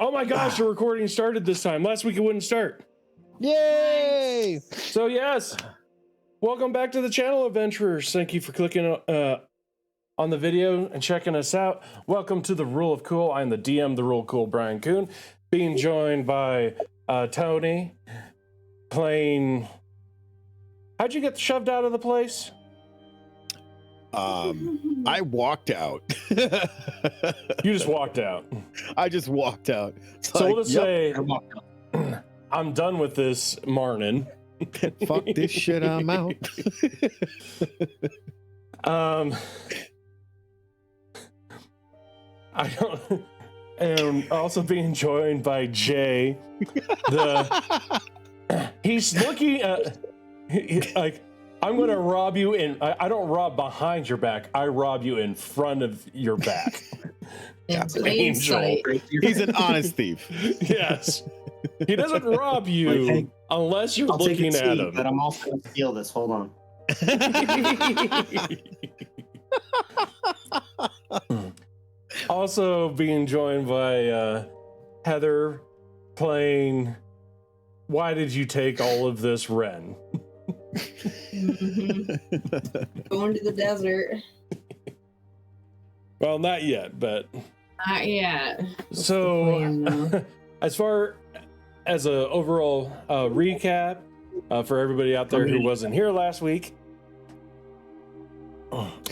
Oh my gosh, the recording started this time. Last week it wouldn't start. Yay! So yes, welcome back to the channel, adventurers. Thank you for clicking on the video and checking us out. Welcome to the Rule of Cool. I'm the DM, the Rule of Cool, Brian Kuhn, being joined by Tony, playing... How'd you get shoved out of the place? I walked out. You just walked out. I just walked out. It's So like, we'll just say, I'm done with this, Marnin. fuck this shit, I'm out. I don't, and also being joined by Jay. He's looking at, like, I'm going to rob you in. I don't rob behind your back. I rob you in front of your back. Angel. He's an honest thief. Yes. He doesn't rob you unless you're looking at him. But I'm also going to steal this. Hold on. Also being joined by Heather, playing Why Did You Take All of This, Ren? Going to the desert. Well, not yet, but... Not yet. So, as far as a overall recap for everybody out there who wasn't here last week,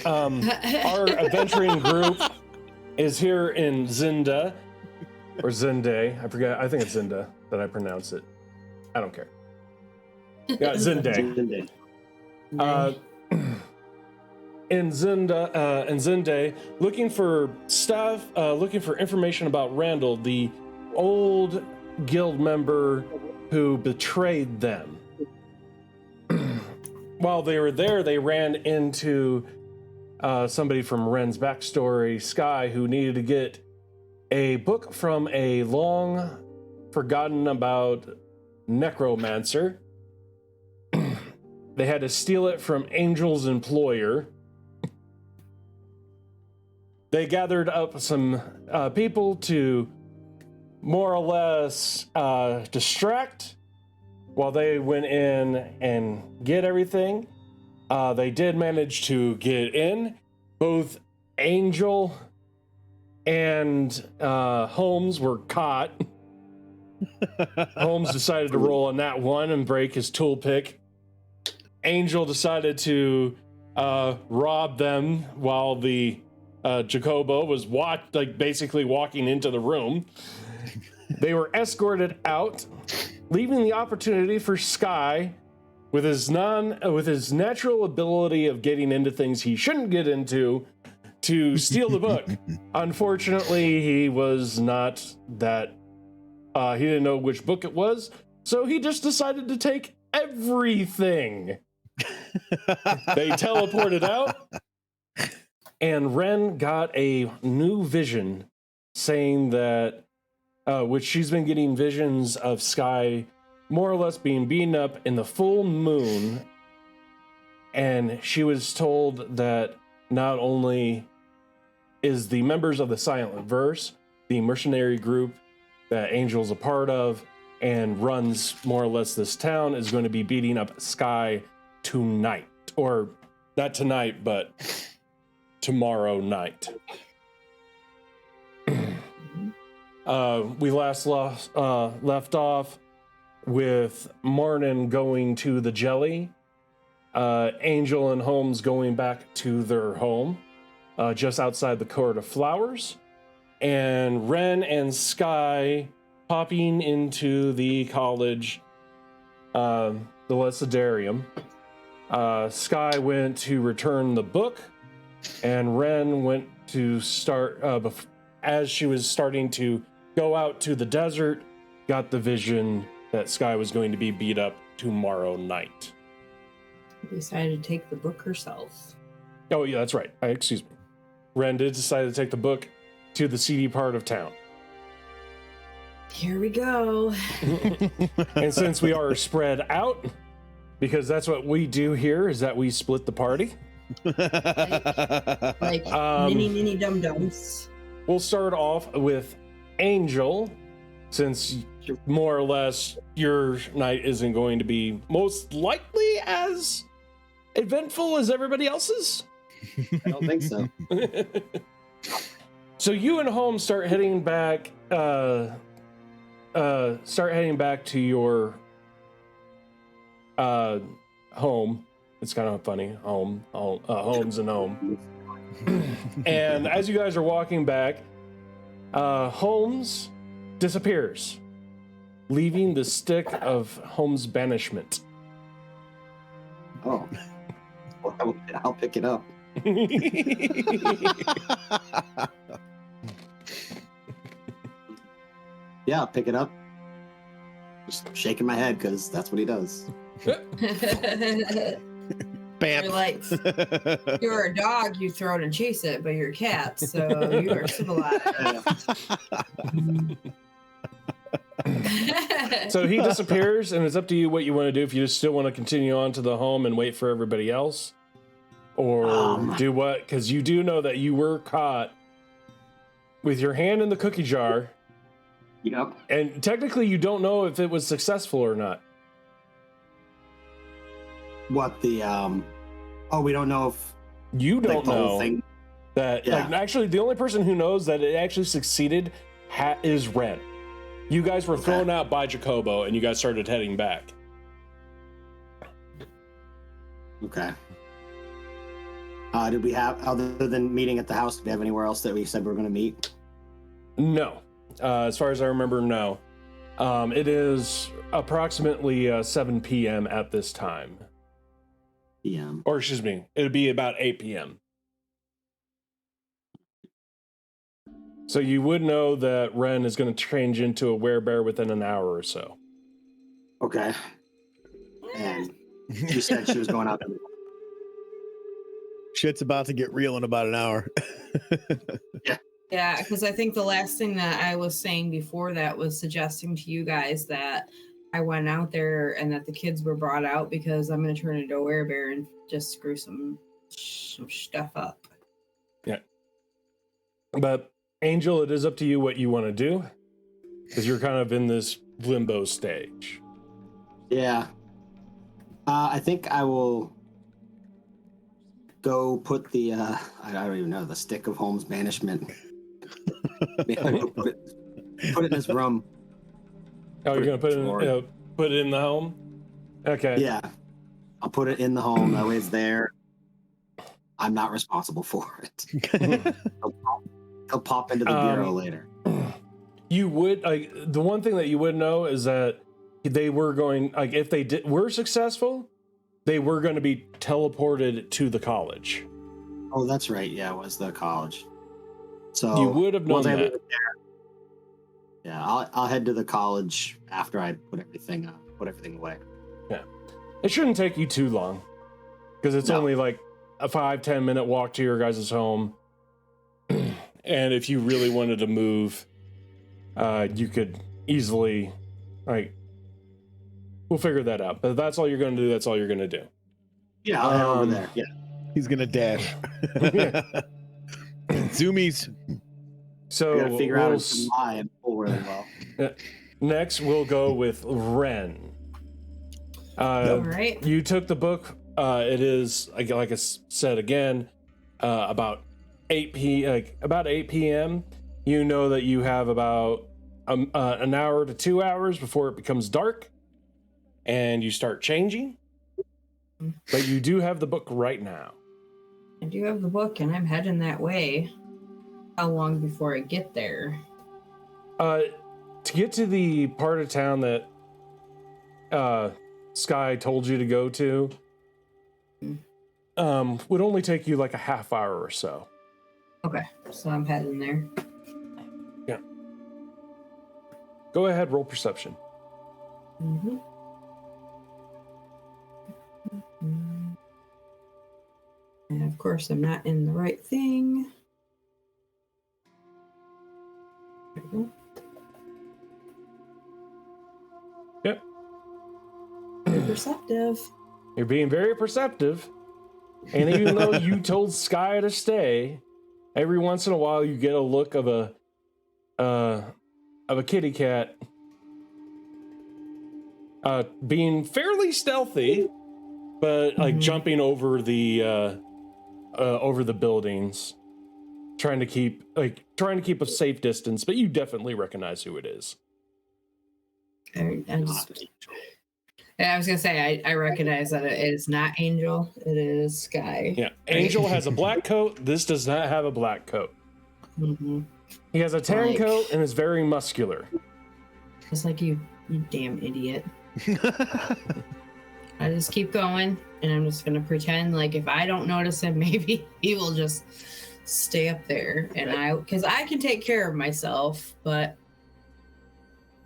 our adventuring group is here in Zinda, or Zinde. I forget. I think it's Zinda that I pronounce it. I don't care. Yeah, Zinde. In Zinde, looking for stuff, looking for information about Randall, the old guild member who betrayed them. While they were there, they ran into somebody from Ren's backstory, Sky, who needed to get a book from a long forgotten about necromancer. They had to steal it from Angel's employer. They gathered up some people to more or less distract while they went in and get everything. They did manage to get in. Both Angel and Holmes were caught. Holmes decided to roll on that one and break his tool pick. Angel decided to rob them while the Jacobo was basically walking into the room. They were escorted out, leaving the opportunity for Sky, with his natural ability of getting into things he shouldn't get into, to steal the book. Unfortunately, he was not that. He didn't know which book it was, so he just decided to take everything. They teleported out, and Ren got a new vision saying that, which she's been getting visions of Sky more or less being beaten up in the full moon, and she was told that not only is the members of the Silent Verse, the mercenary group that Angel's a part of and runs more or less this town, is going to be beating up Sky tonight. Or not tonight, but tomorrow night. We last left off with Marnin going to the Jelly, Angel and Holmes going back to their home just outside the Court of Flowers, and Ren and Sky popping into the college, the Lecidarium. Sky went to return the book, and Ren went to start, as she was starting to go out to the desert, got the vision that Sky was going to be beat up tomorrow night. Decided to take the book herself. Oh, yeah, that's right. Excuse me. Ren did decide to take the book to the seedy part of town. Here we go. And since we are spread out, because that's what we do here, is that we split the party. Like mini dum-dums. We'll start off with Angel, since more or less your night isn't going to be most likely as eventful as everybody else's. I don't think so. So you and Holmes start heading back to your home. It's kind of funny, Holmes and home. And as you guys are walking back, Holmes disappears, leaving the stick of Holmes' banishment. Oh, well, I'll pick it up. Yeah, I'll pick it up. Just shaking my head because that's what he does. Bam. You're like, you're a dog, you throw it and chase it, but you're a cat, so you are civilized. So he disappears, and it's up to you what you want to do. If you still want to continue on to the home and wait for everybody else, or do what? Because you do know that you were caught with your hand in the cookie jar. Yep. And technically, you don't know if it was successful or not. What the we don't know if You don't the whole know thing. that. Yeah. Like, actually, the only person who knows that it actually succeeded is Ren. You guys were thrown out by Jacobo, and you guys started heading back. Okay. Did we have, other than meeting at the house, did we have anywhere else that we said we were going to meet? No. As far as I remember, no. It is approximately 7 p.m. at this time. PM. Or, excuse me, it'd be about 8 p.m. So you would know that Ren is going to change into a werebear within an hour or so. Okay. And she said she was going out. Shit's about to get real in about an hour. Yeah, because I think the last thing that I was saying before that was suggesting to you guys that I went out there and that the kids were brought out because I'm going to turn into a werebear and just screw some stuff up. Yeah. But, Angel, it is up to you what you want to do, because you're kind of in this limbo stage. Yeah. I think I will go put the, I don't even know, the stick of Holmes' banishment. put it in his room. Oh, you're going to put it in the home? Okay. Yeah. I'll put it in the home. That way it's there. I'm not responsible for it. He'll pop into the bureau later. You would, like, the one thing that you would know is that they were going, like, if they were successful, they were going to be teleported to the college. Oh, that's right. Yeah, it was the college. So You would have known once I that. leave it there, yeah, I'll head to the college after I put everything away. It shouldn't take you too long, because it's only like a 5-10 minute walk to your guys' home. And if you really wanted to move, you could easily, like, we'll figure that out. But if that's all you're going to do, that's all you're going to do. Yeah, I'll head over there. Yeah. He's gonna dash. Zoomies. So I gotta figure out we'll it's lie and pull really well. next we'll go with Ren. All right. You took the book. It is, like I said again, about 8 p.m. You know that you have about an hour to 2 hours before it becomes dark, and you start changing. But you do have the book right now. I do have the book, and I'm heading that way. How long before I get there? To get to the part of town that Sky told you to go to, would only take you like a half hour or so. Okay, so I'm heading there. Yeah. Go ahead, roll perception. Mm-hmm. And of course, I'm not in the right thing. There we go. Yep. Very perceptive. You're being very perceptive. And even though you told Sky to stay, every once in a while you get a look of of a kitty cat being fairly stealthy, but like jumping over the buildings, trying to keep a safe distance. But you definitely recognize who it is. I was gonna say I recognize that it is not Angel. It is Sky. Yeah, Angel has a black coat. This does not have a black coat. Mm-hmm. He has a tan coat and is very muscular. Just like you damn idiot. I just keep going, and I'm just gonna pretend like if I don't notice him, maybe he will just stay up there, and because I can take care of myself, but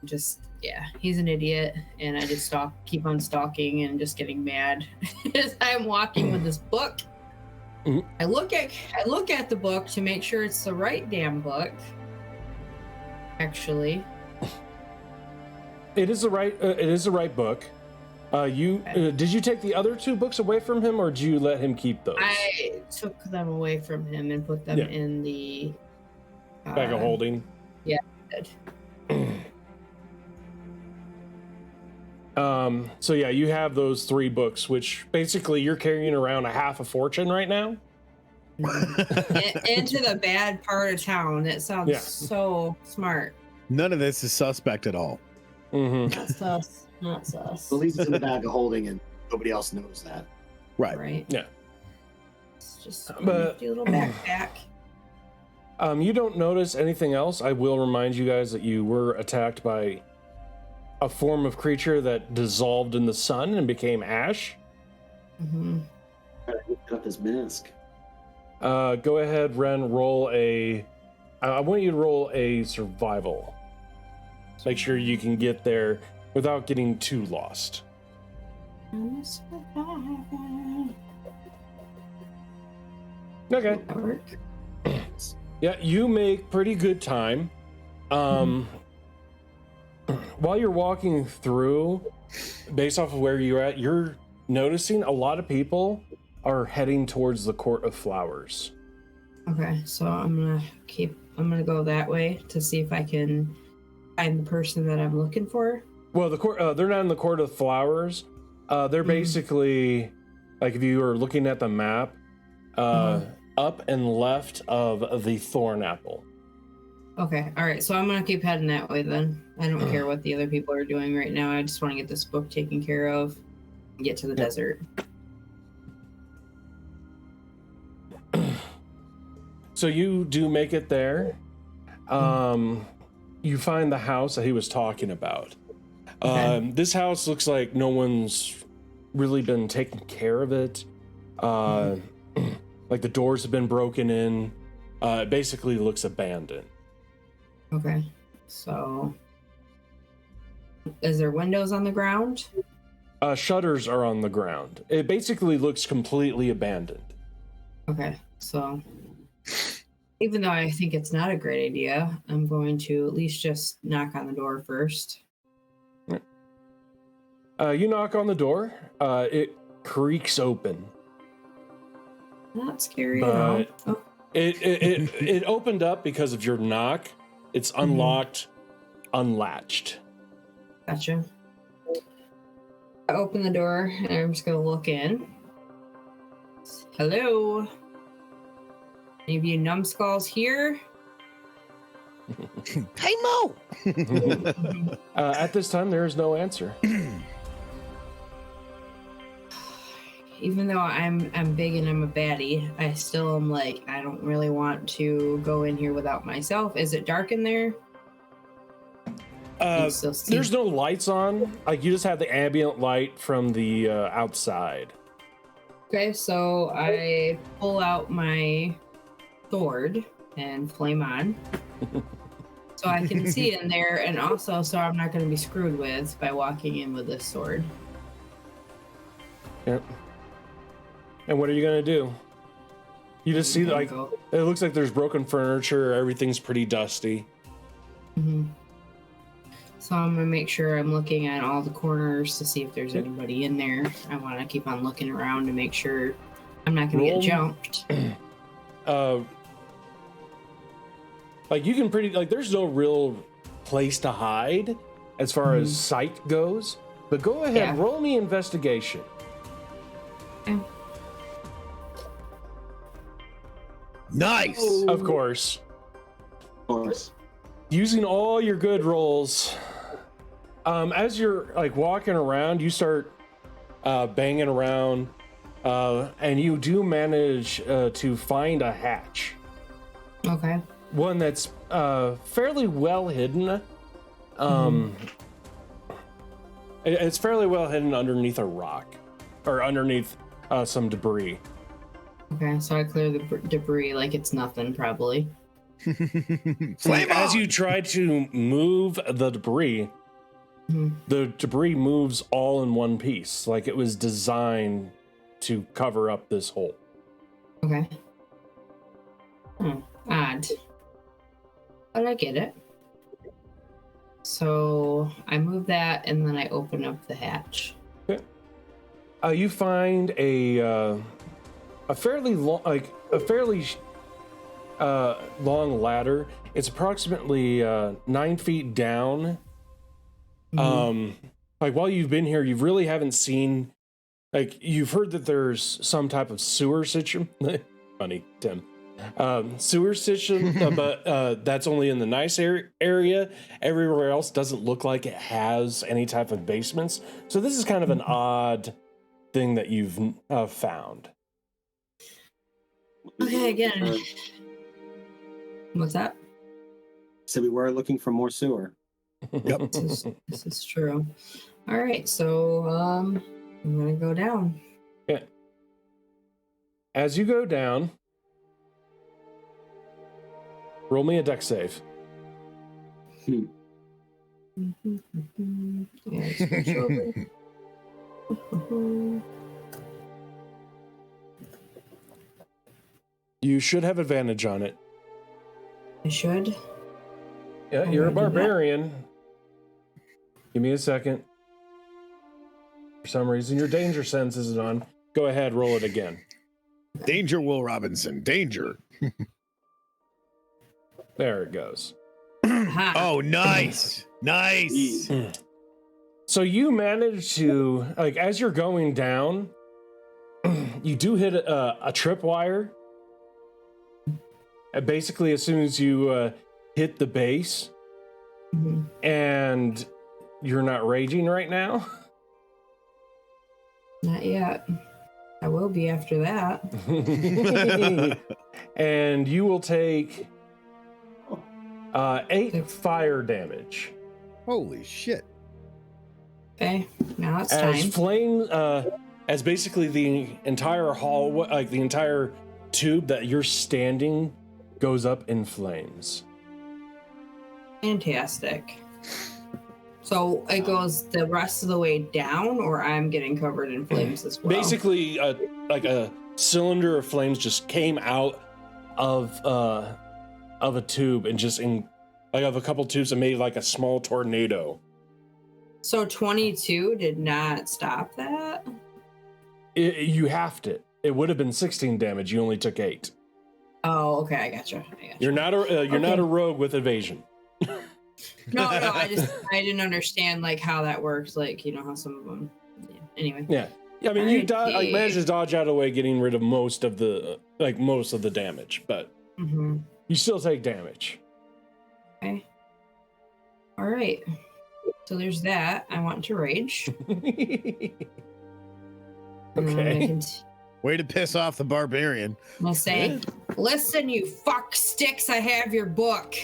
just. Yeah, he's an idiot, and I just keep on stalking and just getting mad as I'm walking with this book. Mm-hmm. I look at the book to make sure it's the right damn book. Actually, it is the right book. Did you take the other 2 books away from him, or did you let him keep those? I took them away from him and put them in the bag of holding. Yeah. I did. So yeah, you have those 3 books, which basically you're carrying around a half a fortune right now. Into the bad part of town. That sounds so smart. None of this is suspect at all. Mm-hmm. Not sus. At least it's in the bag of holding, and nobody else knows that. Right. Yeah. It's just a But little backpack. You don't notice anything else. I will remind you guys that you were attacked by a form of creature that dissolved in the sun and became ash. Mm-hmm. Try to lift up his mask. Go ahead, Ren. Roll a. I want you to roll a survival. Make sure you can get there without getting too lost. Okay. Yeah, you make pretty good time. While you're walking through, based off of where you're at, you're noticing a lot of people are heading towards the Court of Flowers. Okay, so I'm gonna go that way to see if I can find the person that I'm looking for. Well, the court, they're not in the Court of Flowers. They're basically, like if you were looking at the map, up and left of the Thorn Apple. Okay, all right, so I'm gonna keep heading that way then. I don't care what the other people are doing right now. I just want to get this book taken care of and get to the desert. So you do make it there. You find the house that he was talking about. This house looks like no one's really been taking care of it. Like the doors have been broken in. It basically looks abandoned. Okay, so is there windows on the ground? Shutters are on the ground. It basically looks completely abandoned. Okay, so even though I think it's not a great idea, I'm going to at least just knock on the door first. You knock on the door. It creaks open. Not scary at all. Oh. It opened up because of your knock. It's unlocked, unlatched. Gotcha. I open the door and I'm just gonna look in. Hello? Any of you numbskulls here? Hey, Mo! At this time, there is no answer. Even though I'm big and I'm a baddie, I still am like, I don't really want to go in here without myself. Is it dark in there? There's no lights on. Like you just have the ambient light from the outside. Okay, so I pull out my sword and flame on. So I can see in there, and also so I'm not going to be screwed with by walking in with this sword. Yep. And what are you going to do? You just see, like, it looks like there's broken furniture. Everything's pretty dusty. Mm-hmm. So I'm going to make sure I'm looking at all the corners to see if there's anybody in there. I want to keep on looking around to make sure I'm not going to get jumped. Like, you can there's no real place to hide as far as sight goes. But go ahead, roll me investigation. Nice. Of course. Of course. Using all your good rolls, as you're like walking around, you start banging around, and you do manage to find a hatch. Okay. One that's fairly well hidden. It's fairly well hidden underneath a rock, or underneath some debris. Okay, so I clear the debris like it's nothing, probably. As you try to move the debris, the debris moves all in one piece, like it was designed to cover up this hole. Okay. Odd. But I get it. So I move that, and then I open up the hatch. Okay. You find a fairly long, long ladder. It's approximately 9 feet down. Like while you've been here, you really haven't seen. Like you've heard that there's some type of sewer system. Funny, Tim. Sewer system, but that's only in the nice area. Everywhere else doesn't look like it has any type of basements. So this is kind of an odd thing that you've found. Okay, again. What's that? So we were looking for more sewer. Yep. This is true. All right, so I'm gonna go down. Yeah. As you go down, roll me a dex save. Yeah, it's children. You should have advantage on it. I should. Yeah, you're a barbarian. Give me a second. For some reason, your danger sense isn't on. Go ahead, roll it again. Danger, Will Robinson. Danger. There it goes. Oh, nice. Nice. So you manage to, like, as you're going down, you do hit a tripwire. And basically, as soon as you hit the base, and you're not raging right now. Not yet. I will be after that. And you will take 8 fire damage. Holy shit. Okay, now it's As time. flame, as basically the entire hallway, like the entire tube that you're standing, goes up in flames. Fantastic. So it goes the rest of the way down, or I'm getting covered in flames as well? Basically, like a cylinder of flames just came out of a tube and just of a couple tubes and made like a small tornado. So 22 did not stop that? You halved it. It would have been 16 damage. You only took 8. Oh, okay, I gotcha. You're not a rogue with evasion. No, I didn't understand like how that works. Like, you know how some of them. Yeah. Anyway. Yeah. I mean, you managed to dodge out of the way, getting rid of most of the damage, but you still take damage. Okay. All right. So there's that. I want to rage. Okay. Way to piss off the barbarian. I'll say, listen, you fuck sticks, I have your book.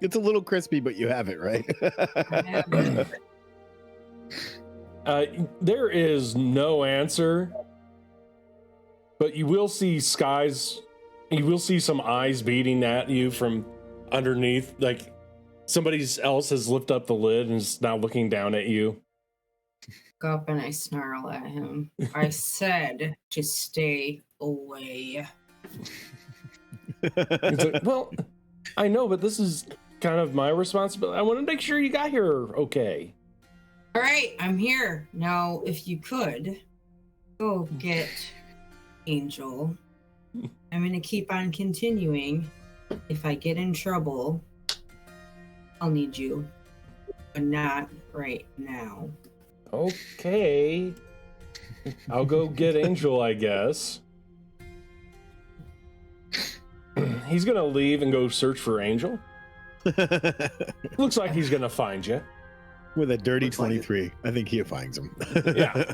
It's a little crispy, but you have it, right? I have it. There is no answer, but you will see skies. You will see some eyes beating at you from underneath. Like somebody else has lifted up the lid and is now looking down at you. Go up and I snarl at him. I said to stay away. He's like, well, I know, but this is kind of my responsibility. I want to make sure you got here okay. All right, I'm here. Now, if you could, go get Angel. I'm going to keep on continuing if I get in trouble, I'll need you, but not right now. Okay. I'll go get Angel, I guess. He's gonna leave and go search for Angel. Looks like he's gonna find you. With a dirty Looks like 23. I think he finds him. Yeah.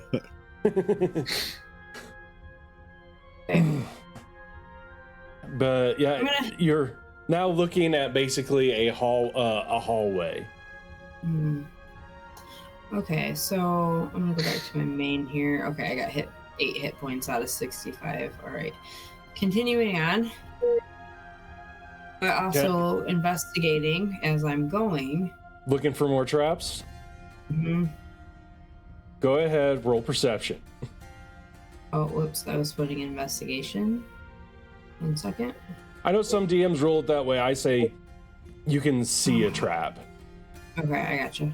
But yeah, you're now looking at basically a hallway. Okay, so I'm gonna go back to my main here. Okay, I got 8 hit points out of 65. All right, continuing on. But also investigating as I'm going. Looking for more traps? Go ahead, roll perception. Oh, whoops, I was putting investigation. 1 second. I know some DMs roll it that way. I say you can see a trap. Okay, I gotcha.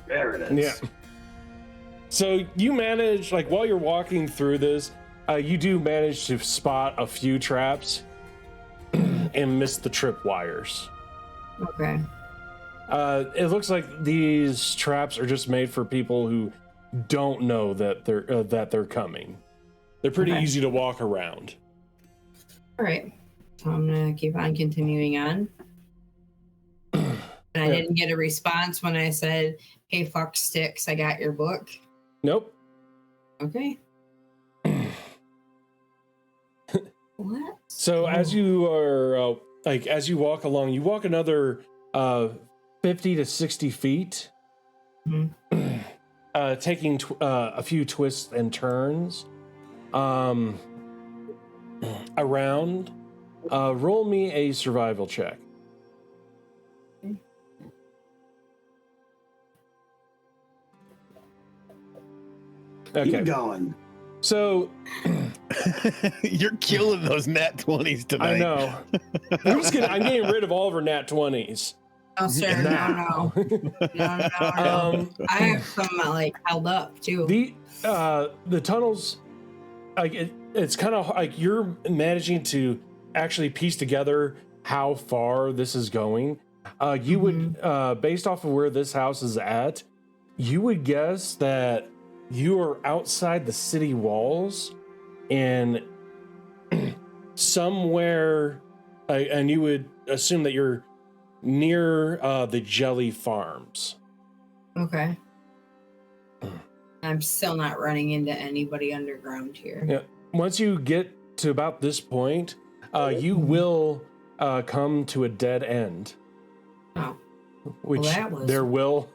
There it is. Yeah. So you manage, like while you're walking through this, you do manage to spot a few traps and miss the trip wires. Okay. It looks like these traps are just made for people who don't know that they're coming. They're pretty easy to walk around. All right. So I'm gonna keep on continuing on. And I didn't get a response when I said, "Hey, fuck sticks, I got your book." Nope. Okay. What? So as you are as you walk along, you walk another 50 to 60 feet, taking a few twists and turns around. Roll me a survival check. Okay. Keep going. So You're killing those nat 20s tonight. I know. I'm getting rid of all of our nat 20s. Oh, sir, no. I have some like held up too. The tunnels, like it's kind of like you're managing to actually piece together how far this is going. You would, based off of where this house is at, you would guess that you are outside the city walls and somewhere, and you would assume that you're near the jelly farms. Okay. I'm still not running into anybody underground here. Yeah. Once you get to about this point, you will come to a dead end. Oh. Which there will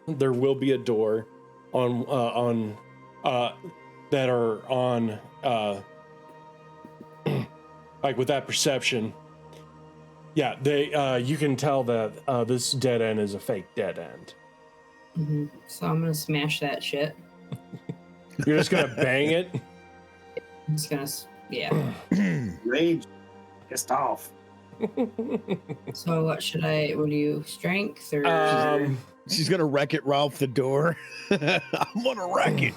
be a door on that are on like with that perception. Yeah, they you can tell that this dead end is a fake dead end. So I'm gonna smash that shit. You're just gonna bang it? I'm just gonna, Rage. Pissed off. So what do you, strength or? She's gonna wreck it, Ralph, the door. I'm gonna wreck it.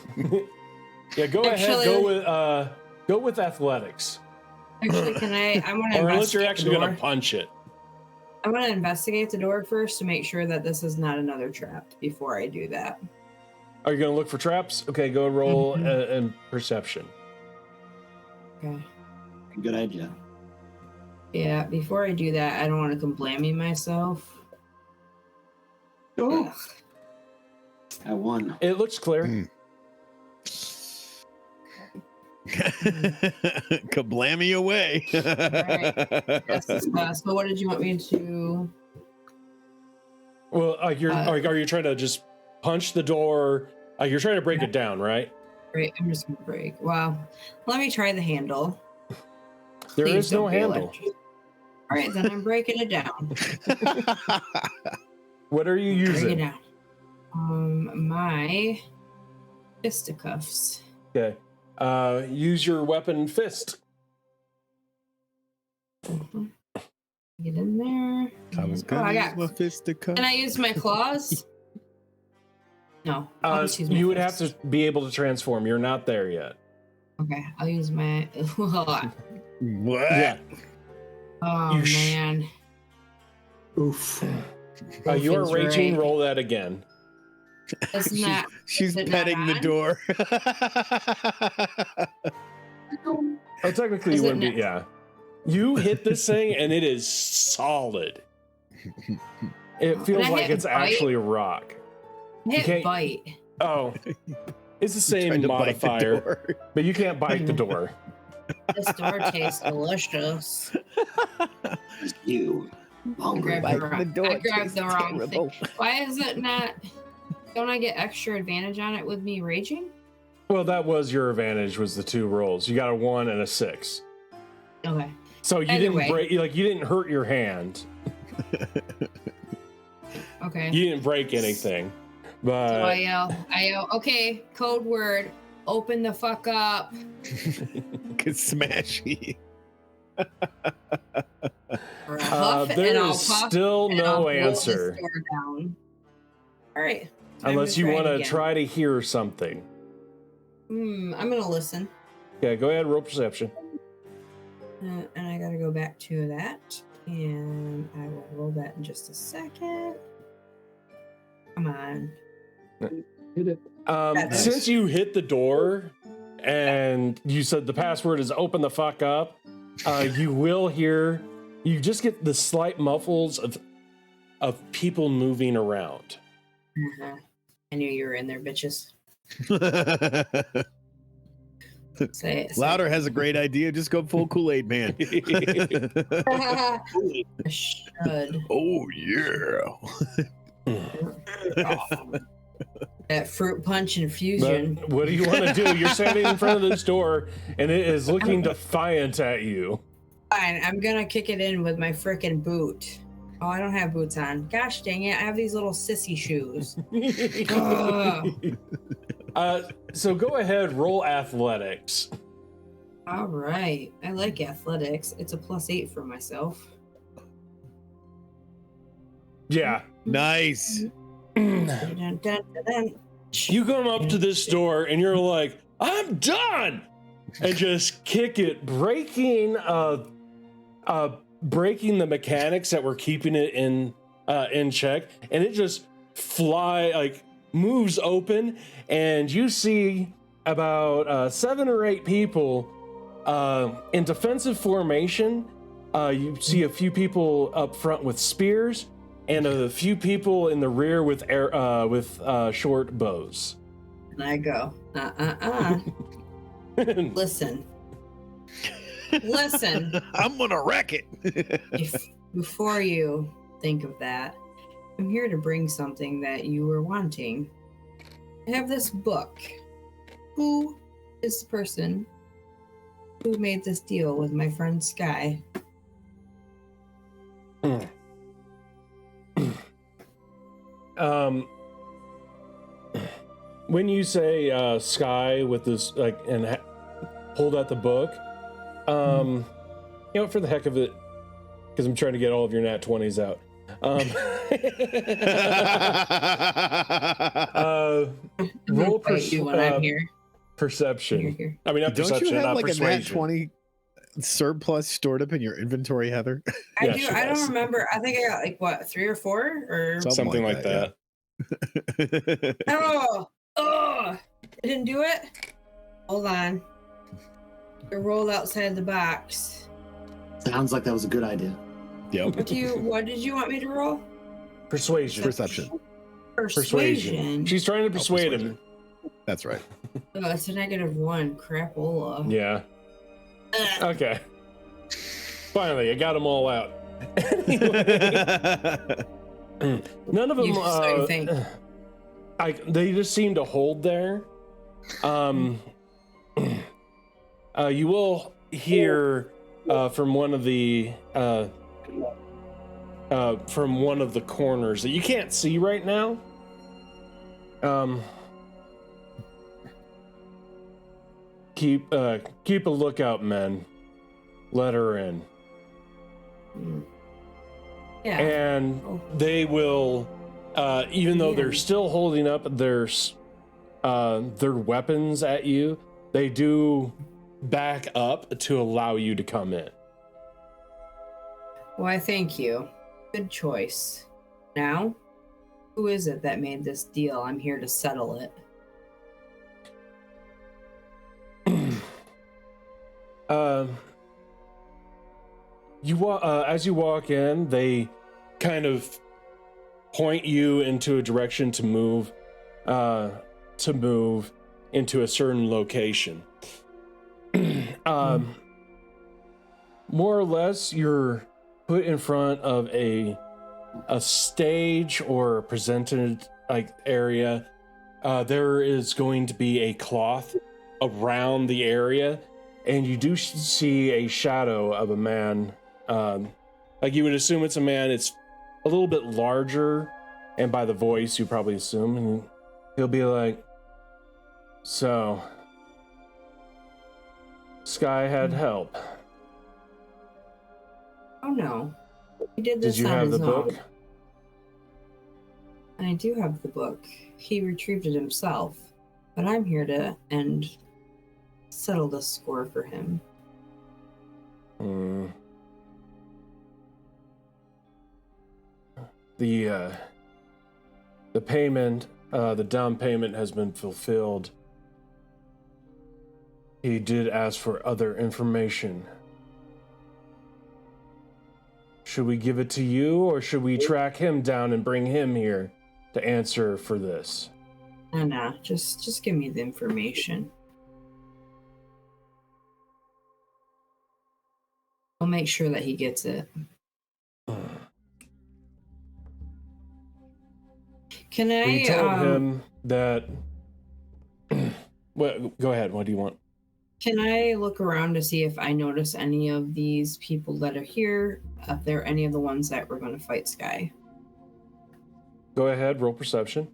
Yeah, go ahead. Go with athletics. Actually, I want to or unless you're investigate actually the gonna door. punch it. I want to investigate the door first to make sure that this is not another trap before I do that. Are you gonna look for traps? Okay, go and roll and perception. Okay. Good idea. Yeah, before I do that, I don't want to kablammy myself. Oh. I won. It looks clear. Kablammy away. Right. Yes, so what did you want me to? Well, are you trying to just punch the door? You're trying to break it down, right? Right, I'm just gonna break. Well, let me try the handle. There Please is no don't be handle. electric. All right, then I'm breaking it down. What are you using? Break it down. My fisticuffs. Okay. Use your weapon fist. Get in there. I was gonna use my fisticuff. Can I use my claws? No. I'll just use my You would have fist. to be able to transform. You're not there yet. Okay, I'll use my. What? Yeah. Oh, You man. Oof. You are Feels raging. right. Roll that again. It's not. She's is it petting not the on? door. Oh, technically, Is you it wouldn't be. Yeah. You hit this thing, and it is solid. It feels I like hit it's bite? actually a rock. Hit can't- bite. Oh, it's the Tried same to bite the modifier, door. but you can't bite the door. This door tastes delicious. You. Hungry. Grab Bite the door I grabbed tastes the wrong terrible. thing. Why is it not? Don't I get extra advantage on it with me raging? Well, that was your advantage. Was the 2 rolls? You got a 1 and a 6. Okay. So you Either didn't way. break. Like you didn't hurt your hand. Okay. You didn't break anything. So I But yell, okay, code word, open the fuck up. Smashy. Or a huff, there and I'll is puff, still and I'll no roll this answer door down. All right. time unless you it want to again. try to hear something. I'm gonna listen. Okay, go ahead. Roll perception. And I gotta go back to that. And I will roll that in just a second. Come on. Nice. Since you hit the door and you said the password is open the fuck up, you will hear, you just get the slight muffles of people moving around. I knew you were in there, bitches. Say it. Louder has a great idea. Just go full Kool-Aid man. I should. Oh yeah. That fruit punch infusion. But what do you want to do? You're standing in front of this door and it is looking defiant at you. Fine, I'm gonna kick it in with my frickin' boot. Oh, I don't have boots on. Gosh dang it, I have these little sissy shoes. So go ahead, roll athletics. All right, I like athletics. It's a +8 for myself. Yeah. Nice. Dun, dun, dun, dun. You come up to this door and you're like, I'm done! And just kick it, breaking the mechanics that were keeping it in check, and it just moves open, and you see about 7 or 8 people in defensive formation. You see a few people up front with spears, and a few people in the rear with short bows. And I go, Listen. I'm gonna wreck it. Before you think of that, I'm here to bring something that you were wanting. I have this book. Who is the person who made this deal with my friend Sky? When you say Sky with this, hold out the book, you know, for the heck of it, because I'm trying to get all of your nat 20s out. Roll when I'm here. perception. Here. I mean, not Don't perception, you have not like a nat persuasion. 20 surplus stored up in your inventory, Heather? I Yeah, do. she I does. don't remember. I think I got 3 or 4 or Something like that. Oh, I didn't do it. Hold on. I rolled outside the box. Sounds like that was a good idea. Yep. What did you want me to roll? Persuasion. Perception. Persuasion. She's trying to persuade him. That's right. Oh, it's a -1. Crapola. Yeah. Okay. Finally, I got them all out. Anyway, none of them. So you think. They just seem to hold there. You will hear from one of the corners that you can't see right now. Keep a lookout, men. Let her in. Yeah. And they will even though they're Yeah. still holding up their weapons at you, they do back up to allow you to come in. Why, thank you. Good choice. Now, who is it that made this deal? I'm here to settle it. As you walk in, they kind of point you into a direction to move into a certain location. More or less, you're put in front of a stage or a presented like area. There is going to be a cloth around the area, and you do see a shadow of a man. Like you would assume it's a man. It's a little bit larger, and by the voice, you probably assume, and he'll be like, "So, Sky had help. Oh no. He did this Did you on have his the own. book?" I do have the book. He retrieved it himself, but I'm here to settle the score for him. The payment, the down payment has been fulfilled. He did ask for other information. Should we give it to you, or should we track him down and bring him here to answer for this? Nah, just give me the information. I'll make sure that he gets it. Can I? We told him that. Well, go ahead. What do you want? Can I look around to see if I notice any of these people that are here? If they're any of the ones that were going to fight Sky? Go ahead. Roll perception.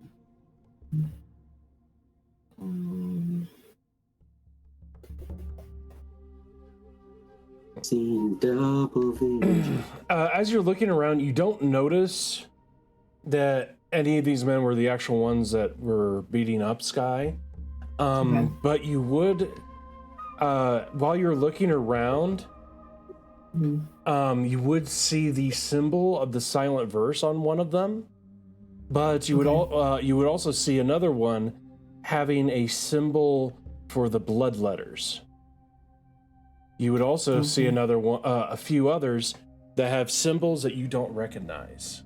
Seeing double vision. As you're looking around, you don't notice that any of these men were the actual ones that were beating up Sky. Okay. But you would, while you're looking around, you would see the symbol of the silent verse on one of them. But you would you would also see another one having a symbol for the blood letters. You would also see another one, a few others that have symbols that you don't recognize.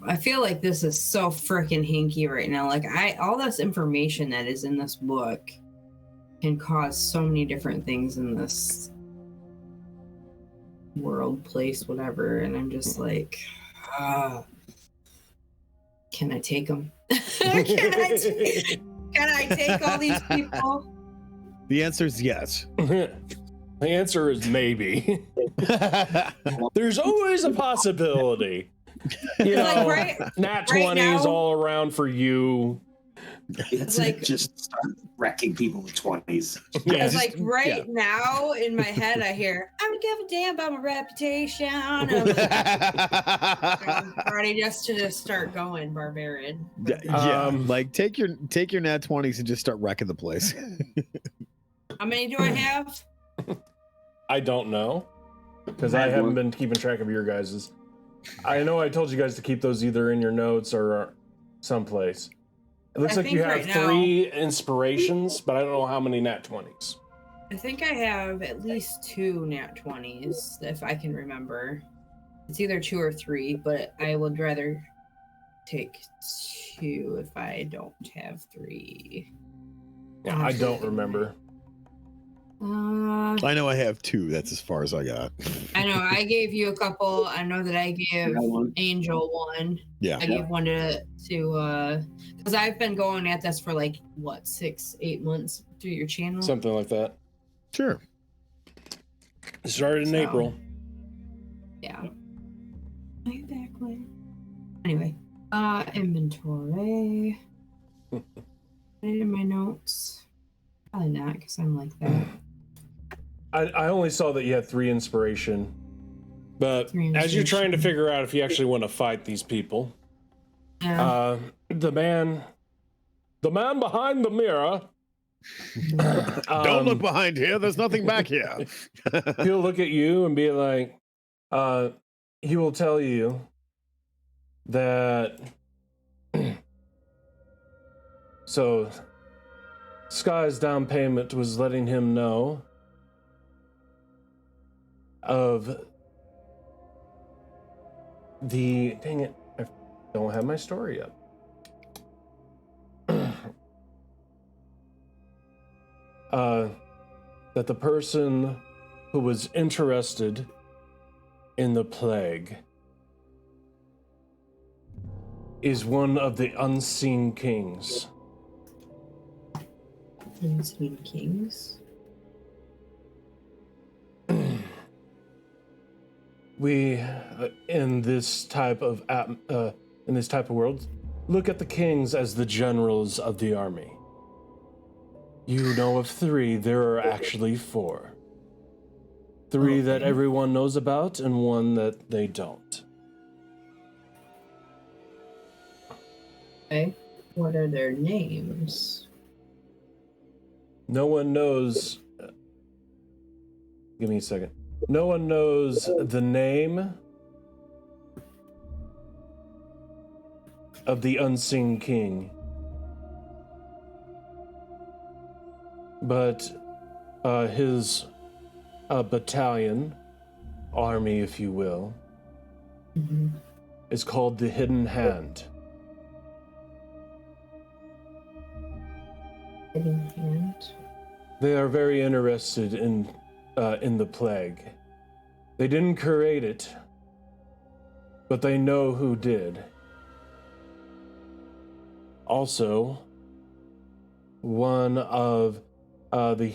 I feel like this is so freaking hinky right now. Like all this information that is in this book can cause so many different things in this world, place, whatever. And I'm just like, can I take them? Can I take all these people? The answer is yes. The answer is maybe. There's always a possibility. You know, like nat 20s now, all around for you. It's like- just start wrecking people with 20s. Yeah, it's like now in my head, I hear, I don't give a damn about my reputation. I'm ready just to start going barbarian. Like take your nat 20s and just start wrecking the place. How many do I have? I don't know, because I haven't been keeping track of your guys's. I know I told you guys to keep those either in your notes or someplace. It looks like you have right now, 3 inspirations, but I don't know how many nat 20s. I think I have at least 2 nat 20s, if I can remember. It's either 2 or 3, but I would rather take 2 if I don't have 3. Yeah, I don't remember. I know I have 2. That's as far as I got. I know I gave you a couple. I know that I gave Angel one. Yeah. I gave one to because I've been going at this for like what 6-8 months through your channel. Something like that. Sure. It started in April. Yeah. My back way. Anyway, inventory. Put it in my notes. Probably not, because I'm like that. I only saw that you had 3 inspiration. But as you're trying to figure out if you actually want to fight these people, the man behind the mirror. Don't look behind here. There's nothing back here. He'll look at you and be like, he will tell you that. So, Sky's down payment was letting him know of the. Dang it, I don't have my story up. That the person who was interested in the plague is one of the unseen kings. Unseen kings? We, in this type of world, look at the kings as the generals of the army. You know of 3, there are actually 4. 3 that everyone knows about, and 1 that they don't. Okay. What are their names? No one knows. Give me a second. No one knows the name of the unseen king. But his battalion, army, if you will, is called the Hidden Hand. Hidden Hand? They are very interested in the plague. They didn't create it, but they know who did. Also, one of the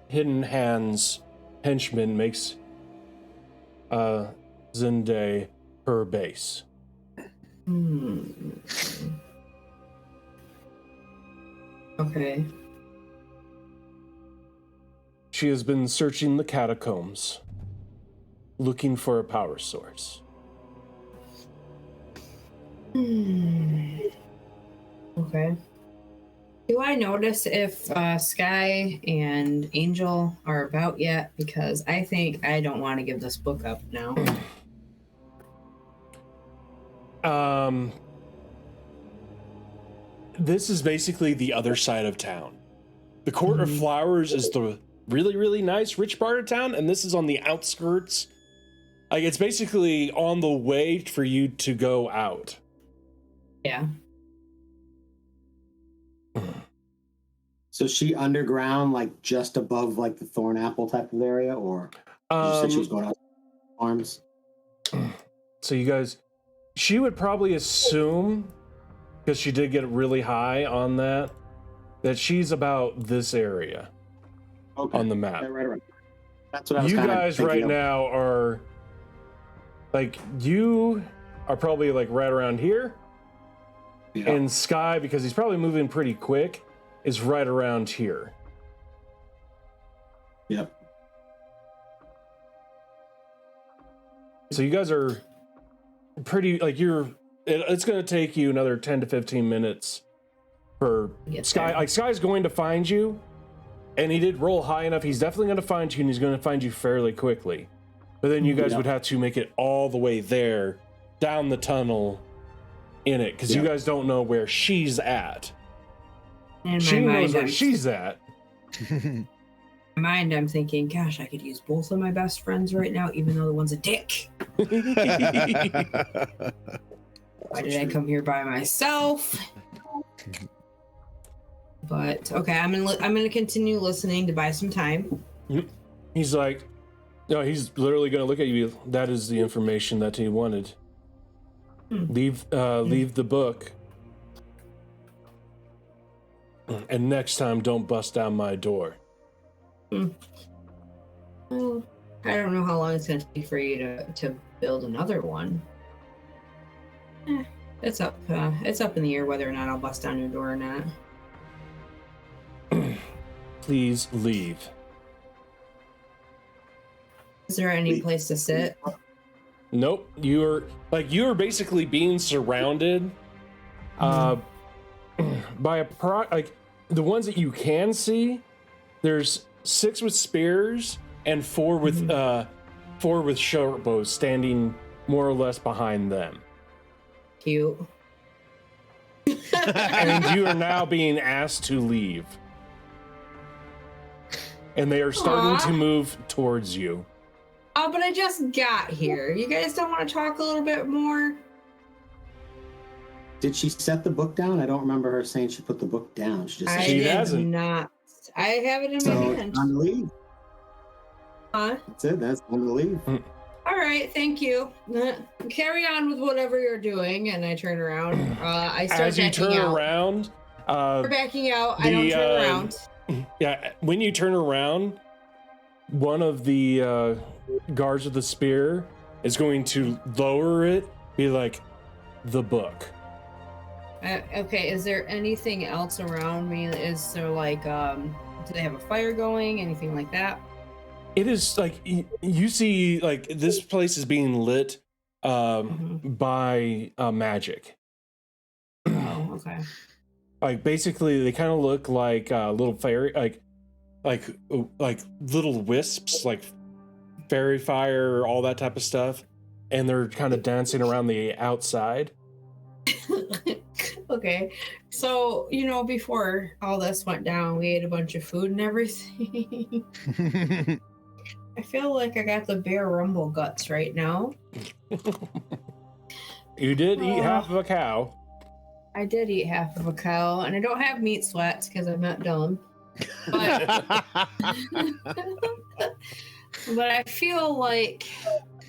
Hidden Hand's henchmen makes Zende her base. Okay. She has been searching the catacombs, looking for a power source. Okay. Do I notice if Sky and Angel are about yet? Because I think I don't want to give this book up now. This is basically the other side of town. The Court of Flowers is the really, really nice, rich part of town, and this is on the outskirts. Like, it's basically on the way for you to go out. Yeah. So she underground, like just above like the Thornapple type of area, or you said she was going out farms? So you guys, she would probably assume, because she did get really high on that she's about this area on the map. Yeah, right around. That's what I was You guys right now are, like, you are probably like right around here. Yeah. And Sky, because he's probably moving pretty quick, is right around here. Yep. So you guys are pretty, like, it's going to take you another 10 to 15 minutes for Sky. There. Like, Sky's going to find you, and he did roll high enough. He's definitely going to find you, and he's going to find you fairly quickly. But then you guys would have to make it all the way there, down the tunnel, in it, because you guys don't know where she's at. She knows where she's at. In my mind, I'm thinking, gosh, I could use both of my best friends right now, even though the one's a dick. Why did I come here by myself? But okay, I'm gonna continue listening to buy some time. He's like, no, he's literally gonna look at you. That is the information that he wanted. Leave the book. And next time, don't bust down my door. Well, I don't know how long it's going to take for you to build another one. It's up in the air whether or not I'll bust down your door or not. Please leave. Is there any place to sit? Nope. You're basically being surrounded by like the ones that you can see. There's 6 with spears and 4 with short bows standing more or less behind them. Cute. And you are now being asked to leave. And they are starting to move towards you. Oh, but I just got here. You guys don't want to talk a little bit more? Did she set the book down? I don't remember her saying she put the book down. She just said She did hasn't. not. I have it in my so hand. time to leave. Huh? That's it. That's time to leave. All right, thank you. Carry on with whatever you're doing, and I turn around. I start As you backing turn out. around, We're backing out. I don't turn around. Yeah, when you turn around, one of the guards with the spear is going to lower it, be like, the book. Okay, is there anything else around me? Is there like, do they have a fire going? Anything like that? It is like, you see, like, this place is being lit by magic. Oh, okay. Like, basically, they kind of look like little fairy, like little wisps, like fairy fire, all that type of stuff. And they're kind of dancing around the outside. Okay, so before all this went down, we ate a bunch of food and everything. I feel like I got the bear rumble guts right now. You did eat half of a cow. I did eat half of a cow, and I don't have meat sweats because I'm not dumb. But but I feel like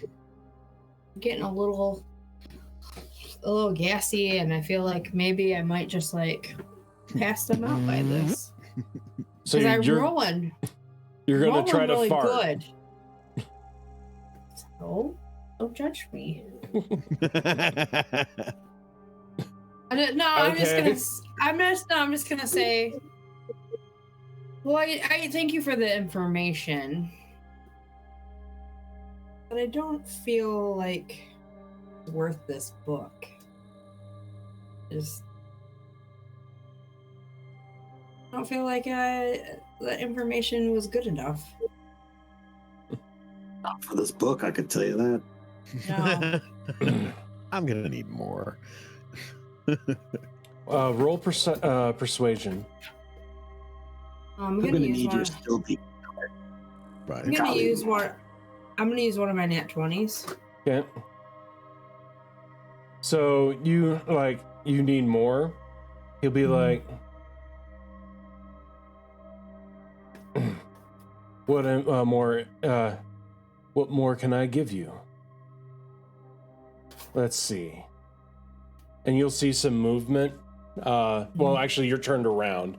I'm getting a little gassy, and I feel like maybe I might just like pass them out by this. So Because I'm rolling. You're going to try to really fart. Good. So don't judge me. I'm just gonna say. Well, I thank you for the information, but I don't feel like it's worth this book. I don't feel like the information was good enough. Not for this book, I could tell you that. No. I'm gonna need more. Roll persuasion. I'm I'm gonna gonna use need one. your still be Right. I'm gonna Golly. use one. I'm gonna use one of my nat 20s. Okay. So you need more. He'll be like, what more can I give you? Let's see. And you'll see some movement. Well, actually, you're turned around.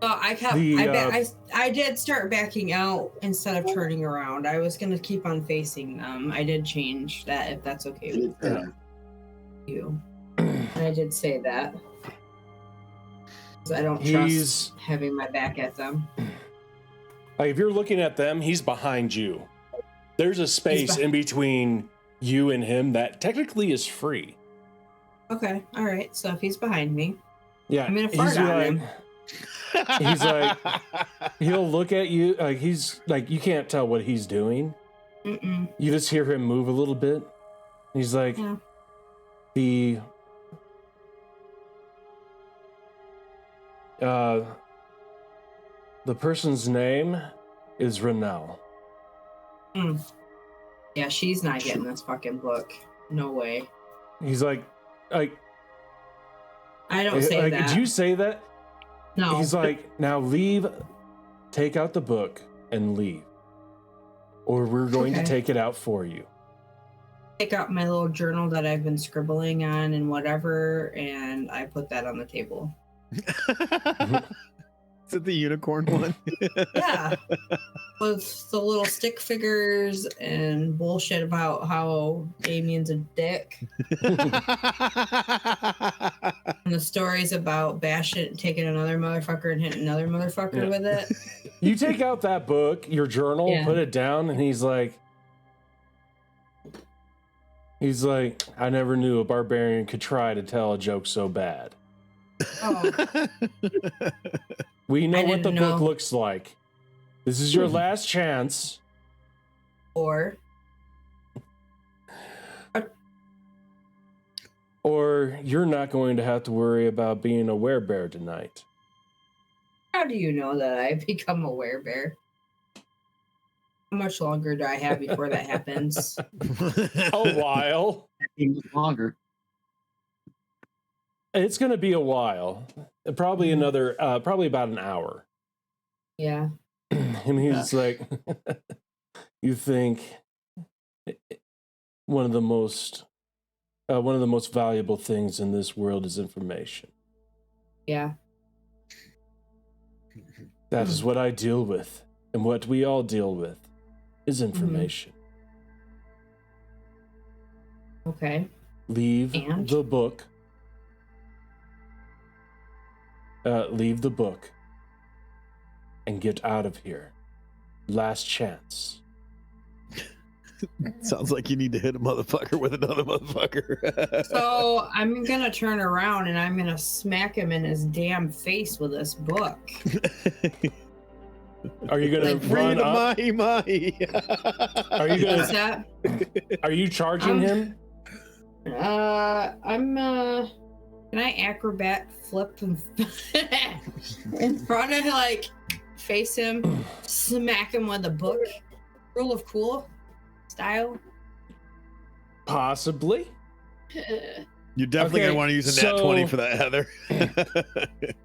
Well, I did start backing out instead of turning around. I was gonna keep on facing them. I did change that, if that's okay with you. And I did say that. 'Cause I don't trust having my back at them. Like, if you're looking at them, he's behind you. There's a space in between you and him that technically is free. Okay, all right. So if he's behind me, Yeah, I'm gonna fart on him. He's like, he'll look at you, like, he's like, you can't tell what he's doing. Mm-mm. You just hear him move a little bit. He's like, Yeah. The person's name is Renelle. Yeah, she's not getting this fucking book. No way. He's like, I don't say that. Did you say that? No. He's like, now leave, take out the book and leave. Or we're going to take it out for you. Take out my little journal that I've been scribbling on and whatever, and I put that on the table. Is it the unicorn one? Yeah. With the little stick figures and bullshit about how Damien's a dick. And the stories about taking another motherfucker and hitting another motherfucker with it. You take out that book, your journal, put it down, and he's like, He's like, I never knew a barbarian could try to tell a joke so bad. Oh, We know I what the didn't book know. looks like. This is your last chance. Or you're not going to have to worry about being a werebear tonight. How do you know that I've become a werebear? How much longer do I have before that happens? A while. Even longer. It's going to be a while. Probably another, probably about an hour. Yeah. And he's like, you think one of the most valuable things in this world is information. Yeah. That is what I deal with, and what we all deal with is information. Okay. Leave And? the book. Leave the book and get out of here. Last chance. Sounds like you need to hit a motherfucker with another motherfucker. So I'm gonna turn around and I'm gonna smack him in his damn face with this book. Are you gonna Like, run up? Mahi. Are you What's gonna? that? Are you charging him? I'm can I acrobat flip and in front of like face him, smack him with a book? Rule of cool style? Possibly. You're definitely Okay, gonna want to use a nat 20 for that, Heather.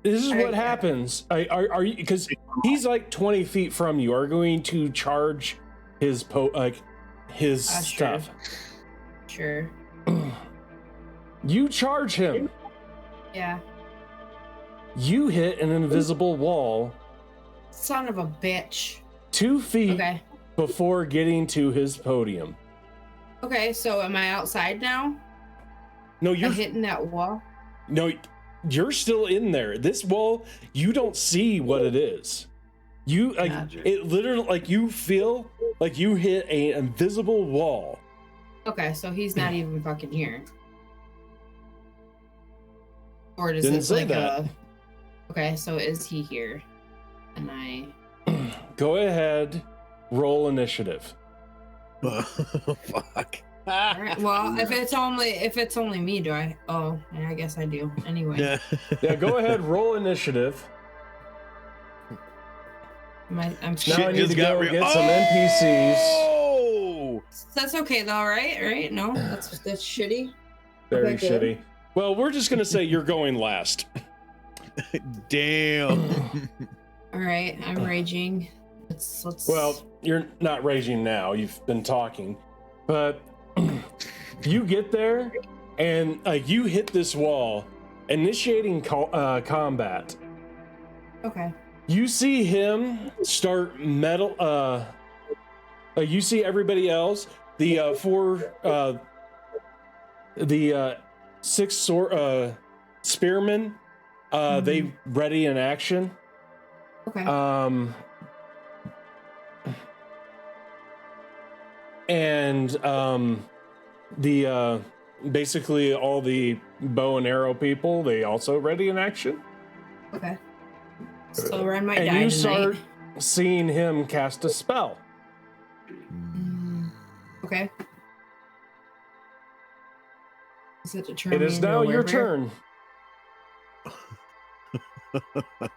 This is what Okay. happens. Are you, because he's like 20 feet from you, are going to charge his his Sure. stuff. Sure. You charge him. Yeah. You hit an invisible wall Son of a bitch. 2 feet Okay. before getting to his podium. Okay, so am I outside now? No, I'm you're hitting that wall. no, you're still in there. This wall, you don't see what it is. You like Magic. it literally like you feel like you hit an invisible wall. Okay, so he's not even fucking here. Or does Didn't this say like that. Okay, so is he here? And I Go ahead, roll initiative. Fuck. all right, well if it's only me, do I oh yeah, I guess I do. Anyway. Yeah. Yeah, go ahead, roll initiative. I'm Now I Shit need just to got go real. get some NPCs. Oh! That's okay though, right? No? That's shitty. Very Okay, good. shitty. Well, we're just gonna say you're going last. Damn. Alright, I'm raging. Let's Well, you're not raging now. You've been talking, but you get there and you hit this wall, initiating combat. okay. You see him start metal. You see everybody else. The six spearmen. They ready in action. Okay. And the basically all the bow and arrow people, they also ready in action. Okay. So Ren might And die you tonight. start seeing him cast a spell. Okay. Is it to turn It me is into now a your werebear? turn.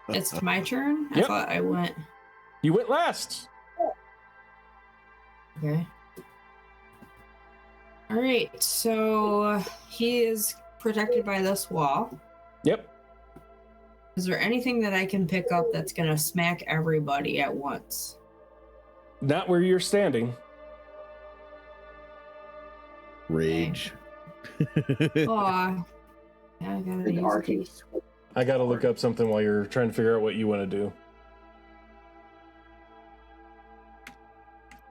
It's my turn? I Yep. thought I went. You went last. Okay. All right. So he is protected by this wall. Yep. Is there anything that I can pick up that's going to smack everybody at once? Not where you're standing. Rage. Aw. Yeah, I gotta The use arcane it. sword. I gotta look up something while you're trying to figure out what you want to do.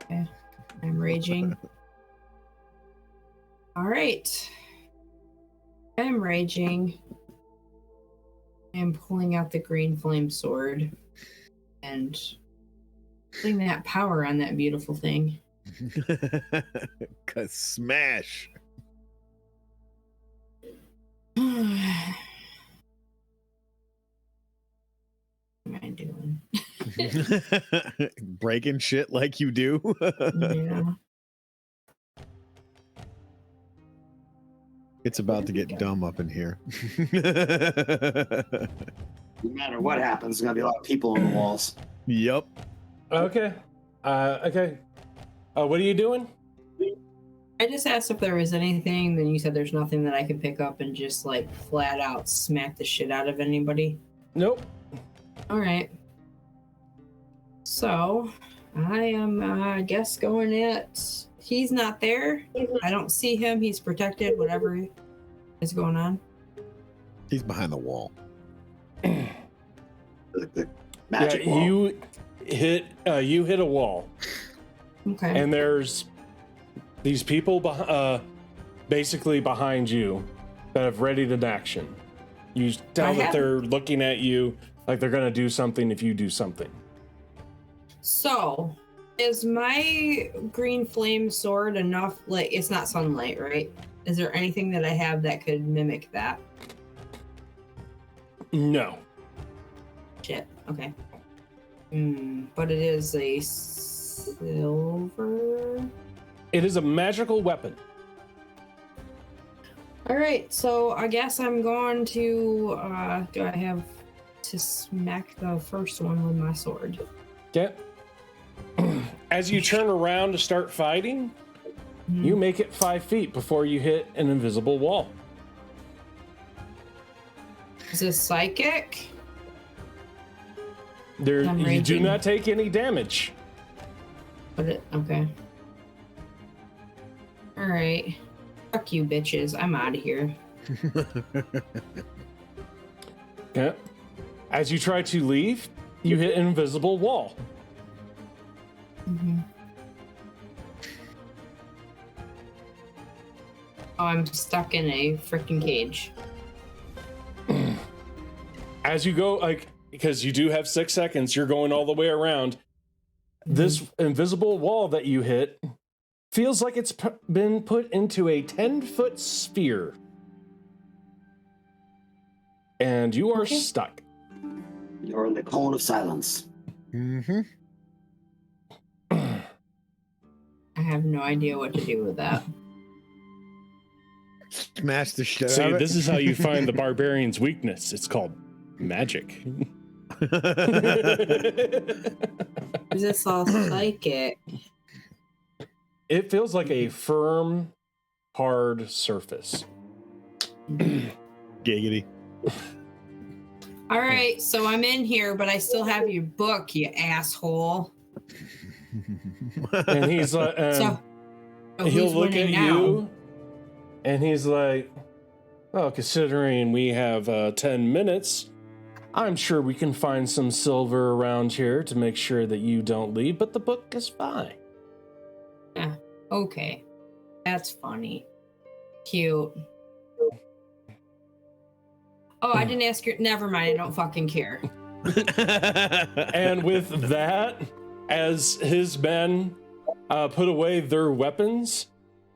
Okay. I'm raging. All right. I'm raging. I'm pulling out the green flame sword and putting that power on that beautiful thing. 'Cause smash. What am I doing? Breaking shit like you do. Yeah. It's about to get dumb up in here. No matter what happens, there's gonna be a lot of people on the walls. Yep. Okay. Okay. What are you doing? I just asked if there was anything, then you said there's nothing that I could pick up and just like flat out smack the shit out of anybody. Nope. All right. So I am, I guess, going at. He's not there. I don't see him. He's protected. Whatever is going on. He's behind the wall. The magic Yeah, wall. you hit a wall, Okay. and there's these people basically behind you that have readied an action. You tell that they're looking at you like they're gonna do something if you do something. So, is my green flame sword enough? Like, it's not sunlight, right? Is there anything that I have that could mimic that? No. Shit. Okay. But it is a silver. It is a magical weapon. All right. So I guess I'm going to. Do I have to smack the first one with my sword? Okay. As you turn around to start fighting, you make it 5 feet before you hit an invisible wall. Is this psychic? I'm You do raging. not take any damage. Okay. All right. Fuck you, bitches. I'm out of here. Okay. As you try to leave, you hit an invisible wall. Oh, I'm stuck in a freaking cage. As you go, like, because you do have 6 seconds, you're going all the way around. This invisible wall that you hit feels like it's been put into a 10-foot sphere. And you are stuck. You're in the cone of silence. Mm-hmm. I have no idea what to do with that. Smash the shit See, out of it. this is how you find the barbarian's weakness. It's called magic. Is this all psychic? It feels like a firm, hard surface. Giggity. All right, so I'm in here, but I still have your book, you asshole. And he's like, So he'll who's look at winning now? you, and he's like, "Well, considering we have 10 minutes, I'm sure we can find some silver around here to make sure that you don't leave, but the book is fine." Yeah, okay. That's funny. Cute. Oh, I didn't ask your. Never mind. I don't fucking care. And with that, as his men put away their weapons,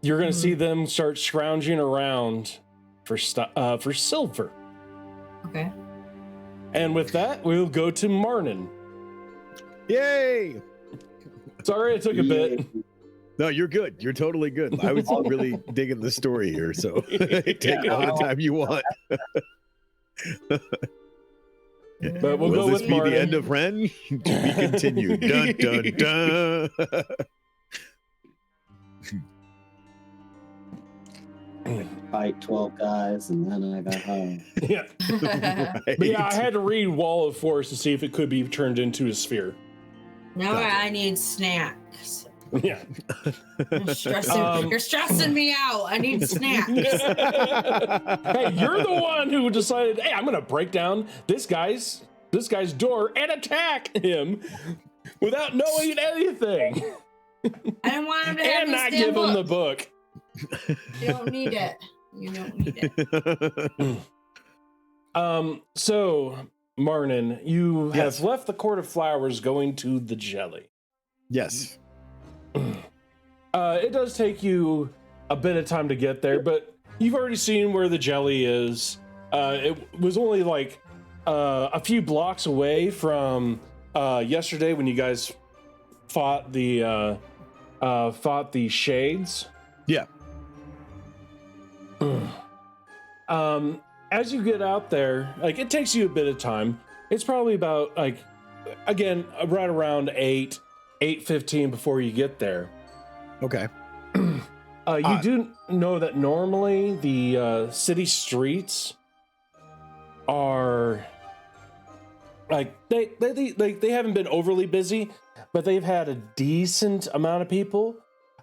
you're going to see them start scrounging around for silver. Okay. And with that, we'll go to Marnin. Yay! Sorry it took a bit. No, you're good. You're totally good. I was really digging the story here, so take all the time you want. But we'll Will go this with be Martin. the end of Ren? To be continued. Dun dun dun. Fight 12 guys, and then I got home. Yeah. Right. But yeah, I had to read Wall of Force to see if it could be turned into a sphere. Now I need snacks. Yeah. You're stressing me out. I need snacks. Hey, you're the one who decided, hey, I'm gonna break down this guy's door and attack him without knowing anything. I don't want him to have And this not damn give him the book. book. You don't need it. You don't need it. So Marnin, you Yes. have left the Court of Flowers going to the Jelly. Yes. It does take you a bit of time to get there, but you've already seen where the jelly is. It was only like a few blocks away from yesterday when you guys fought the shades. Yeah. As you get out there, like it takes you a bit of time. It's probably about like, again, right around 8:15 before you get there. Okay. You do know that normally the city streets are like they haven't been overly busy, but they've had a decent amount of people.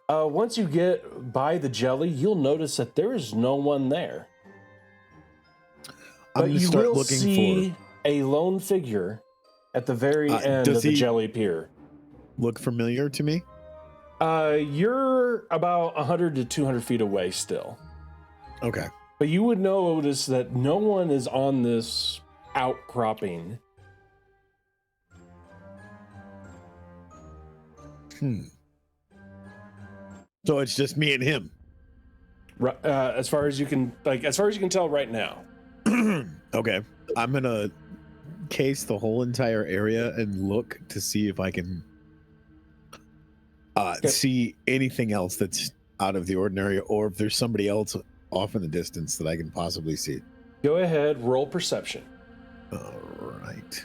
Once you get by the jelly, you'll notice that there is no one there. I'm But gonna you start will looking see a lone figure at the very end does of the he jelly pier. look familiar to me? You're about 100 to 200 feet away still. Okay. But you would notice that no one is on this outcropping. So it's just me and him. As far as you can tell right now. Okay. I'm gonna case the whole entire area and look to see if I can see anything else that's out of the ordinary, or if there's somebody else off in the distance that I can possibly see. Go ahead, roll perception. All right.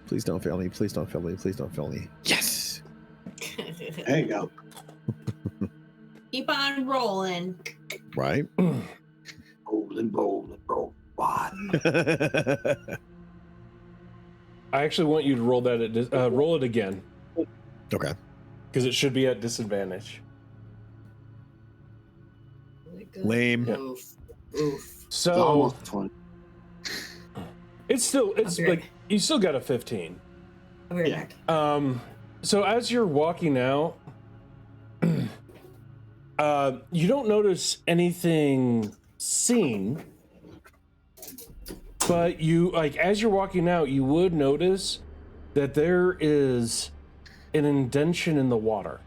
Please don't fail me. Please don't fail me. Please don't fail me. Yes. There you go. Keep on rolling. Right. Rolling, rolling, roll. What? I actually want you to roll that roll it again, Okay. because it should be at disadvantage. Lame. Yeah. Oof. So Almost 20. it's like you still got a 15. I'll be right back. So as you're walking out, you don't notice anything seen, but you as you're walking out, you would notice that there is an indentation in the water.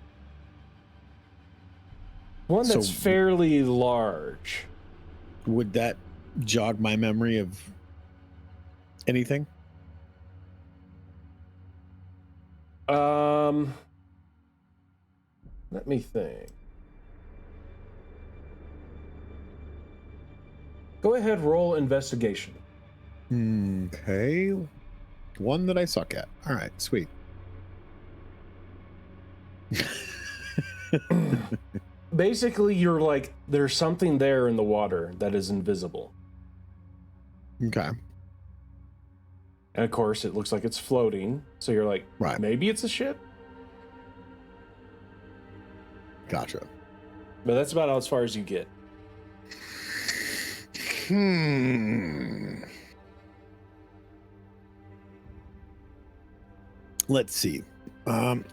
One that's So- fairly large. Would that jog my memory of anything? Let me think. Go ahead, roll investigation. Okay. One that I suck at. All right, sweet. Basically, you're like, there's something there in the water that is invisible. Okay. And of course, it looks like it's floating. So you're like, Right. maybe it's a ship? Gotcha. But that's about as far as you get. Let's see. I'm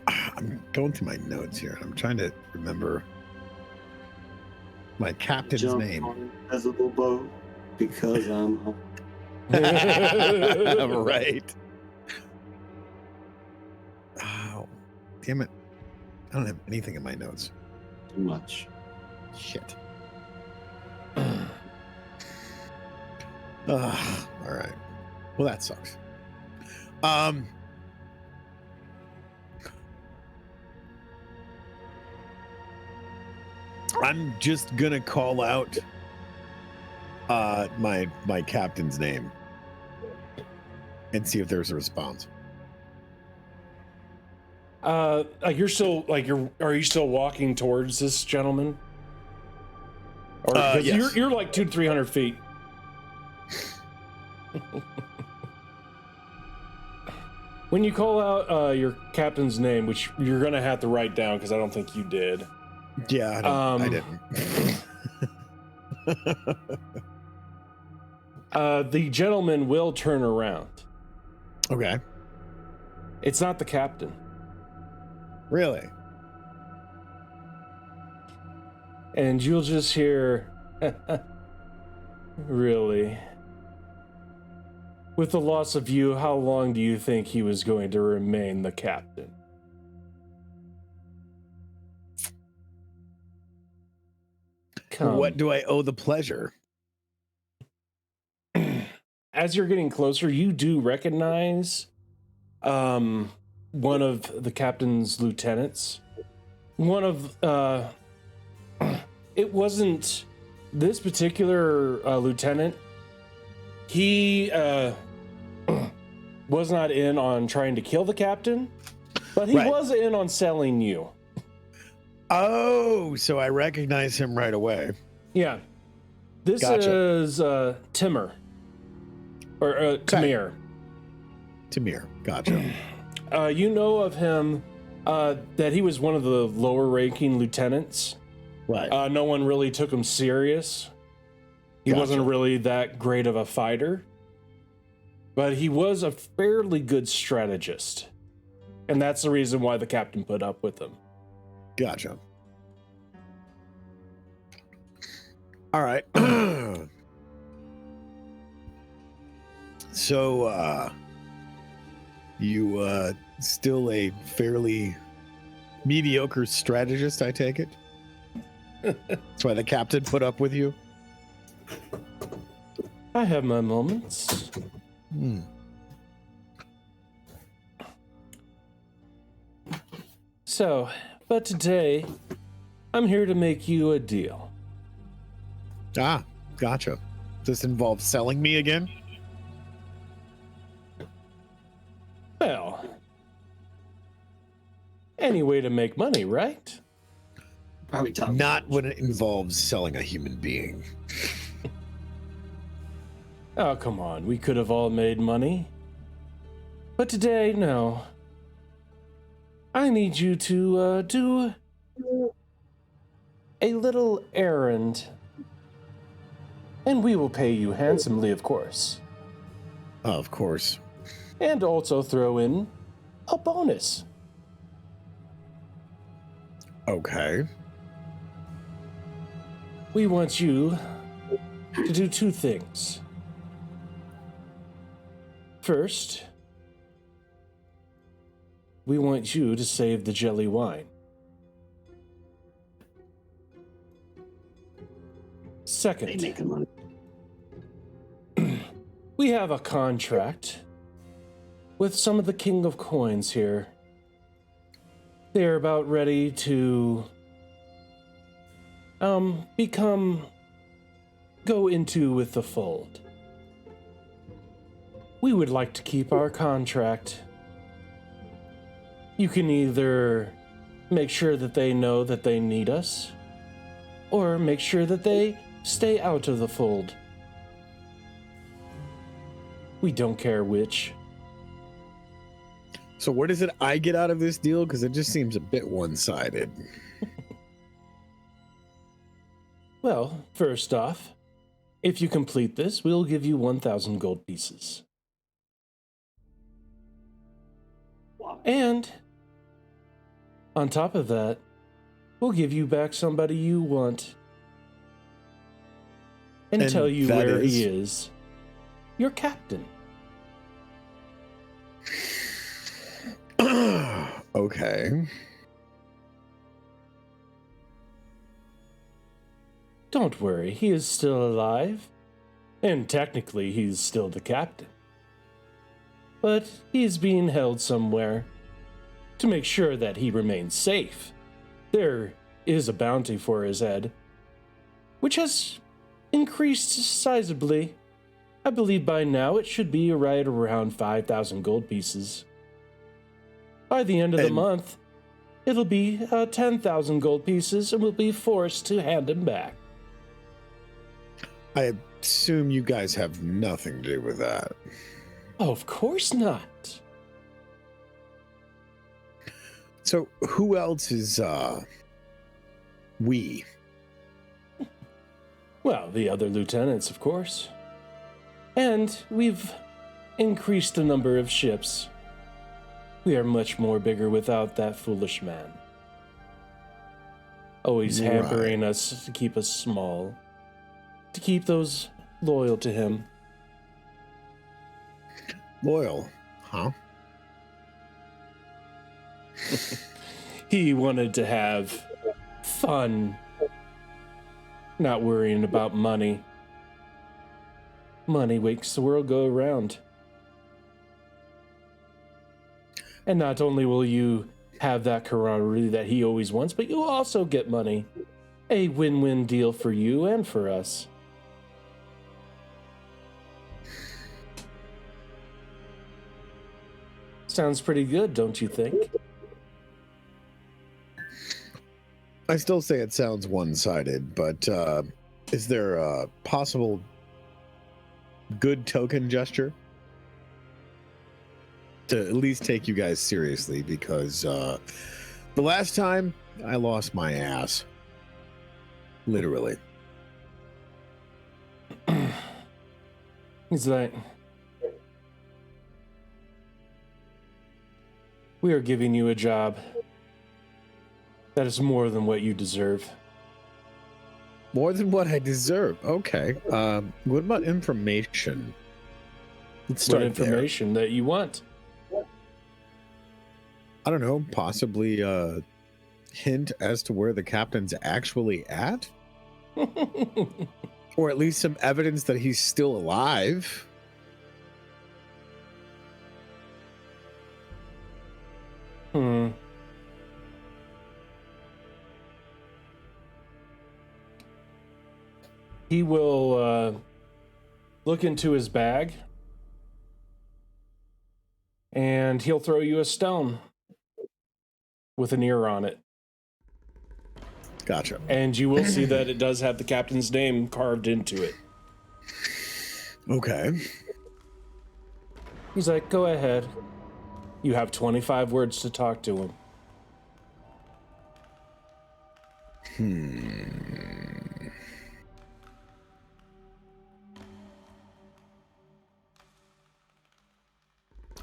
going through my notes here. I'm trying to remember my captain's Jump name. on invisible boat because I'm home. Right. Oh, damn it. I don't have anything in my notes. Too much. Shit. All right. Well, that sucks. I'm just gonna call out my captain's name and see if there's a response. You're still are you still walking towards this gentleman? Or 'cause Yes. you're like 200-300 feet. When you call out your captain's name, which you're gonna have to write down because I don't think you did. Yeah, I didn't. The gentleman will turn around. Okay. It's not the captain. Really? And you'll just hear, really? With the loss of you, how long do you think he was going to remain the captain? come. What do I owe the pleasure? As you're getting closer, you do recognize one of the captain's lieutenants. One of it wasn't this particular lieutenant. He was not in on trying to kill the captain, but he was in on selling you. Oh, so I recognize him right away. Yeah. This is Timur. Or Tamir. Tamir, gotcha. You know of him that he was one of the lower ranking lieutenants. Right. No one really took him serious. He wasn't really that great of a fighter. But he was a fairly good strategist. And that's the reason why the captain put up with him. Gotcha. All right. So, you still a fairly mediocre strategist, I take it? That's why the captain put up with you? I have my moments. So, but today, I'm here to make you a deal. Ah, gotcha. This involves selling me again? Well, any way to make money, right? Probably tough. Not when it involves selling a human being. Oh, come on. We could have all made money. But today, no. I need you to do a little errand. And we will pay you handsomely, of course. Of course. And also throw in a bonus. Okay. We want you to do two things. First, we want you to save the jelly wine. Second, Making money. we have a contract with some of the King of Coins here. They're about ready to go into with the fold. We would like to keep our contract. You can either make sure that they know that they need us, or make sure that they stay out of the fold. We don't care which. So what is it I get out of this deal? Because it just seems a bit one-sided. Well, first off, if you complete this, we'll give you 1,000 gold pieces. And on top of that, we'll give you back somebody you want and tell you where he is. Your captain. Okay. Don't worry, he is still alive. And technically, he's still the captain. But he's being held somewhere to make sure that he remains safe. There is a bounty for his head, which has increased sizably. I believe by now it should be right around 5,000 gold pieces. By the end of the month, it'll be 10,000 gold pieces, and we'll be forced to hand him back. I assume you guys have nothing to do with that. Oh, of course not. So who else is we? Well, the other lieutenants, of course. And we've increased the number of ships. We are much more bigger without that foolish man. Always hampering us to keep us small. To keep those loyal to him. Loyal, huh? He wanted to have fun not worrying about money. Money makes the world go around. And not only will you have that camaraderie that he always wants, but you'll also get money. A win-win deal for you and for us. Sounds pretty good, don't you think? I still say it sounds one-sided, but is there a possible good token gesture to at least take you guys seriously? Because the last time I lost my ass, literally. He's like, we are giving you a job that is more than what you deserve. More than what I deserve. Okay. What about information? Let's start What information that you want? I don't know. Possibly a hint as to where the captain's actually at? Or at least some evidence that he's still alive. He will look into his bag and he'll throw you a stone with an ear on it. Gotcha. And you will see that it does have the captain's name carved into it. Okay. He's like, go ahead. You have 25 words to talk to him.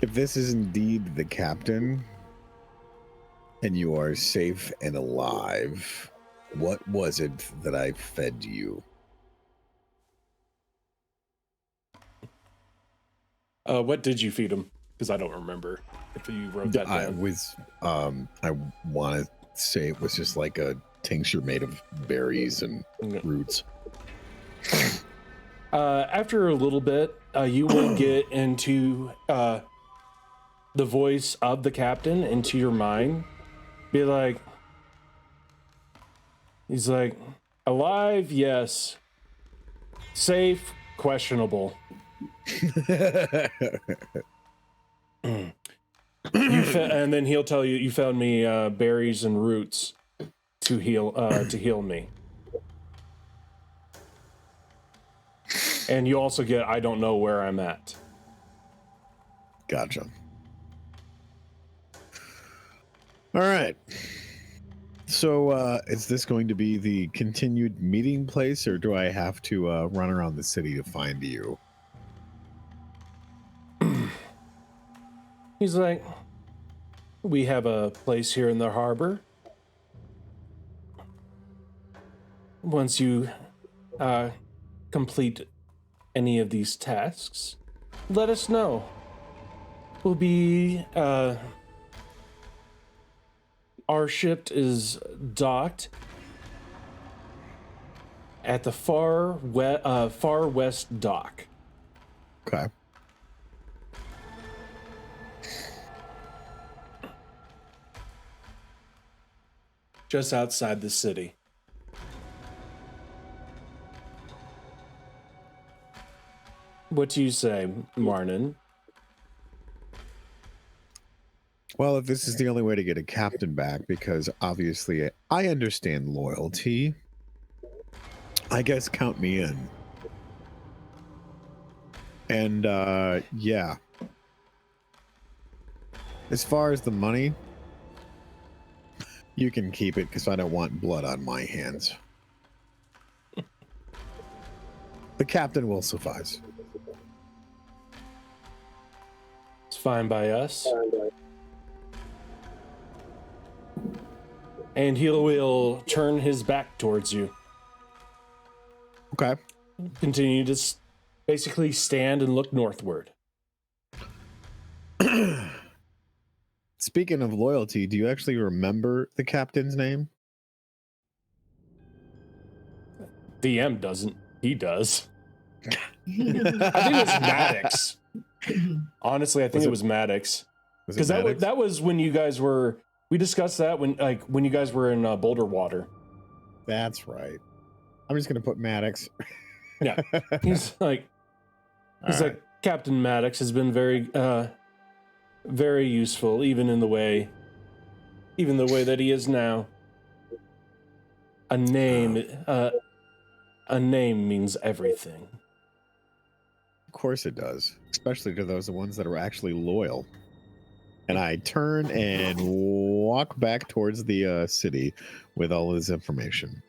If this is indeed the captain, and you are safe and alive, what was it that I fed you? What did you feed him? Because I don't remember if you wrote that down. I want to say it was just like a tincture made of berries and roots. After a little bit, you will get into the voice of the captain into your mind. Be like, he's like, alive, yes. Safe, questionable. And then he'll tell you, you found me berries and roots to heal me. And you also get, I don't know where I'm at. Gotcha. All right. So is this going to be the continued meeting place, or do I have to run around the city to find you? He's like, we have a place here in the harbor. Once you complete any of these tasks, let us know. We'll be our ship is docked at the far west dock. Okay. Just outside the city. What do you say, Marnin? Well, if this is the only way to get a captain back, because obviously I understand loyalty, I guess count me in. And yeah. As far as the money, you can keep it because I don't want blood on my hands. The captain will suffice. It's fine by us. And he will turn his back towards you. Okay. Continue to basically stand and look northward. Speaking of loyalty, do you actually remember the captain's name? DM doesn't. He does. I think it was Maddox. Honestly, I think it was Maddox. Because that was when you guys were. We discussed that when you guys were in Boulder Water. That's right. I'm just gonna put Maddox. Yeah, he's like Captain Maddox has been very very useful, even the way that he is now. A name means everything. Of course it does, especially to those ones that are actually loyal. And I turn and walk back towards the city with all this information.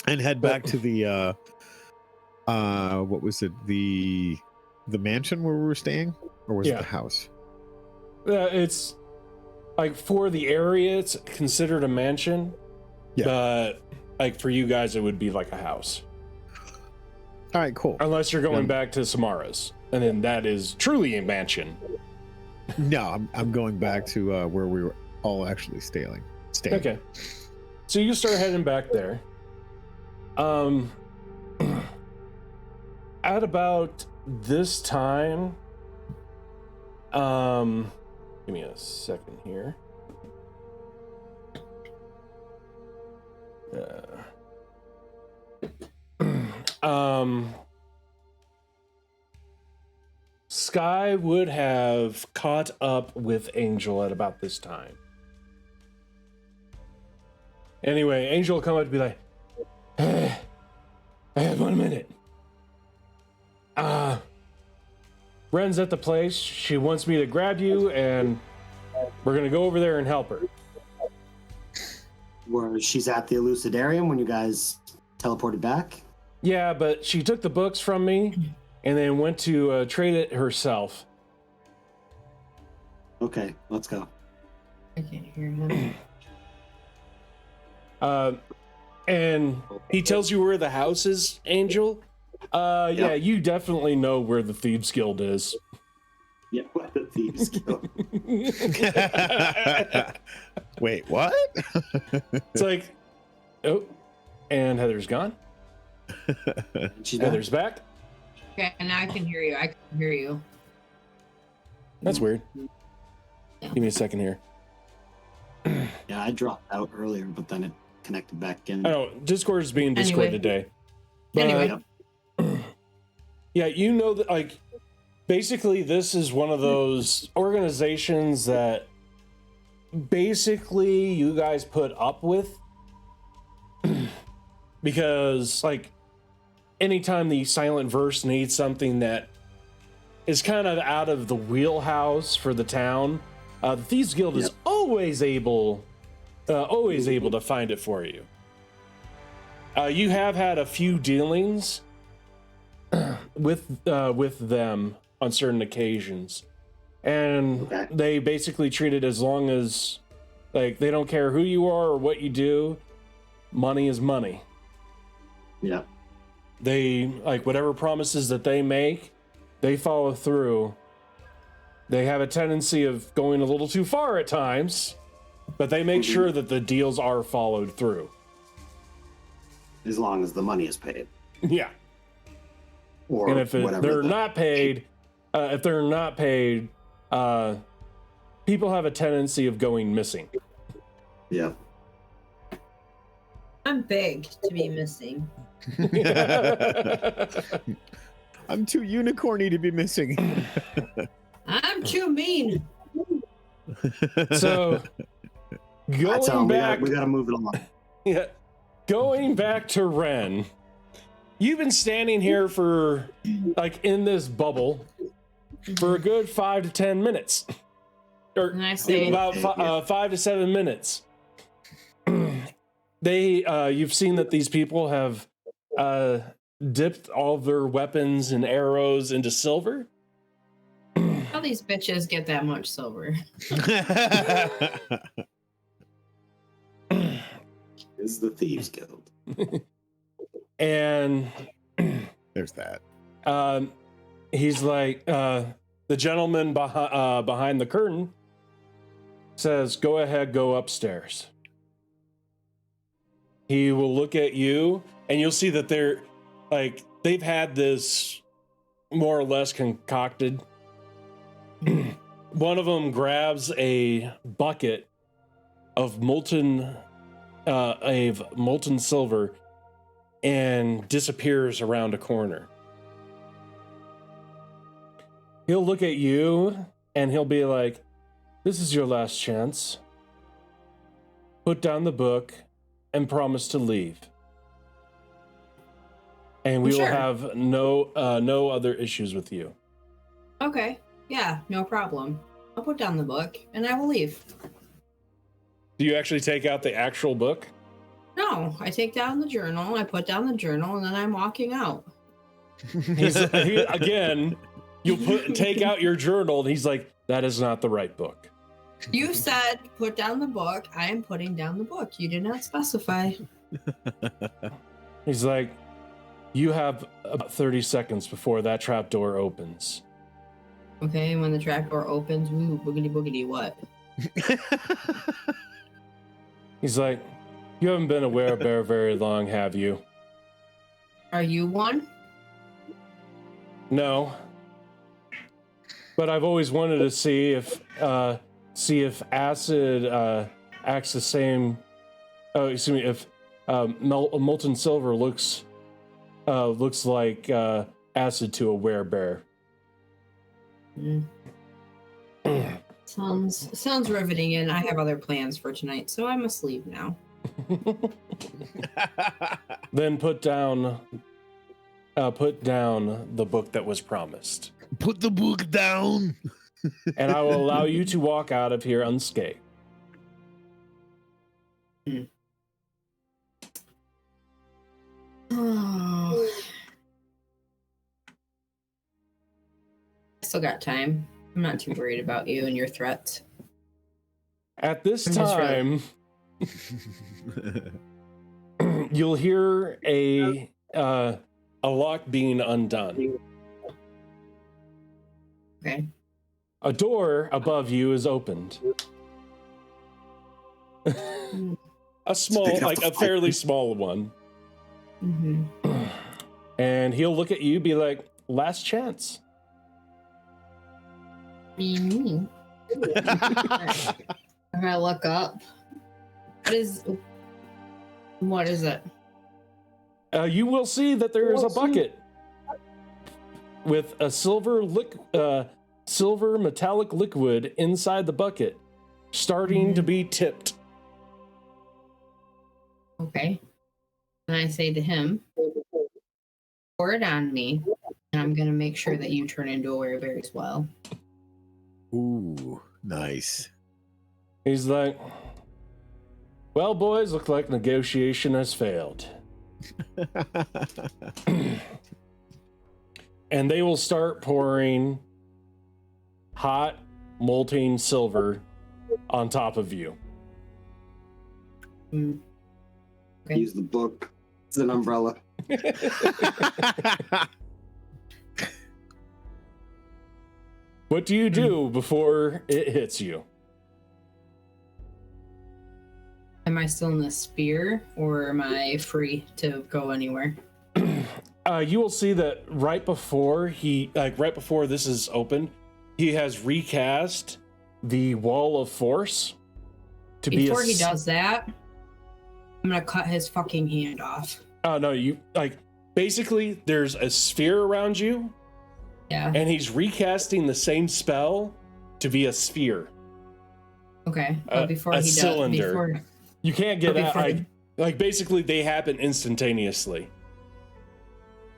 And head back to the what was it, the mansion where we were staying, or was it the house? It's like, for the area it's considered a mansion, but like for you guys it would be like a house. All right, cool. Unless you're going back to Samara's, and then that is truly a mansion. No, I'm going back to where we were all actually staying. Okay, so you start heading back there. At about this time, give me a second here. Sky would have caught up with Angel at about this time. Anyway, Angel will come up and be like, "Hey, I have 1 minute. Ren's at the place. She wants me to grab you, and we're gonna go over there and help her." Where she's at the Elucidarium when you guys teleported back? Yeah, but she took the books from me and then went to trade it herself. Okay, let's go. I can't hear him. And he tells you where the house is, Angel. Yeah, you definitely know where the Thieves Guild is. Yeah, what the Thieves Guild? Wait, what? It's like, oh, and Heather's gone. Heather's back. Okay, now I can hear you. I can hear you. That's weird. Yeah. Give me a second here. Yeah, I dropped out earlier, but then it connected back in. Oh, Discord is being Discord today. But, Anyway. Yeah, you know that, like, basically this is one of those organizations that basically you guys put up with because, like, anytime the Silent Verse needs something that is kind of out of the wheelhouse for the town, the Thieves Guild is always able to find it for you. You have had a few dealings with them on certain occasions, and they basically treat it as long as, like, they don't care who you are or what you do. Money is money. Yeah. They, like, whatever promises that they make, they follow through. They have a tendency of going a little too far at times, but they make sure that the deals are followed through. As long as the money is paid. Yeah. Or and if they're not paid, people have a tendency of going missing. Yeah. I'm big to be missing. I'm too unicorny to be missing. I'm too mean. So going back, we gotta move it along. Yeah, going back to Ren. You've been standing here for, like, in this bubble for a good 5 to 10 minutes, or about 5 to 7 minutes. You've seen that these people have dipped all of their weapons and arrows into silver. How these bitches get that much silver? Is the Thieves Guild. And there's that. he's like, the gentleman behind the curtain says, "Go ahead, go upstairs." He will look at you, and you'll see that they've had this more or less concocted. One of them grabs a bucket of molten silver and disappears around a corner. He'll look at you and he'll be like, "This is your last chance. Put down the book and promise to leave. And we will have no other issues with you." Okay. Yeah, no problem. I'll put down the book and I will leave. Do you actually take out the actual book? No, I take down the journal, I put down the journal, and then I'm walking out. Again, you'll take out your journal, and he's like, "That is not the right book." You said put down the book. I am putting down the book. You did not specify. He's like, "You have about 30 seconds before that trapdoor opens." Okay, and when the trapdoor opens, ooh, boogity boogity, what? He's like, "You haven't been a werebear very long, have you?" Are you one? No. But I've always wanted to see if acid acts the same. Oh, excuse me. If molten silver looks like acid to a werebear. Sounds riveting, and I have other plans for tonight, so I must leave now. Then put down the book that was promised. Put the book down. And I will allow you to walk out of here unscathed. Oh. I still got time. I'm not too worried about you and your threats. At this time, you'll hear a lock being undone. Okay. A door above you is opened. A fairly small one. Mm-hmm. And he'll look at you, be like, "Last chance." Mm-hmm. I'm gonna look up. What is it? You will see that there is a bucket with a silver metallic liquid inside the bucket, starting to be tipped. Okay. And I say to him, "Pour it on me, and I'm gonna make sure that you turn into a werebear as well." Ooh, nice. He's like, "Well, boys, look like negotiation has failed." And they will start pouring hot, molten silver on top of you. Okay. Use the book. It's an umbrella. What do you do before it hits you? Am I still in the sphere, or am I free to go anywhere? You will see that right before this is open, he has recast the wall of force to Before he does that, I'm gonna cut his fucking hand off. Oh no, basically there's a sphere around you. Yeah. And he's recasting the same spell to be a sphere. Okay. But before a he cylinder. does, You can't get out. Basically they happen instantaneously.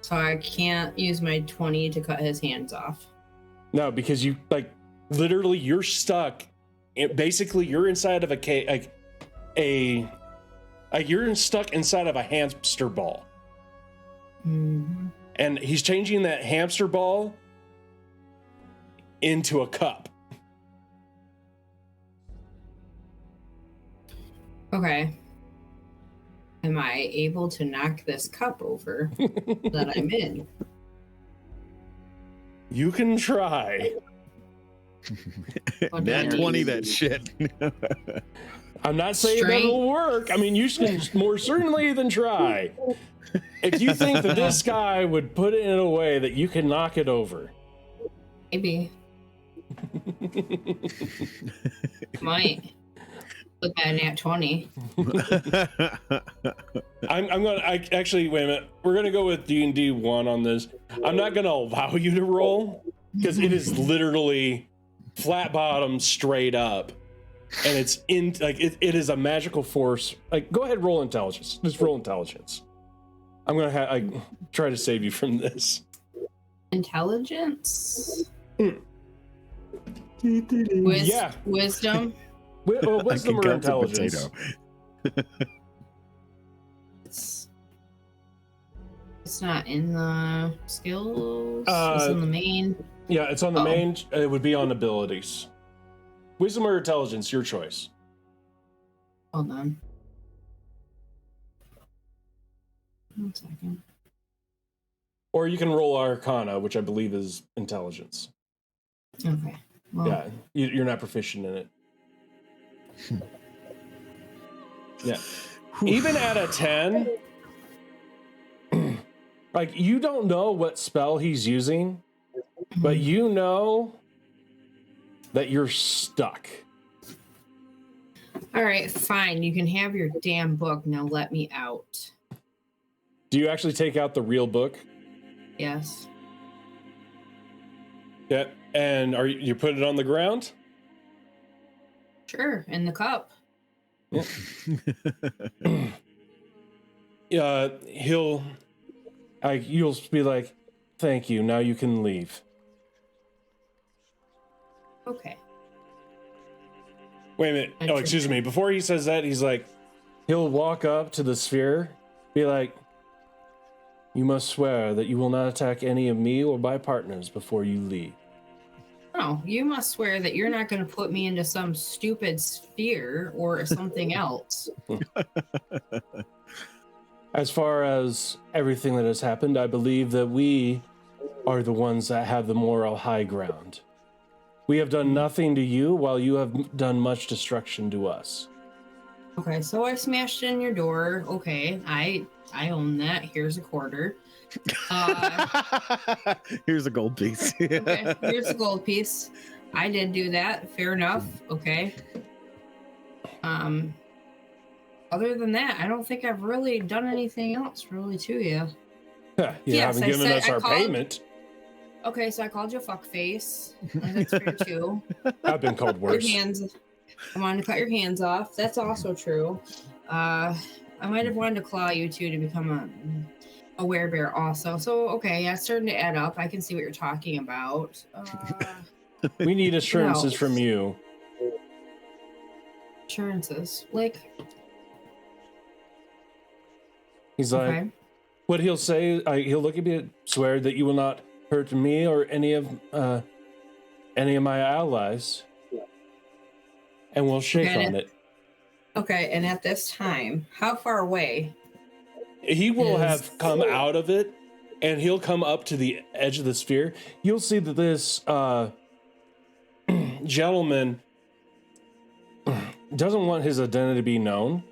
So I can't use my 20 to cut his hands off. No, because you literally you're stuck. Basically, you're inside of you're stuck inside of a hamster ball. Mm-hmm. And he's changing that hamster ball into a cup. Okay. Am I able to knock this cup over that I'm in? You can try. Nat 20, that shit. I'm not saying that it'll work. I mean, you can more certainly than try. If you think that this guy would put it in a way that you can knock it over. Maybe. Might. Look at nat 20. Actually, wait a minute. We're gonna go with D&D 1 on this. I'm not gonna allow you to roll because it is literally flat bottom straight up, and it's in like it is a magical force. Like, go ahead, and roll intelligence. Just roll intelligence. I'm gonna try to save you from this. Intelligence. Yeah. Wisdom. Wisdom or intelligence. It's not in the skills. It's in the main. Yeah, it's on the main. It would be on abilities. Wisdom or intelligence, your choice. Hold on. 1 second. Or you can roll Arcana, which I believe is intelligence. Okay. Well, Yeah, you're not proficient in it. Yeah. Even at a 10, like, you don't know what spell he's using, but you know that you're stuck. all right, fine. You can have your damn book. Now let me out. Do you actually take out the real book? Yes. Yeah. And you put it on the ground? Sure. In the cup. Yeah. You'll be like, thank you. Now you can leave. Okay. Wait a minute. Oh, excuse me. Before he says that, he'll walk up to the sphere, be like, you must swear that you will not attack any of me or my partners before you leave. No, you must swear that you're not going to put me into some stupid sphere or something else. As far as everything that has happened, I believe that we are the ones that have the moral high ground. We have done nothing to you, while you have done much destruction to us. Okay, so I smashed in your door. Okay, I own that. Here's a quarter. Here's a gold piece. Okay, here's a gold piece. I did do that. Fair enough. Okay. Other than that, I don't think I've really done anything else really to you. You haven't given us our payment. Okay, so I called you fuckface. That's fair too. I've been called worse. I wanted to cut your hands off. That's also true. I might have wanted to claw you too to become a werebear also. So, okay, yeah, it's starting to add up. I can see what you're talking about. We need assurances from you. Assurances? Like... He's like, okay. What he'll say, he'll look at me and swear that you will not hurt me or any of my allies. And we'll shake on it. Okay, and at this time, how far away? He will have come out of it, and he'll come up to the edge of the sphere. You'll see that this gentleman doesn't want his identity to be known.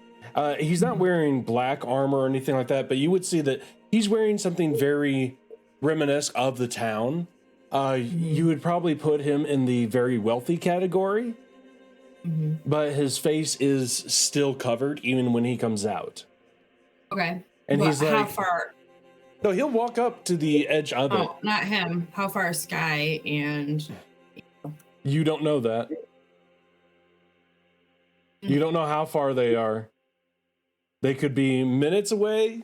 He's not wearing black armor or anything like that, but you would see that he's wearing something very reminiscent of the town. You would probably put him in the very wealthy category. But his face is still covered even when he comes out. Okay. And but he's like, how far? No, he'll walk up to the edge of it. Oh, not him. How far is Sky and... You don't know that. You don't know how far they are. They could be minutes away.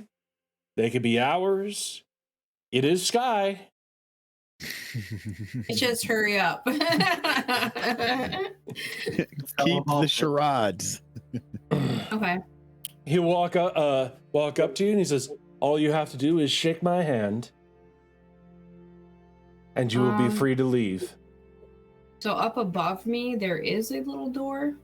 They could be hours. It is Sky. Just hurry up. Keep the charades. Okay. He'll walk up to you and he says, all you have to do is shake my hand and you will be free to leave. So up above me, there is a little door?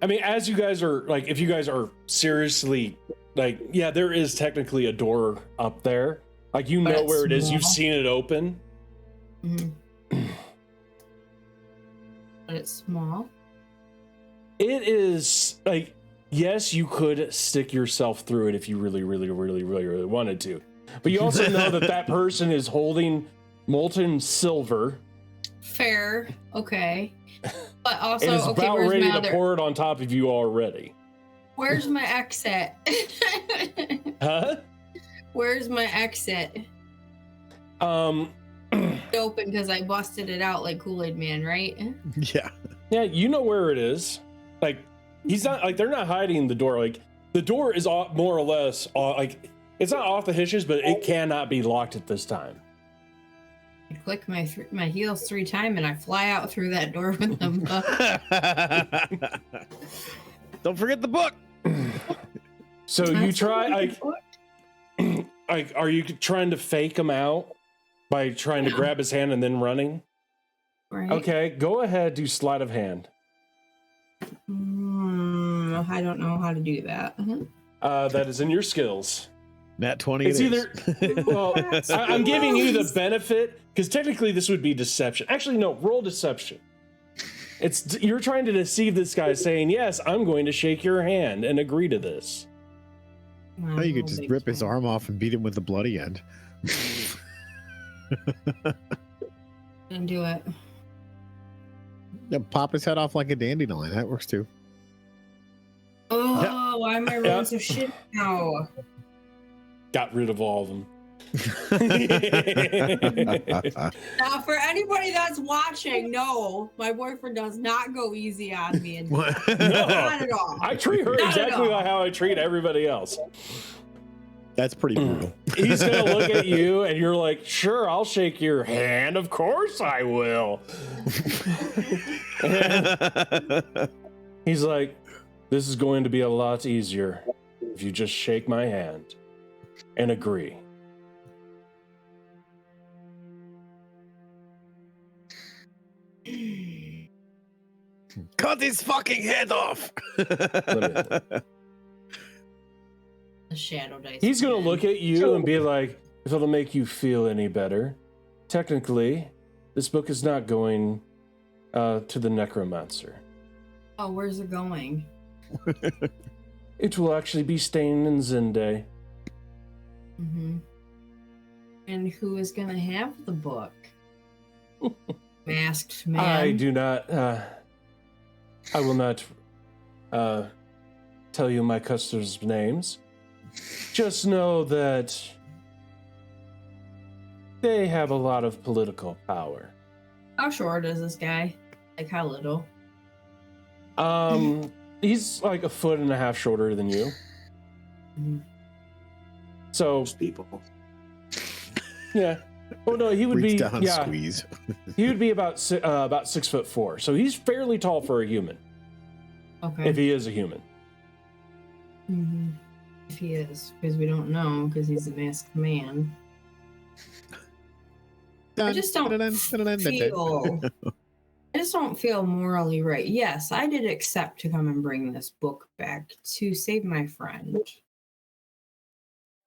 I mean, as you guys are, like, if you guys are seriously, like, yeah, there is technically a door up there. Like, you know where it is. You've seen it open. Mhm. But it's small. It is like, yes, you could stick yourself through it if you really wanted to. But you also know that that person is holding molten silver. Fair. Okay. But also, And is okay, about where's ready my to other... pour it on top of you already. Where's my exit? Huh? Where's my exit? Um, Open because I busted it out like Kool-Aid Man, right? Yeah. yeah, you know where it is. Like, he's not, like, they're not hiding the door. Like, the door is more or less, like, it's not off the hinges, but it cannot be locked at this time. I click my heels 3 times and I fly out through that door with them. Don't forget the book. So you try, like, are you trying to fake him out by trying to grab his hand and then running? Right. Okay, go ahead, do sleight of hand. I don't know how to do that. That is in your skills. Nat 20. It's it either, is. well, I'm giving you the benefit, because technically this would be deception. Actually, no, roll deception. You're trying to deceive this guy saying, yes, I'm going to shake your hand and agree to this. Oh, you could just rip his arm off and beat him with the bloody end. And do it. Yeah, pop his head off like a dandelion. That works too. Oh, why am I rolling so shit now? Got rid of all of them. Now, for anybody that's watching, no, my boyfriend does not go easy on me. And not at all. I treat her Not exactly at all. like how I treat everybody else. That's pretty brutal. He's gonna look at you and you're like, sure, I'll shake your hand. Of course I will. And he's like, this is going to be a lot easier if you just shake my hand and agree. Cut his fucking head off. The shadow dice. He's gonna again. look at you and be like, if it'll make you feel any better, technically, this book is not going to the necromancer. Oh, where's it going? It will actually be staying in Zende. Mm-hmm. And who is going to have the book? Masked man. I do not. I will not tell you my customers' names. Just know that they have a lot of political power. How short is this guy? Like how little? He's like 1.5 feet shorter than you. Mhm. So People. yeah. Oh no, he would Reach be down, yeah. squeeze. He would be about 6'4", so he's fairly tall for a human. Okay. If he is a human. Mhm. If he is, because we don't know, because he's a masked man. I just don't feel. I just don't feel morally right. Yes, I did accept to come and bring this book back to save my friend.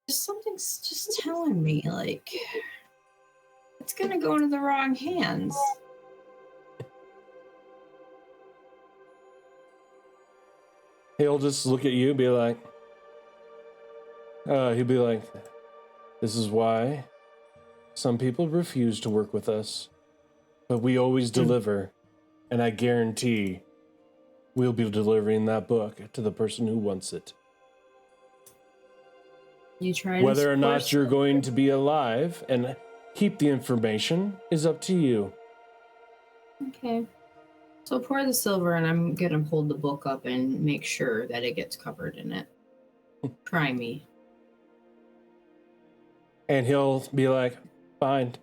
Just something's just telling me like it's gonna go into the wrong hands. He'll just look at you and be like, he'll be like, this is why some people refuse to work with us, but we always deliver, and I guarantee we'll be delivering that book to the person who wants it. You try Whether or to not you're going to be alive and keep the information is up to you. Okay. So pour the silver, and I'm gonna hold the book up and make sure that it gets covered in it. Try me. And he'll be like, fine.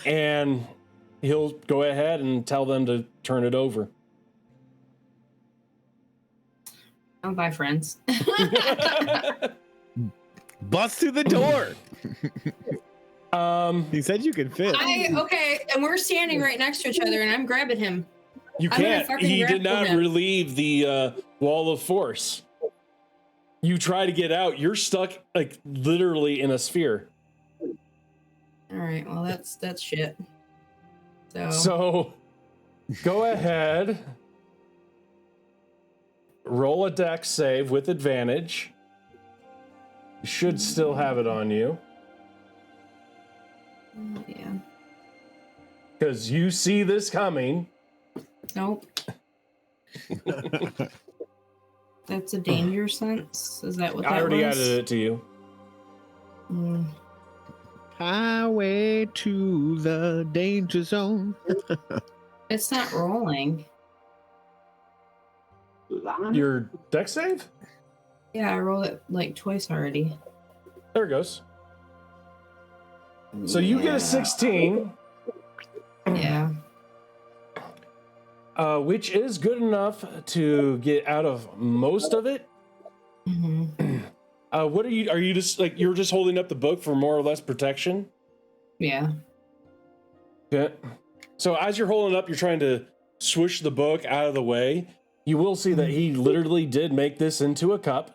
And he'll go ahead and tell them to turn it over. Oh, bye, friends. Bust through the door. He said you could fit. Okay, and we're standing right next to each other, and I'm grabbing him. You I'm gonna can't. fucking He did grapple not him. relieve the wall of force. You try to get out. You're stuck, like, literally in a sphere. All right. Well, that's shit. So go ahead. Roll a dex save with advantage. You should still have it on you. Yeah. Because you see this coming. Nope. That's a danger sense. Is that what that was? I already added it to you. Mm. Highway to the danger zone. It's not rolling. Your dex save? Yeah, I rolled it like twice already. There it goes. So you get a 16. Yeah. Which is good enough to get out of most of it. Mm-hmm. What are you just like, you're just holding up the book for more or less protection? Yeah. Yeah. So as you're holding up, you're trying to swoosh the book out of the way. You will see that he literally did make this into a cup,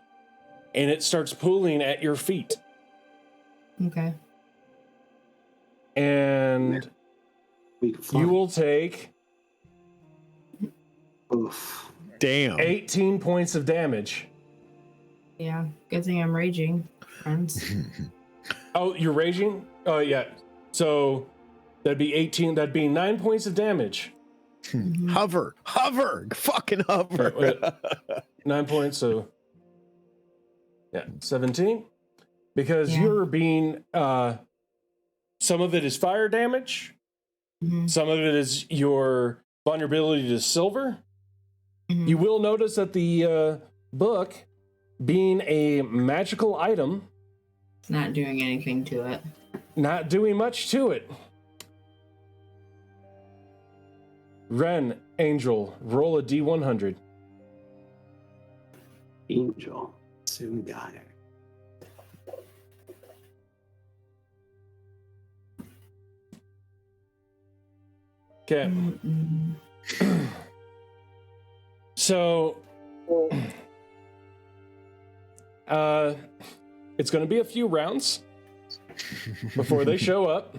and it starts pooling at your feet. Okay. And you will take Oof. Damn. 18 points of damage. Yeah. Good thing I'm raging, friends. Oh, you're raging? Oh, yeah. So that'd be 18. That'd be 9 points of damage. Mhm. Hover, fucking hover. Wait. 9 points, so yeah, 17. Because Yeah. you're being, some of it is fire damage. Mhm. Some of it is your vulnerability to silver. Mhm. You will notice that the book, being a magical item, Not doing anything to it. not doing much to it. Ren, Angel, roll a D100. Angel. Soon got it. Okay. Mm-mm. So, it's going to be a few rounds before they show up.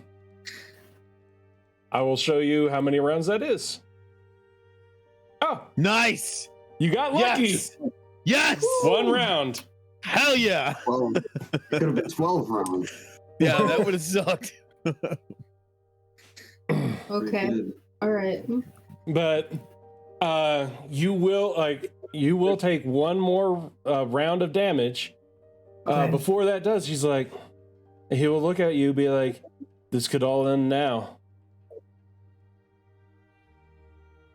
I will show you how many rounds that is. Oh, Nice. you got lucky. Yes. Yes. One round. Hell yeah. 12. It could have been 12 rounds. Yeah, that would have sucked. Okay. All right. But you will take one more round of damage. Okay. Before that does, he will look at you, be like, "This could all end now."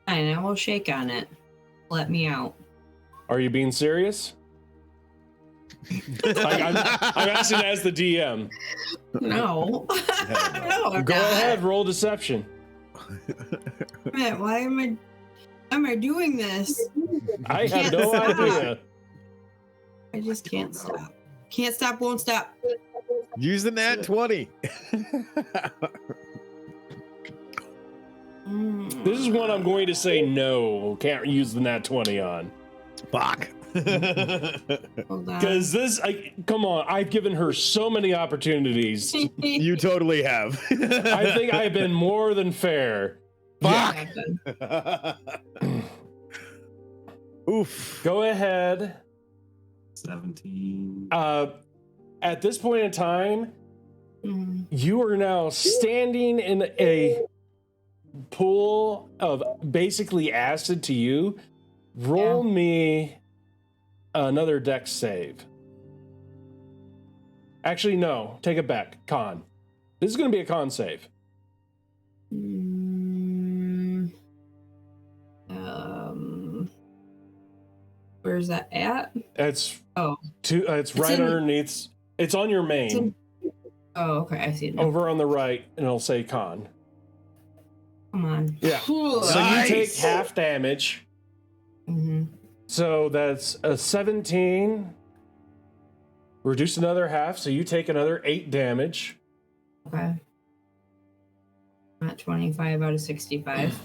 Fine, I will shake on it. Let me out. Are you being serious? I'm asking as the DM. No. No, I'm Go not. ahead, roll deception. Man, why am I doing this? I have Can't no stop. idea. I just can't stop. Can't stop, won't stop. Using that 20. This is one I'm going to say no. Can't use the nat 20 on. Fuck. Hold on. Because come on, I've given her so many opportunities. You totally have. I think I've been more than fair. Fuck. Yeah. Oof. Go ahead. 17. At this point in time, Mhm. you are now standing in a pool of basically acid to you. Roll me another dex save. Actually, no. Take it back. Con. This is going to be a con save. Where's that at? It's Oh. it's right underneath. It's on your main. Oh, okay. I see it now. Over on the right, and it'll say con. Come on. Yeah. So Nice. you take half damage. Mm-hmm. So that's a 17. Reduce another half, so you take another 8 damage. Okay. Not 25 out of 65.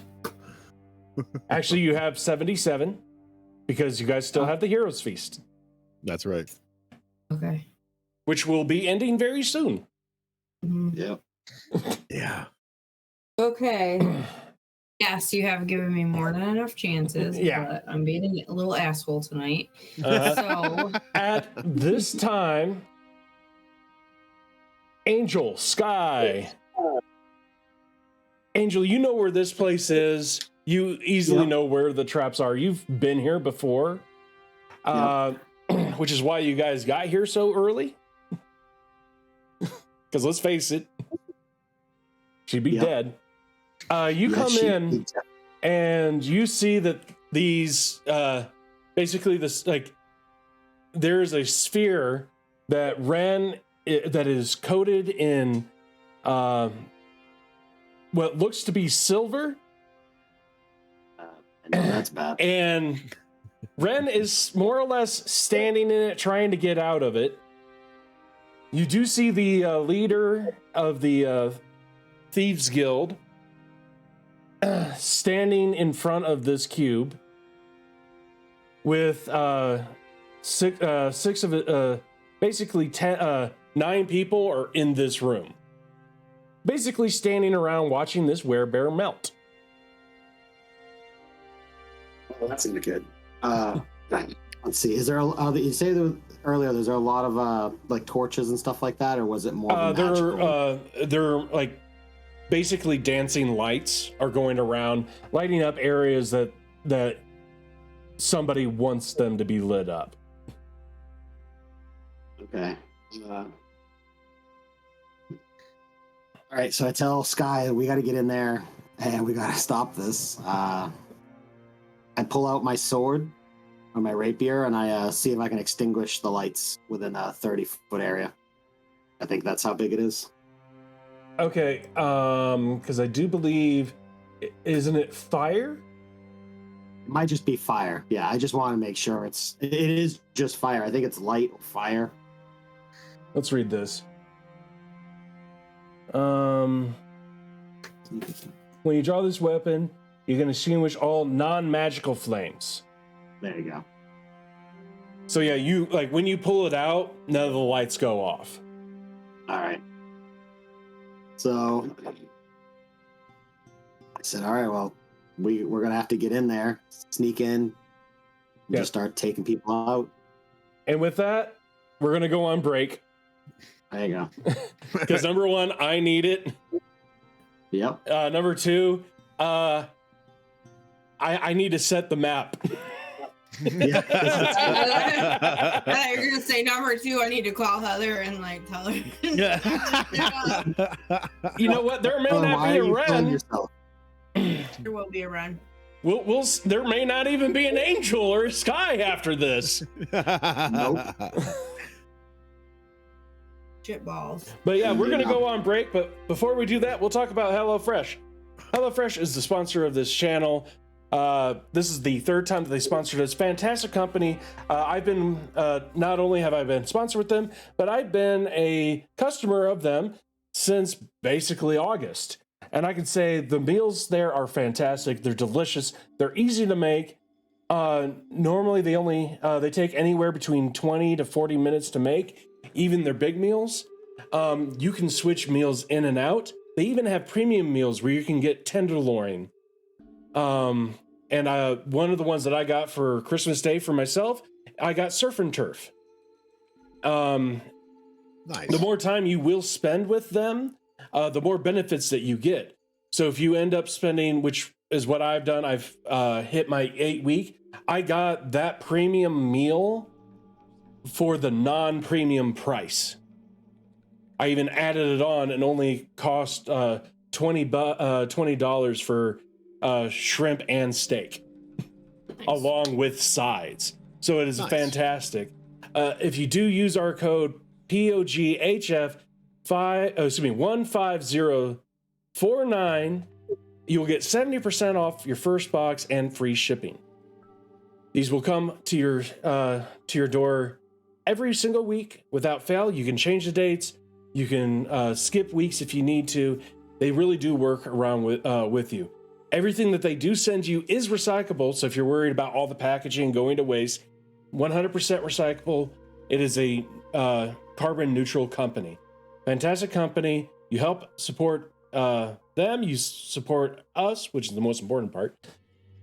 Actually, you have 77 because you guys still have the Heroes Feast, That's right. Okay. which will be ending very soon. Mhm. Yep. Yeah. Okay. Yes, you have given me more than enough chances. Yeah. But I'm being a little asshole tonight. So At this time, Angel, Sky. Angel, you know where this place is. You easily know where the traps are. You've been here before, which is why you guys got here so early. Because let's face it, she'd be dead. You come in and you see that these, basically this, like, there's a sphere that that is coated in what looks to be silver. That's bad. And Ren is more or less standing in it, trying to get out of it. You do see the leader of the Thieves Guild standing in front of this cube with six of it, basically 9 people are in this room, basically standing around watching this werebear melt. Well, that seemed good. Let's see. Is there you say there earlier? Is there a lot of like torches and stuff like that, or was it more? They're like basically dancing lights are going around, lighting up areas that somebody wants them to be lit up. Okay. All right. So I tell Sky we got to get in there and we got to stop this. I pull out my sword or my rapier and I see if I can extinguish the lights within a 30-foot area. I think that's how big it is. Okay, because I do believe, isn't it fire? It might just be fire. Yeah, I just want to make sure it is just fire. I think it's light or fire. Let's read this. When you draw this weapon, you can extinguish all non-magical flames. There you go. So yeah, you like when you pull it out, none of the lights go off. All right. So I said, all right, well, we're going to have to get in there, sneak in, and just start taking people out. And with that, we're going to go on break. There you go. Because number 1, I need it. Yep. Number 2, I need to set the map. I thought you were gonna say number 2. I need to call Heather and like tell her. You know what? There may not be a run. There will be a run. We'll. There may not even be an Angel or a Sky after this. Nope. Shit balls. But yeah, we're gonna go on break. But before we do that, we'll talk about HelloFresh. HelloFresh is the sponsor of this channel. This is the 3rd time that they sponsored us. Fantastic company. I've been, not only have I been sponsored with them, but I've been a customer of them since basically August. And I can say the meals there are fantastic. They're delicious. They're easy to make. Normally they take anywhere between 20 to 40 minutes to make, even their big meals. You can switch meals in and out. They even have premium meals where you can get tenderloin. And one of the ones that I got for Christmas Day for myself, I got surf and turf. Nice. The more time you will spend with them, the more benefits that you get. So if you end up spending, which is what I've done, I've hit my 8 week, I got that premium meal for the non-premium price. I even added it on and only cost $20 for shrimp and steak, along with sides. So it is fantastic. If you do use our code POGHF 15049, you will get 70% off your first box and free shipping. These will come to your door every single week without fail. You can change the dates. You can skip weeks if you need to. They really do work around with you. Everything that they do send you is recyclable. So if you're worried about all the packaging going to waste, 100% recyclable. It is a carbon neutral company. Fantastic company. You help support them, you support us, which is the most important part,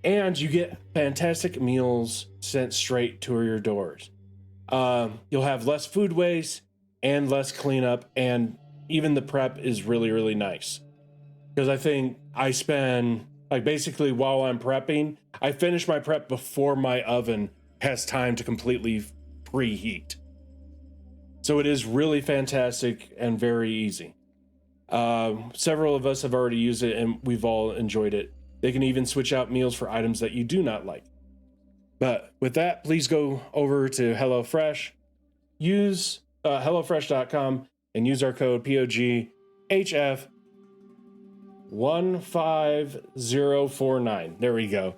and you get fantastic meals sent straight to your doors. You'll have less food waste and less cleanup, and even the prep is really, really nice. Because I think I spend, like, basically while I'm prepping, I finish my prep before my oven has time to completely preheat. So it is really fantastic and very easy. Several of us have already used it and we've all enjoyed it. They can even switch out meals for items that you do not like. But with that, please go over to HelloFresh, use HelloFresh.com and use our code POGHF15049. There we go.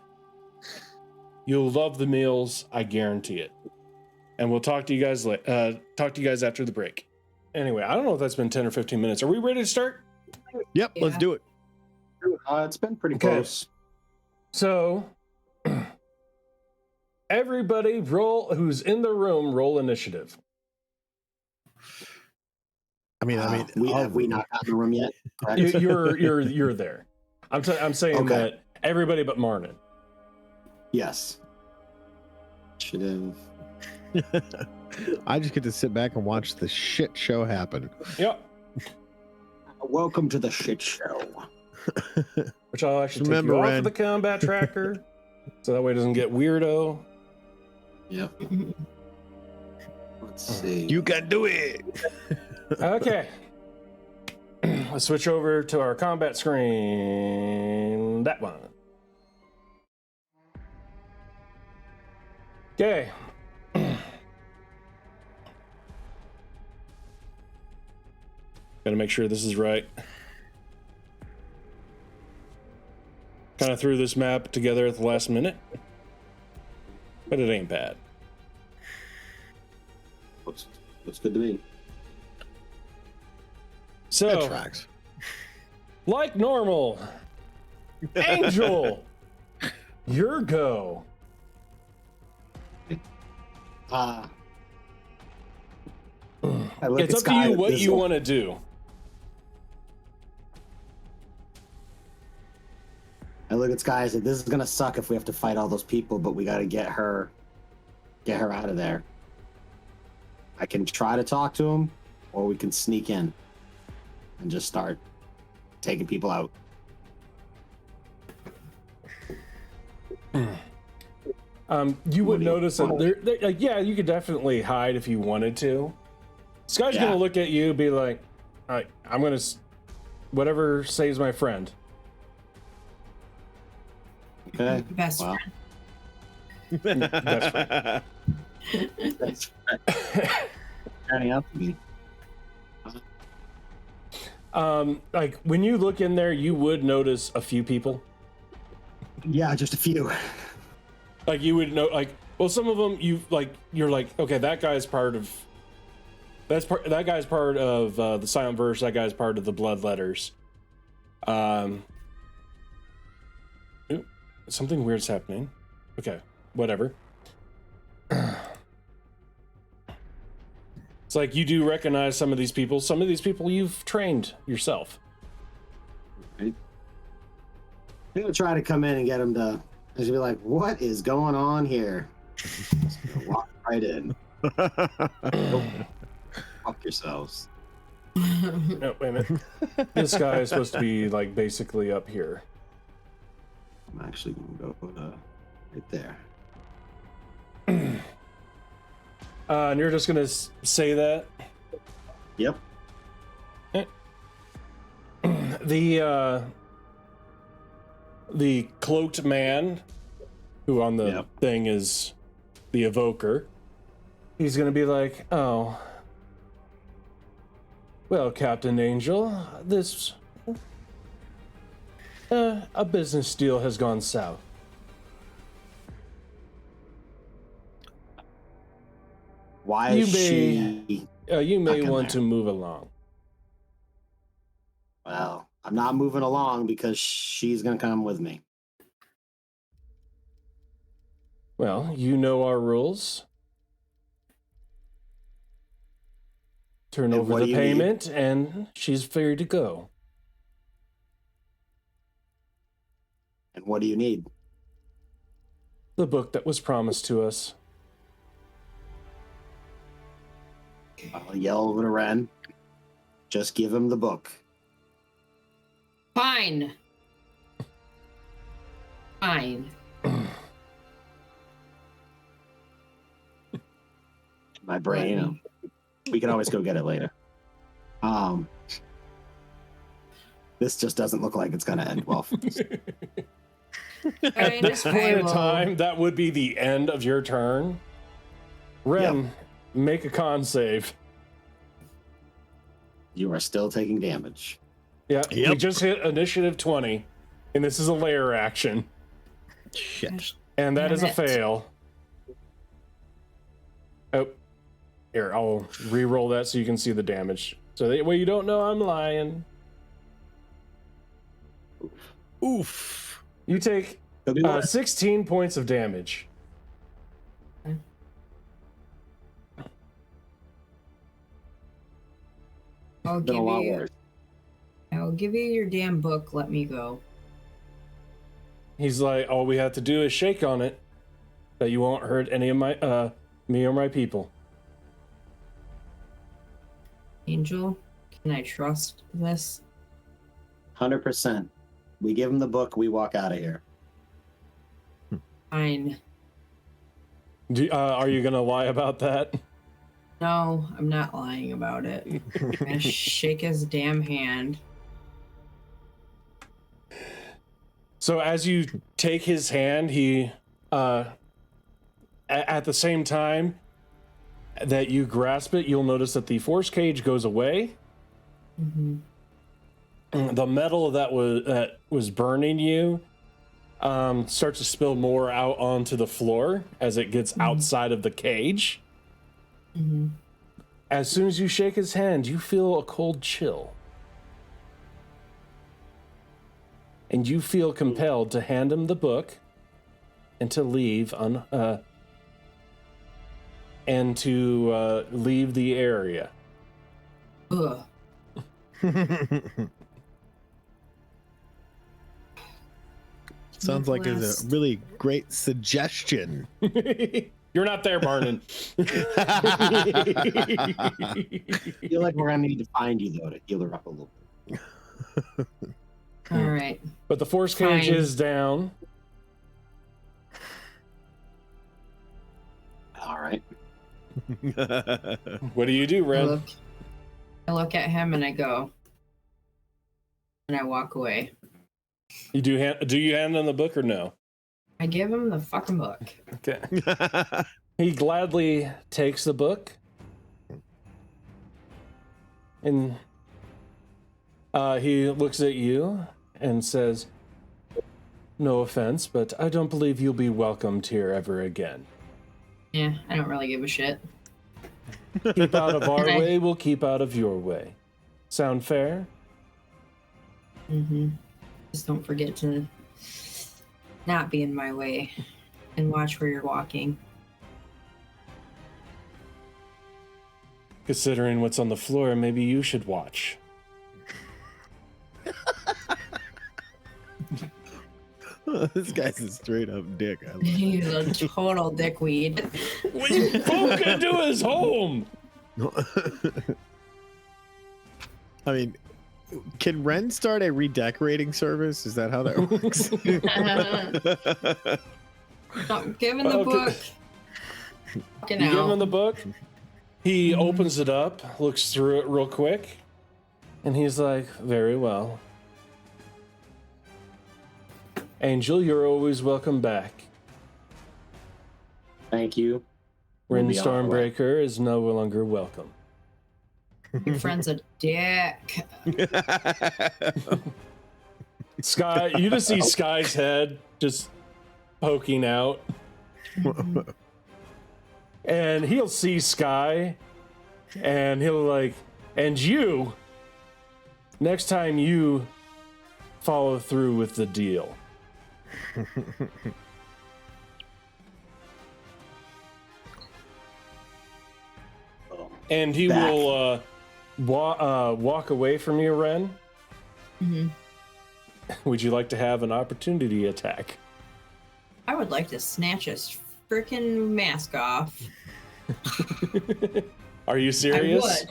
You'll love the meals, I guarantee it. And we'll talk to you guys after the break. Anyway, I don't know if that's been 10 or 15 minutes. Are we ready to start? Yep, let's Yeah. do it. It's been pretty Okay. close. So, everybody who's in the room, roll initiative. I mean, Have we not gotten the room yet? Correct? You're there. I'm saying Okay. that everybody but Marnin. Yes. Initiative. I just get to sit back and watch the shit show happen. Yep. Welcome to the shit show. Which I'll actually Remember, take you off Ren. of the combat tracker, so that way it doesn't get weirdo. Yep. Let's see. You can do it. Okay. Let's switch over to our combat screen. That one. Okay. Gotta make sure this is right. Kind of threw this map together at the last minute, but it ain't bad. Looks good to me. That So, tracks. like normal, Angel, your go. I look It's at up to Sky you and what you Bizzle. want to do. I look at Sky and say, "This is gonna suck if we have to fight all those people, but we got to get her out of there." I can try to talk to him, or we can sneak in and just start taking people out. You would What do you notice that want? like, yeah, you could definitely hide if you wanted to. Sky's Yeah. gonna look at you, be like, "All right, I'm gonna whatever saves my friend." Okay. Best Wow. That's That's turning out to be. Like when you look in there, you would notice a few people. Yeah, just a few. Like you would know, like, well, some of them you're like, okay, that guy's part of. That guy's part of the Silent Verse. That guy's part of the Bloodletters. Ooh, something weird's happening. Okay, whatever. It's like you do recognize some of these people. Some of these people you've trained yourself. Right. I'm gonna try to come in and get him to. He's gonna be like, "What is going on here?" Just gonna walk right in. Fuck yourselves. No, wait a minute. This guy is supposed to be like basically up here. I'm actually gonna go right there. And you're just gonna say that. Yep. The cloaked man, who on the Yep. thing is the evoker, he's gonna be like, "Oh, well, Captain Angel, this a business deal has gone south. Why You is may- she? You may Back in want there. to move along." Well, I'm not moving along because she's gonna come with me. Well, you know our rules. turn And over what the do you need? payment, and she's free to go. And what do you need? The book that was promised to us. I'll yell over to Ren. Just give him the book. Fine. Fine. My brain. We can always go get it later. This just doesn't look like it's gonna end well for us. At this point in time, that would be the end of your turn. Ren, make a con save. You are still taking damage. Yeah, Yep. we just hit initiative 20, and this is a layer action. Shit. And that is a Damn it. fail. Oh, here, I'll re-roll that so you can see the damage. So that way you don't know I'm lying. Oof. You take He'll be worse. 16 points of damage. I'll Been give a lot you. worse. I'll give you your damn book. Let me go. He's like, all we have to do is shake on it, that you won't hurt any of my me or my people. Angel, can I trust this? 100%. We give him the book. We walk out of here. Fine. Are you gonna lie about that? No, I'm not lying about it. I'm gonna shake his damn hand. So as you take his hand, he, at the same time that you grasp it, you'll notice that the force cage goes away. Mm-hmm. The metal that was burning you starts to spill more out onto the floor as it gets outside of the cage. Mm-hmm. As soon as you shake his hand, you feel a cold chill. And you feel compelled to hand him the book and to leave leave the area. Ugh. Sounds like it's a really great suggestion. You're not there, Barnon. I feel like we're gonna need to find you though to heal her up a little bit. All right. But the force cage Fine. is down. All right. What do you do, Ren? I look at him and I go, and I walk away. You do you hand him the book or no? I give him the fucking book. Okay. He gladly takes the book. And he looks at you and says, "No offense, but I don't believe you'll be welcomed here ever again. Yeah, I don't really give a shit. Keep out of our Okay. way, we'll keep out of your way. Sound fair?" Mm-hmm. Just don't forget to not be in my way and watch where you're walking. Considering what's on the floor, maybe you should watch. This guy's a straight up dick. I love it. He's a total dickweed. Well, you broke into his home! I mean, can Ren start a redecorating service? Is that how that works? Give him the Okay. book. Fucking You give out. him the book. He opens it up, looks through it real quick, and he's like, "Very well. Angel, you're always welcome back. Thank you. We'll Rin be on our way. Stormbreaker is no longer welcome." Your friend's a dick. Sky, you just see Sky's head just poking out. And he'll see Sky, and he'll like, "And you, next time you follow through with the deal." Oh, And he Back. will walk away from you, Ren. Mm-hmm. Would you like to have an opportunity attack? I would like to snatch his freaking mask off. Are you serious? I would.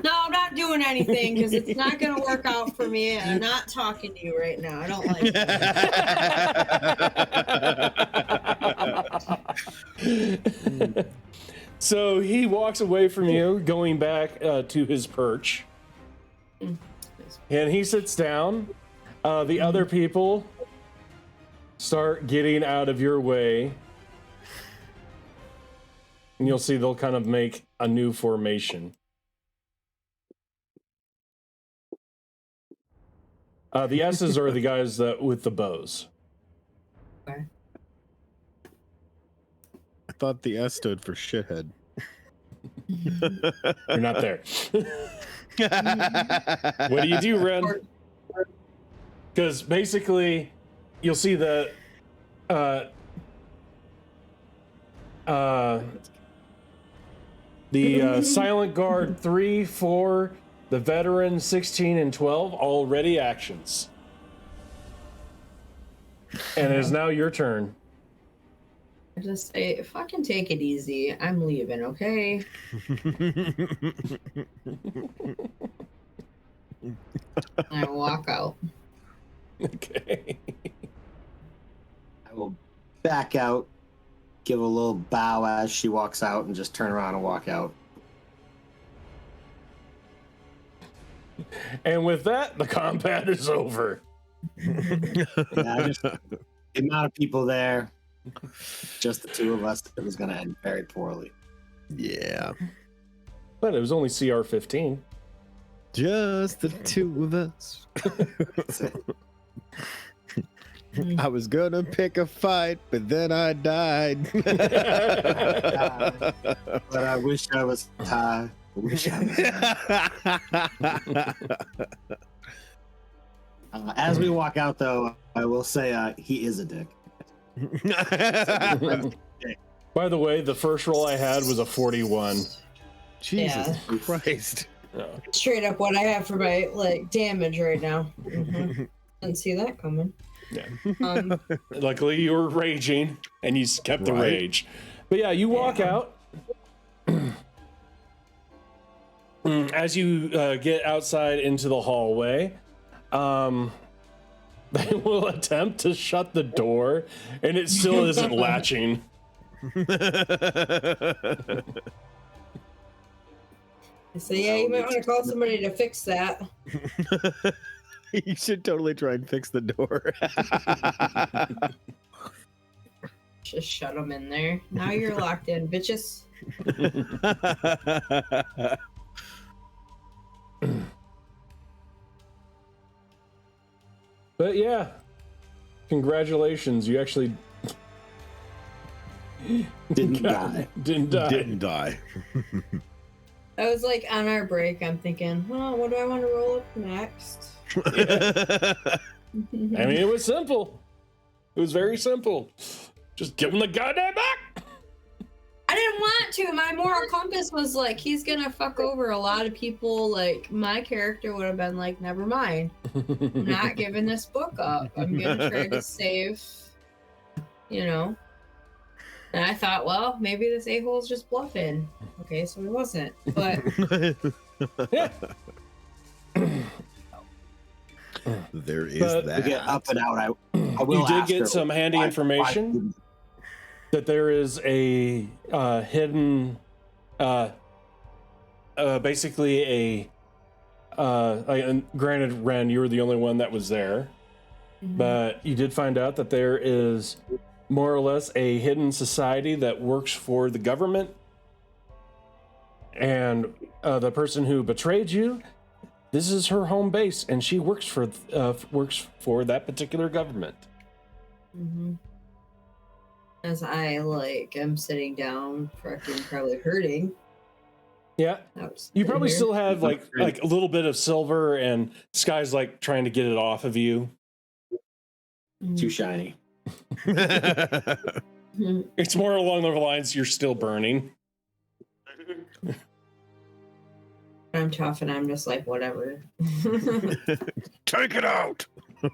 No, I'm not doing anything because it's not going to work out for me. And I'm not talking to you right now. I don't like it. So he walks away from you, going back to his perch. And he sits down. The other people start getting out of your way. And you'll see they'll kind of make a new formation. The S's are the guys with the bows. Okay. I thought the S stood for shithead. You're not there. What do you do, Ren? Because basically, you'll see the Silent Guard 3, 4, the Veteran 16, and 12 all ready actions. And it is now your turn. I just say, fucking take it easy. I'm leaving, okay? I walk out. Okay. I will back out, give a little bow as she walks out, and just turn around and walk out. And with that, the combat is over. The amount of people there, just the two of us, it was going to end very poorly. Yeah. But it was only CR 15. Just the two of us. I was gonna pick a fight, but then I died. But I wish I was tired. I wish I was as we walk out, though, I will say he is a dick. By the way, the first roll I had was a 41. Jesus Christ. No. Straight up what I have for my damage right now. Mm-hmm. Didn't see that coming. Yeah. Luckily, you were raging, and you kept the rage. But yeah, you walk out. As you get outside into the hallway, they will attempt to shut the door, and it still isn't latching. So yeah, you might want to call somebody to fix that. You should totally try and fix the door. Just shut them in there. Now you're locked in, bitches. But yeah, congratulations. You actually Didn't die. Didn't die. I was like on our break, I'm thinking, well, what do I want to roll up next? I mean, it was simple. It was very simple. Just give him the goddamn back. I didn't want to. My moral compass was like, he's gonna fuck over a lot of people. Like, my character would have been like, never mind. I'm not giving this book up. I'm gonna try to save, And I thought, well, maybe this a-hole's just bluffing. Okay, so he wasn't. But Yeah. There is But that. To get up and out, I will. You did ask get her, some handy information that there is a hidden, basically granted, Ren, you were the only one that was there, but you did find out that there is more or less a hidden society that works for the government, and the person who betrayed you, this is her home base, and she works for that particular government. as I am sitting down, freaking probably hurting. Yeah, you probably still have like a little bit of silver, and Sky's like trying to get it off of you. Too shiny. It's more along the lines you're still burning. I'm tough, and I'm just like, whatever. Take it out.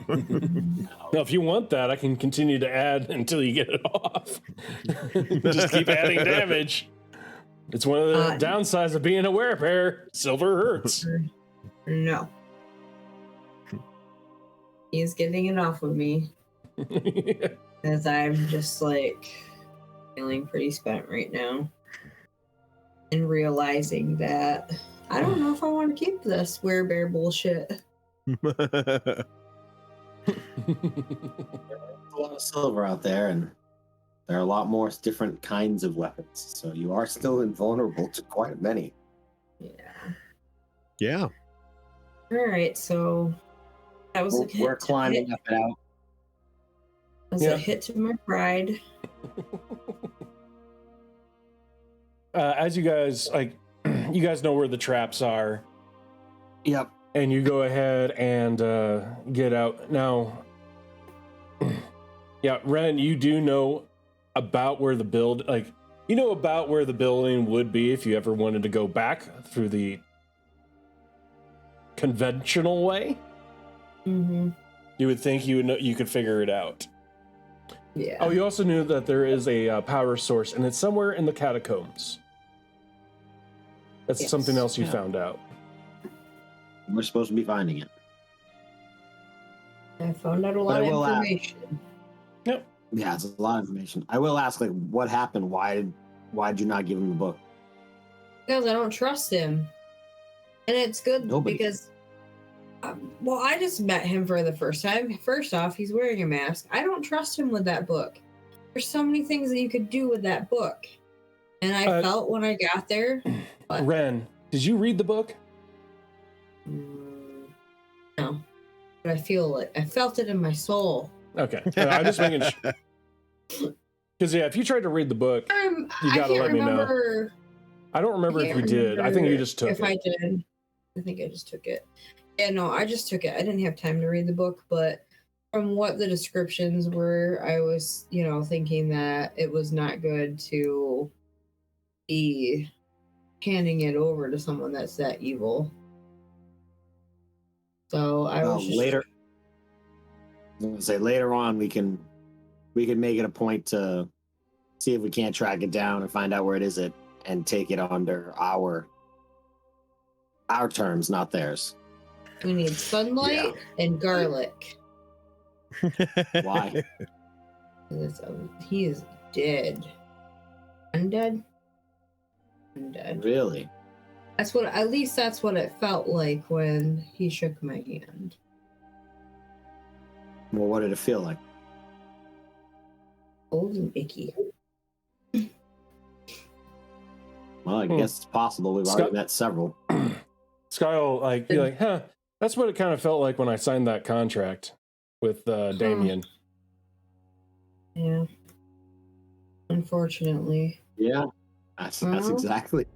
Now, if you want that, I can continue to add until you get it off. Just keep adding damage. It's one of the downsides of being a werebear. Silver hurts. No. He's getting it off of me. As I'm just like feeling pretty spent right now. And realizing that I don't know if I want to keep this werebear bullshit. There's a lot of silver out there, and there are a lot more different kinds of weapons. So you are still invulnerable to quite many. Yeah. Yeah. All right, so that was We're climbing up and out. Was a hit to my pride. As you guys you guys know where the traps are. Yep. And you go ahead and get out. Now, yeah, Ren, you do know about where the about where the building would be if you ever wanted to go back through the conventional way. Mm-hmm. You would think you could figure it out. Yeah. Oh, you also knew that there is a power source, and it's somewhere in the catacombs. That's something else you found out. We're supposed to be finding it. I found out a lot of information. Yep. Yeah, it's a lot of information. I will ask, like, what happened? Why did you not give him the book? Because I don't trust him. And it's good because, well, I just met him for the first time. First off, he's wearing a mask. I don't trust him with that book. There's so many things that you could do with that book. And I felt when I got there. Ren, did you read the book? No. But I felt it in my soul. Okay. I'm just making sure. Because, if you tried to read the book, you got to let me know. I don't remember if you did. I think you just took it. If I did, I think I just took it. Yeah, no, I just took it. I didn't have time to read the book, but from what the descriptions were, I was, thinking that it was not good to be handing it over to someone that's that evil. So I was just... later. I was gonna say later on we can make it a point to see if we can't track it down and find out where it is and take it under our terms, not theirs. We need sunlight and garlic. Why? He is dead. Undead? Undead. Really? That's what it felt like when he shook my hand. Well, what did it feel like? Old and icky. Well, I guess it's possible. We've already met several. Sky will be like, that's what it kind of felt like when I signed that contract with Damien. Yeah. Unfortunately. Yeah. That's exactly.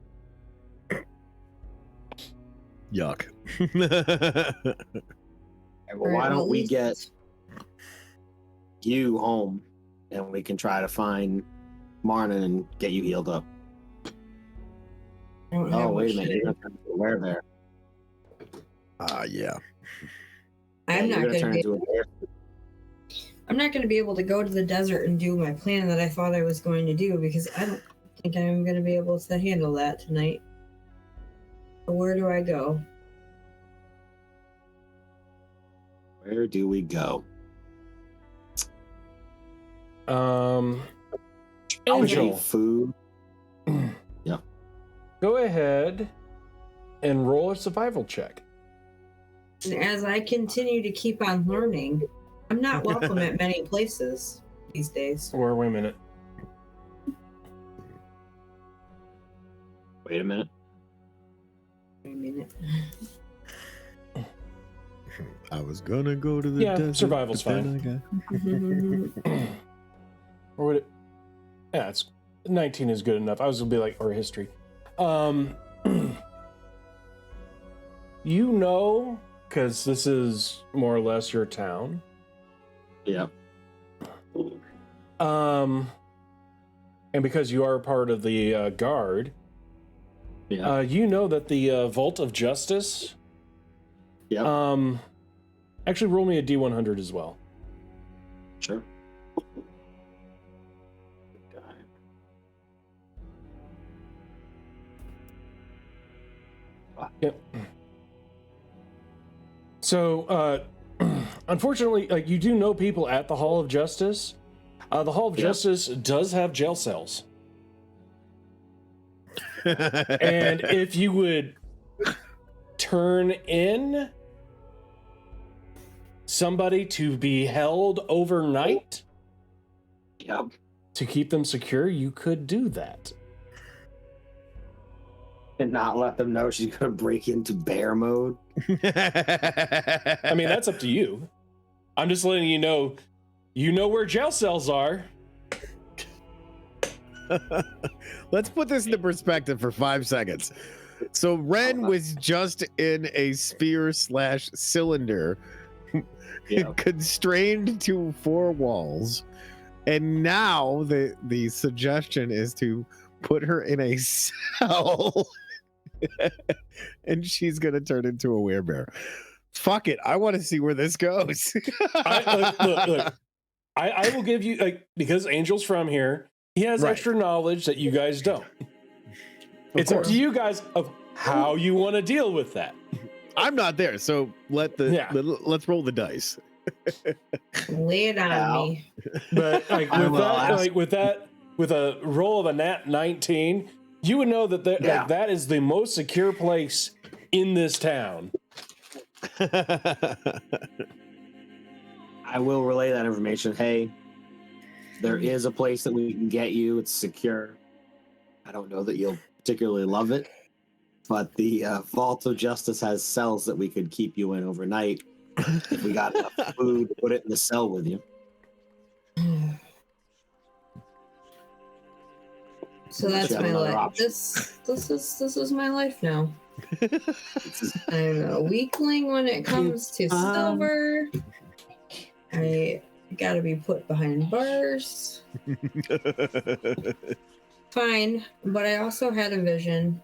Yuck. Well, why don't we get you home and we can try to find Marnin and get you healed up. Oh, wait a minute. You're going to turn into a werebear. Yeah. I'm not going to be able to go to the desert and do my plan that I thought I was going to do because I don't think I'm going to be able to handle that tonight. So where do I go? Where do we go? Angel. Food. Yeah. Go ahead and roll a survival check. And as I continue to keep on learning, I'm not welcome at many places these days. Or wait a minute. Wait a minute. I was gonna go to the desert. Survival's fine. Or would it? Yeah, 19 is good enough. I was gonna be like, or history. Because this is more or less your town. Yeah. And because you are part of the guard, Yeah. You know that the Vault of Justice. Yep. Actually, roll me a D100 as well. Sure. Yep. So, unfortunately, like you do know people at the Hall of Justice. The Hall of Justice does have jail cells, and if you would turn in somebody to be held overnight to keep them secure, you could do that. And not let them know she's gonna break into bear mode. I mean, that's up to you. I'm just letting you know where jail cells are. Let's put this into perspective for 5 seconds. So Ren was just in a sphere/cylinder, constrained to 4 walls, and now the suggestion is to put her in a cell, and she's gonna turn into a werebear. Fuck it, I want to see where this goes. Look, I will give you, like, because Angel's from here, he has extra knowledge that you guys don't. It's up to you guys of how you want to deal with that. I'm not there, so let's roll the dice. Lay it on me. But with a roll of a nat 19, you would know that that is the most secure place in this town. I will relay that information. Hey, there is a place that we can get you. It's secure. I don't know that you'll particularly love it, but the Vault of Justice has cells that we could keep you in overnight. If we got enough food, put it in the cell with you. So that's my life. This is my life now. I'm a weakling when it comes to silver. I gotta be put behind bars. Fine, but I also had a vision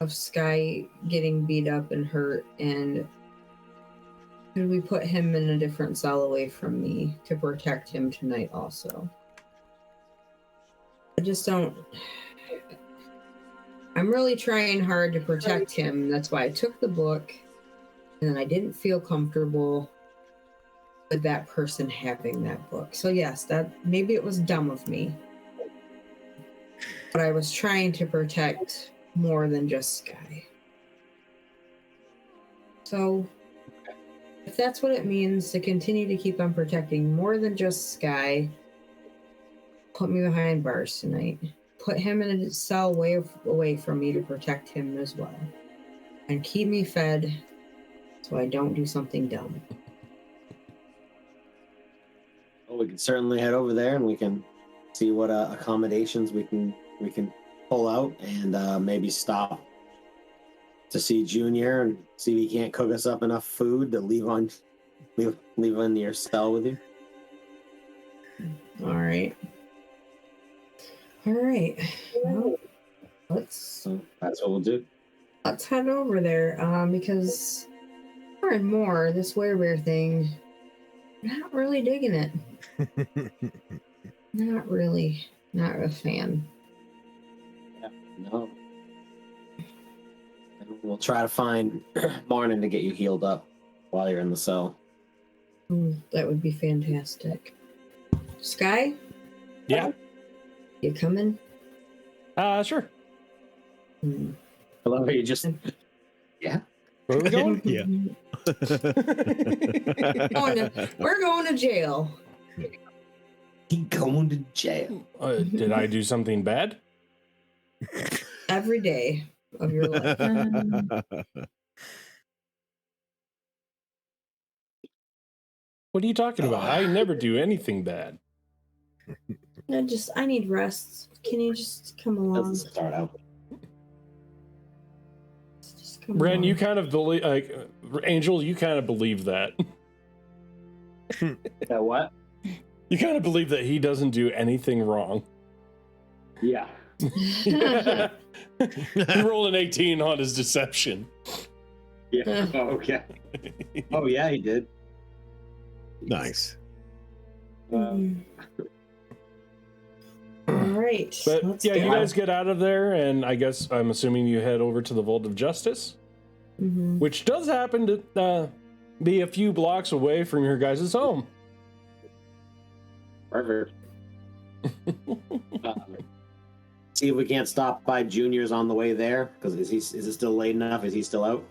of Sky getting beat up and hurt, and could we put him in a different cell away from me to protect him tonight also? I just don't... I'm really trying hard to protect him. That's why I took the book, and then I didn't feel comfortable with that person having that book. So yes, that maybe it was dumb of me. But I was trying to protect more than just Sky. So if that's what it means to continue to keep on protecting more than just Sky, put me behind bars tonight. Put him in a cell way away from me to protect him as well. And keep me fed so I don't do something dumb. Well, we can certainly head over there and we can see what accommodations we can pull out, and maybe stop to see Junior and see if he can't cook us up enough food to leave in your cell with you. All right. Well, That's what we'll do. let's head over there, because more and more this werebear thing, not really digging it. Not really. Not a fan. Yeah, no. And we'll try to find Marnin to get you healed up while you're in the cell. That would be fantastic. Sky? Yeah. You coming? Sure. I love how you just... Yeah. Where are we going? Yeah. We're going to jail. Going to jail. Did I do something bad? Every day of your life. What are you talking about? I never do anything bad. I need rest. Can you just come along? Doesn't start out. Just come Ren, along. you kind of believe, Angel, you kind of believe that. That what? You kind of believe that he doesn't do anything wrong. Yeah. He rolled an 18 on his deception. Yeah. Oh, okay. Oh, yeah, he did. Nice. All right. But let's yeah, go. you guys get out of there, and I guess I'm assuming you head over to the Vault of Justice, which does happen to be a few blocks away from your guys' home. Perfect. See if we can't stop by Junior's on the way there. Because is it still late enough? Is he still out?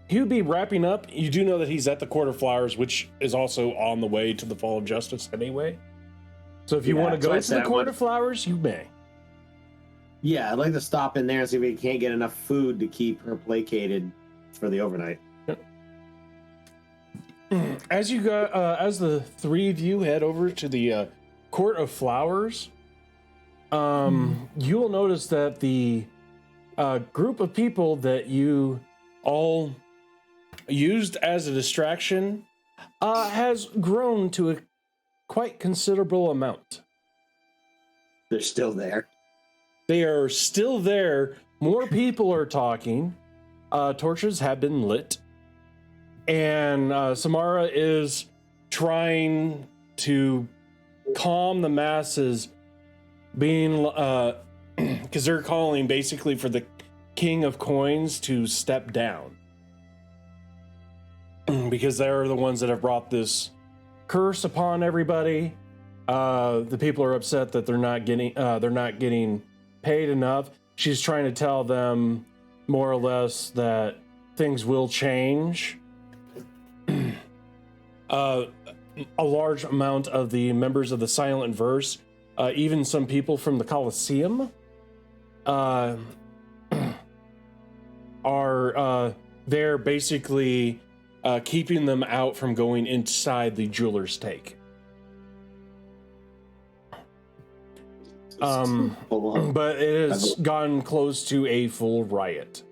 He would be wrapping up. You do know that he's at the Court of Flowers, which is also on the way to the Fall of Justice anyway. So if you want to go to the Court of Flowers, you may. Yeah, I'd like to stop in there and see if we can't get enough food to keep her placated for the overnight. As you go, as the three of you head over to the Court of Flowers, you will notice that the group of people that you all used as a distraction has grown to a quite considerable amount. They're still there. They are still there. More people are talking. Torches have been lit. And Samara is trying to calm the masses, being because they're calling basically for the King of Coins to step down, because they're the ones that have brought this curse upon everybody. The people are upset that they're not getting paid enough. She's trying to tell them more or less that things will change. A large amount of the members of the Silent Verse, even some people from the Colosseum, are there basically keeping them out from going inside the jeweler's take. But it has gone close to a full riot.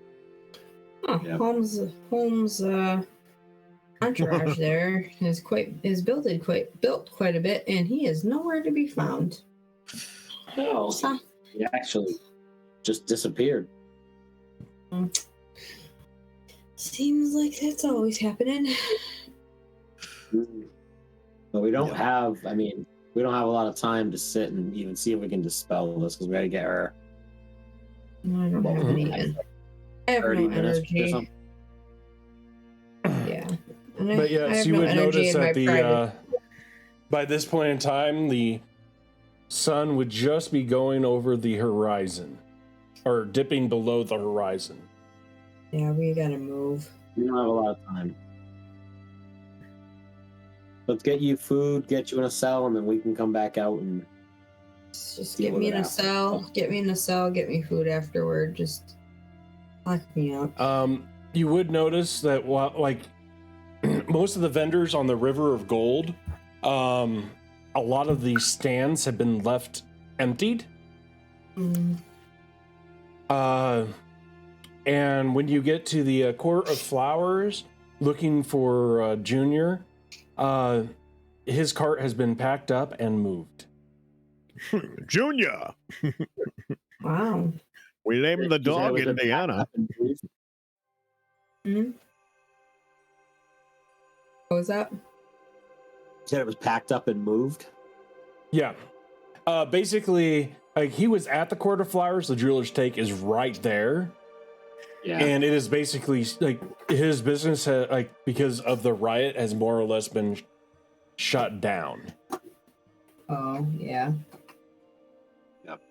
Huh, Yeah. Holmes' entourage there is built quite a bit, and he is nowhere to be found. No, he actually just disappeared. Seems like that's always happening. But we don't have. I mean, we don't have a lot of time to sit and even see if we can dispel this because we got to get her. I don't have any. I have 30 no minutes or energy. something. Yeah. But yes, you would notice that by this point in time, the sun would just be going over the horizon, or dipping below the horizon. Yeah, we gotta move. We don't have a lot of time. Let's get you food, get you in a cell, and then we can come back out and Just deal get with me it in a after. cell. Get me in a cell. Get me food afterward. Just lock me up. You would notice that most of the vendors on the River of Gold, a lot of the stands have been left emptied. And when you get to the Court of Flowers, looking for Junior, his cart has been packed up and moved. Junior, Wow. we named the dog Indiana. Hmm. What was that? You said it was packed up and moved. Yeah. Basically, he was at the Court of Flowers. The jeweler's take is right there. Yeah. And it is basically his business, because of the riot, has more or less been shut down. Oh, yeah. Yep.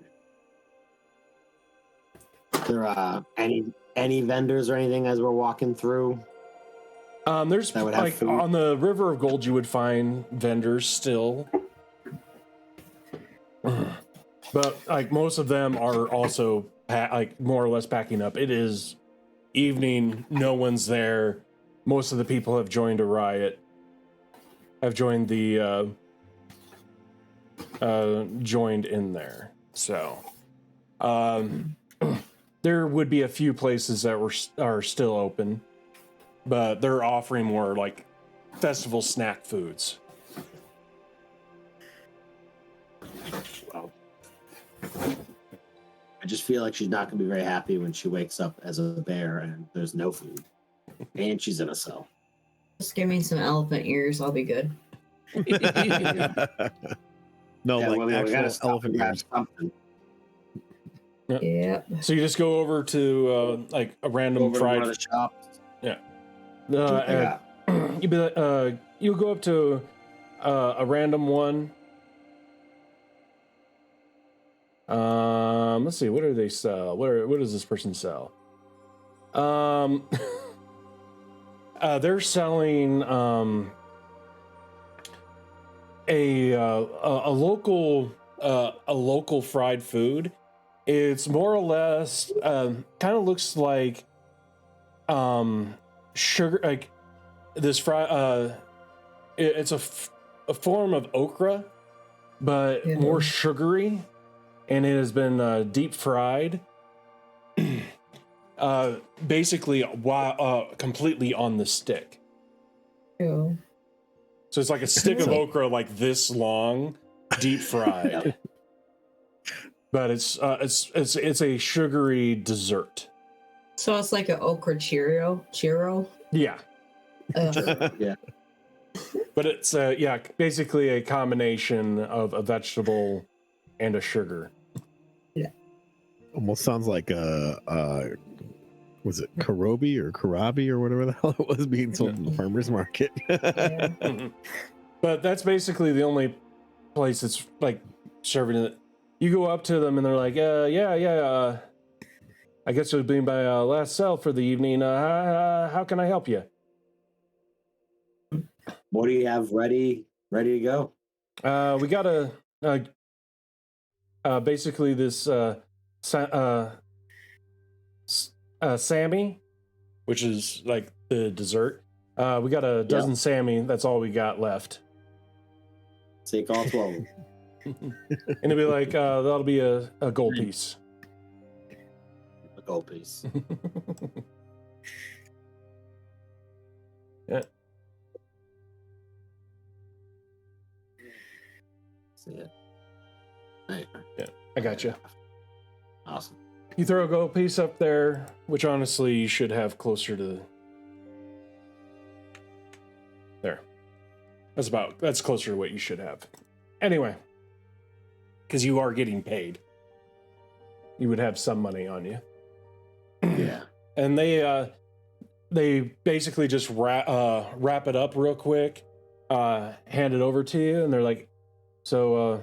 There any vendors or anything as we're walking through? There's That would have food. on the River of Gold, you would find vendors still, but most of them are also more or less packing up. It is evening, no one's there. Most of the people have joined a riot. Have joined the joined in there. So, there would be a few places that are still open, but they're offering more festival snack foods. Well, I just feel like she's not going to be very happy when she wakes up as a bear and there's no food, and she's in a cell. Just give me some elephant ears. I'll be good. No, Yeah, like well, we gotta actual stop elephant and grab ears. something. Yep. So you just go over to like a random Over to one fried. of the shops. Yeah. See what they got. You be like, you go up to a random one. Let's see. What do they sell? What does this person sell? They're selling a local fried food. It's more or less kind of looks like sugar, like this fry. It's a form of okra, but Yeah. more sugary, and it has been deep fried. Basically, completely on the stick. Ew. So it's like a stick of okra, like this long, deep fried. But it's a sugary dessert. So it's like an okra Cheerio. Yeah, Ugh. Yeah. but it's basically a combination of a vegetable and a sugar. Almost sounds like was it Karobi or Karabi or whatever the hell it was being sold in the farmer's market. Yeah. But that's basically the only place that's like serving it. You go up to them and they're like, I guess you'll be my last sell for the evening. How can I help you? What do you have ready to go? We got basically this Sammy, which is like the dessert. We got a dozen Sammy. That's all we got left. Take all 12. And it'll be like, that'll be a gold piece. A gold piece. Yeah. See it. There you go. Yeah, I got you. Awesome. You throw a gold piece up there, which honestly you should have closer to there. That's closer to what you should have. Anyway, because you are getting paid, you would have some money on you. Yeah. And they basically just wrap it up real quick, hand it over to you, and they're like, so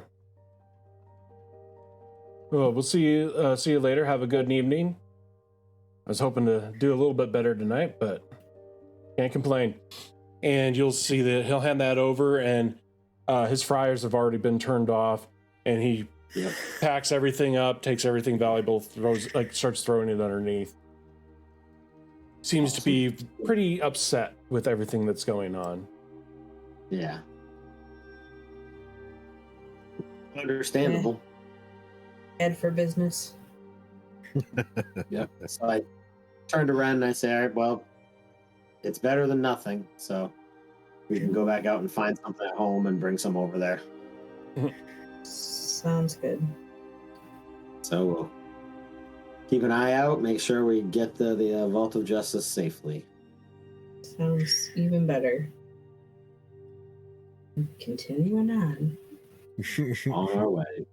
well, we'll see you later. Have a good evening. I was hoping to do a little bit better tonight, but can't complain. And you'll see that he'll hand that over, and his fryers have already been turned off, and he packs everything up, takes everything valuable, starts throwing it underneath. Seems to be pretty upset with everything that's going on. Yeah. Understandable. Head for business. Yep. So I turned around and I say, all right, well, it's better than nothing. So we can go back out and find something at home and bring some over there. Sounds good. So we'll keep an eye out, make sure we get the Vault of Justice safely. Sounds even better. Continuing on. On our way.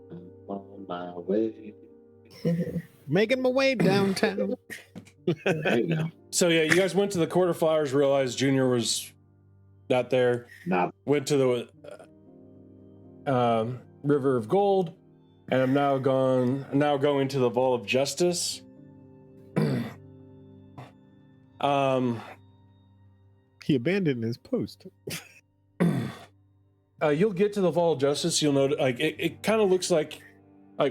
I'm on my way. Making my way downtown. There you go. So yeah, you guys went to the Court of Flowers, realized Junior was not there. Not Went to the River of Gold, and I'm now going to the Vault of Justice. He abandoned his post. You'll get to the Vault of Justice. You'll know, like it kind of looks like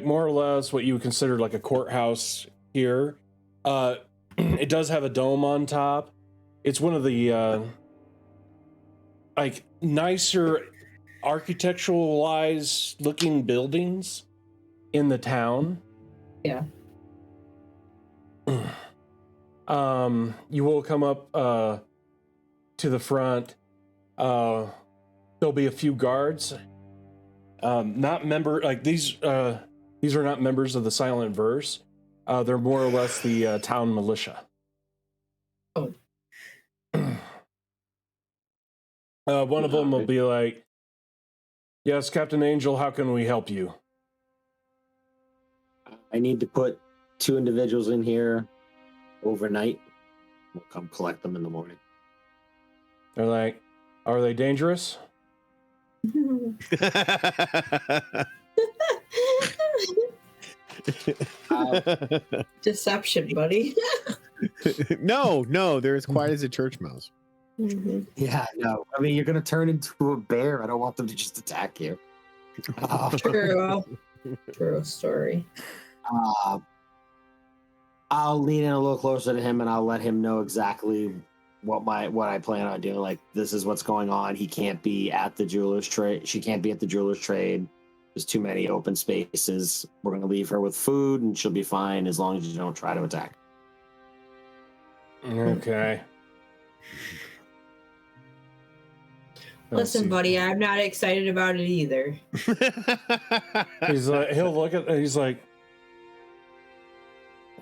more or less what you would consider like a courthouse here. It does have a dome on top. It's one of the like nicer architecturalized looking buildings in the town. Yeah. You will come up to the front. There'll be a few guards, not member like these are not members of the Silent Verse. They're more or less the town militia. Oh. One of them will be like, "Yes, Captain Angel, how can we help you?" I need to put 2 individuals in here overnight. We'll come collect them in the morning. They're like, "Are they dangerous?" Deception, buddy. No, they're as quiet as a church mouse. Mm-hmm. Yeah, no. I mean, you're going to turn into a bear. I don't want them to just attack you. True story. I'll lean in a little closer to him and I'll let him know exactly what I plan on doing. Like, this is what's going on. He can't be at the jeweler's trade. She can't be at the jeweler's trade. There's too many open spaces. We're going to leave her with food and she'll be fine as long as you don't try to attack. Okay. Listen, buddy, I'm not excited about it either. He's like, he'll look at. He's like,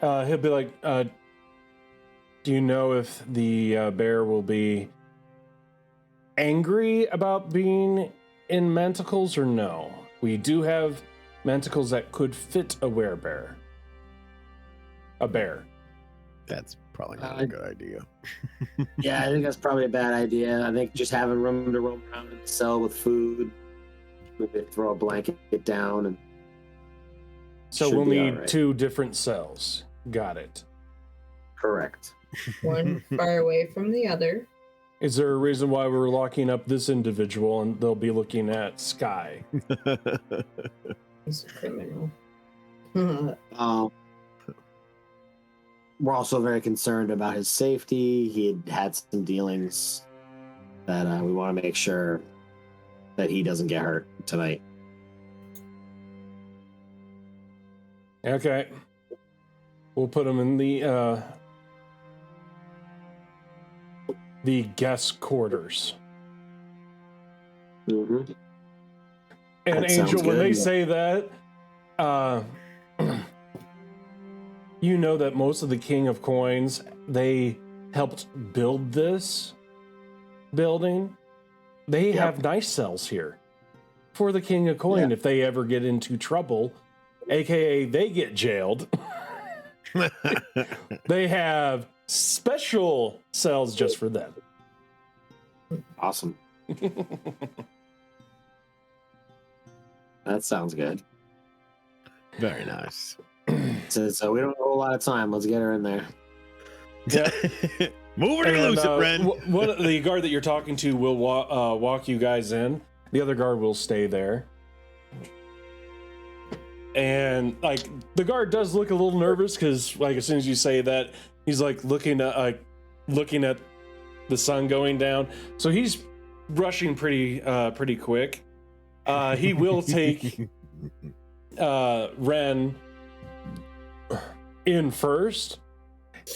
he'll be like, "Do you know if the bear will be angry about being in manticles or no? We do have manticles that could fit a werebear. A bear." That's probably not a good idea. Yeah, I think that's probably a bad idea. I think just having room to roam around in the cell with food, maybe throw a blanket down, and So should we'll be need all right. 2 different cells. Got it. Correct. One far away from the other. Is there a reason why we're locking up this individual and they'll be looking at Sky? He's a criminal. We're also very concerned about his safety. He had some dealings that we want to make sure that he doesn't get hurt tonight. Okay. We'll put him in the guest quarters. Mm-hmm. And That sounds Angel, when good. they say that, you know that most of the King of Coins, they helped build this building. They have nice cells here for the King of Coin if they ever get into trouble, aka they get jailed. They have special cells just for them. Awesome. That sounds good. Very nice. So we don't have a whole lot of time. Let's get her in there. Yeah. Move it or lose it, Ren. The guard that you're talking to will walk you guys in. The other guard will stay there. And like the guard does look a little nervous because like as soon as you say that, he's like looking at the sun going down. So he's rushing pretty quick. He will take Ren in first.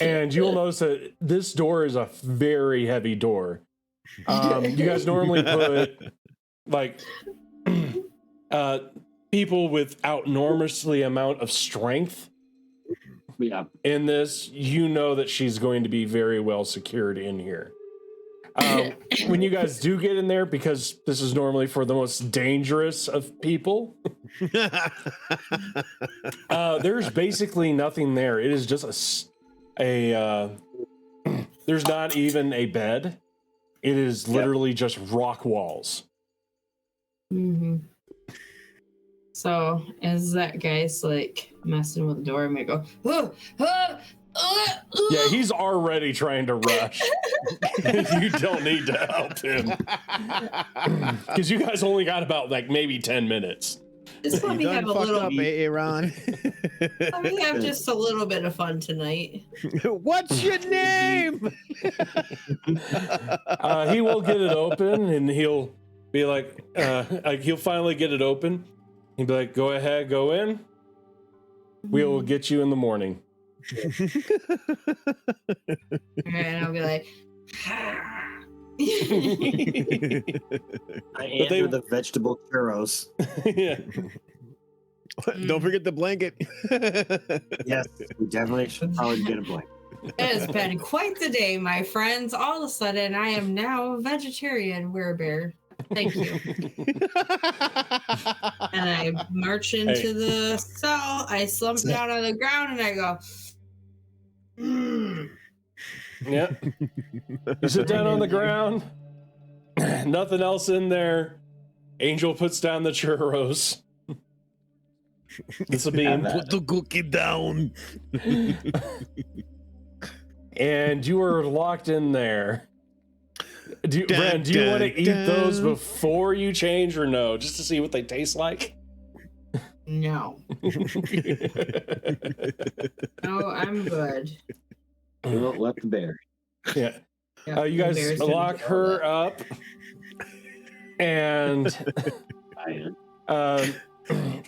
And you'll notice that this door is a very heavy door. You guys normally put like people without enormously amount of strength in this. You know that she's going to be very well secured in here. When you guys do get in there, because this is normally for the most dangerous of people, there's basically nothing there. It is just there's not even a bed. It is literally just rock walls. Mm-hmm. So as that guy's like messing with the door, I'm gonna go, Yeah, he's already trying to rush. You don't need to help him. Because you guys only got about like maybe 10 minutes. just let me have a little up, Aaron. let me have just a little bit of fun tonight. What's your name? He will get it open and he'll be like he'll finally get it open. He'll be like, go ahead, go in. We will get you in the morning. And I'll be like, I am the vegetable churros. Yeah. Don't forget the blanket. Yes, we definitely should probably get a blanket. It has been quite the day, my friends. All of a sudden, I am now a vegetarian werebear. Thank you. And I march into the cell. I slump down on the ground and I go, Yeah. You sit down on the ground. Nothing else in there. Angel puts down the churros. This will be Put the cookie down. and you are locked in there. Ren, do you want to eat those before you change or no? Just to see what they taste like? no. No, I'm good. We won't let the bear. Yeah. Yeah, You the guys bear's gonna lock do all her that. up. And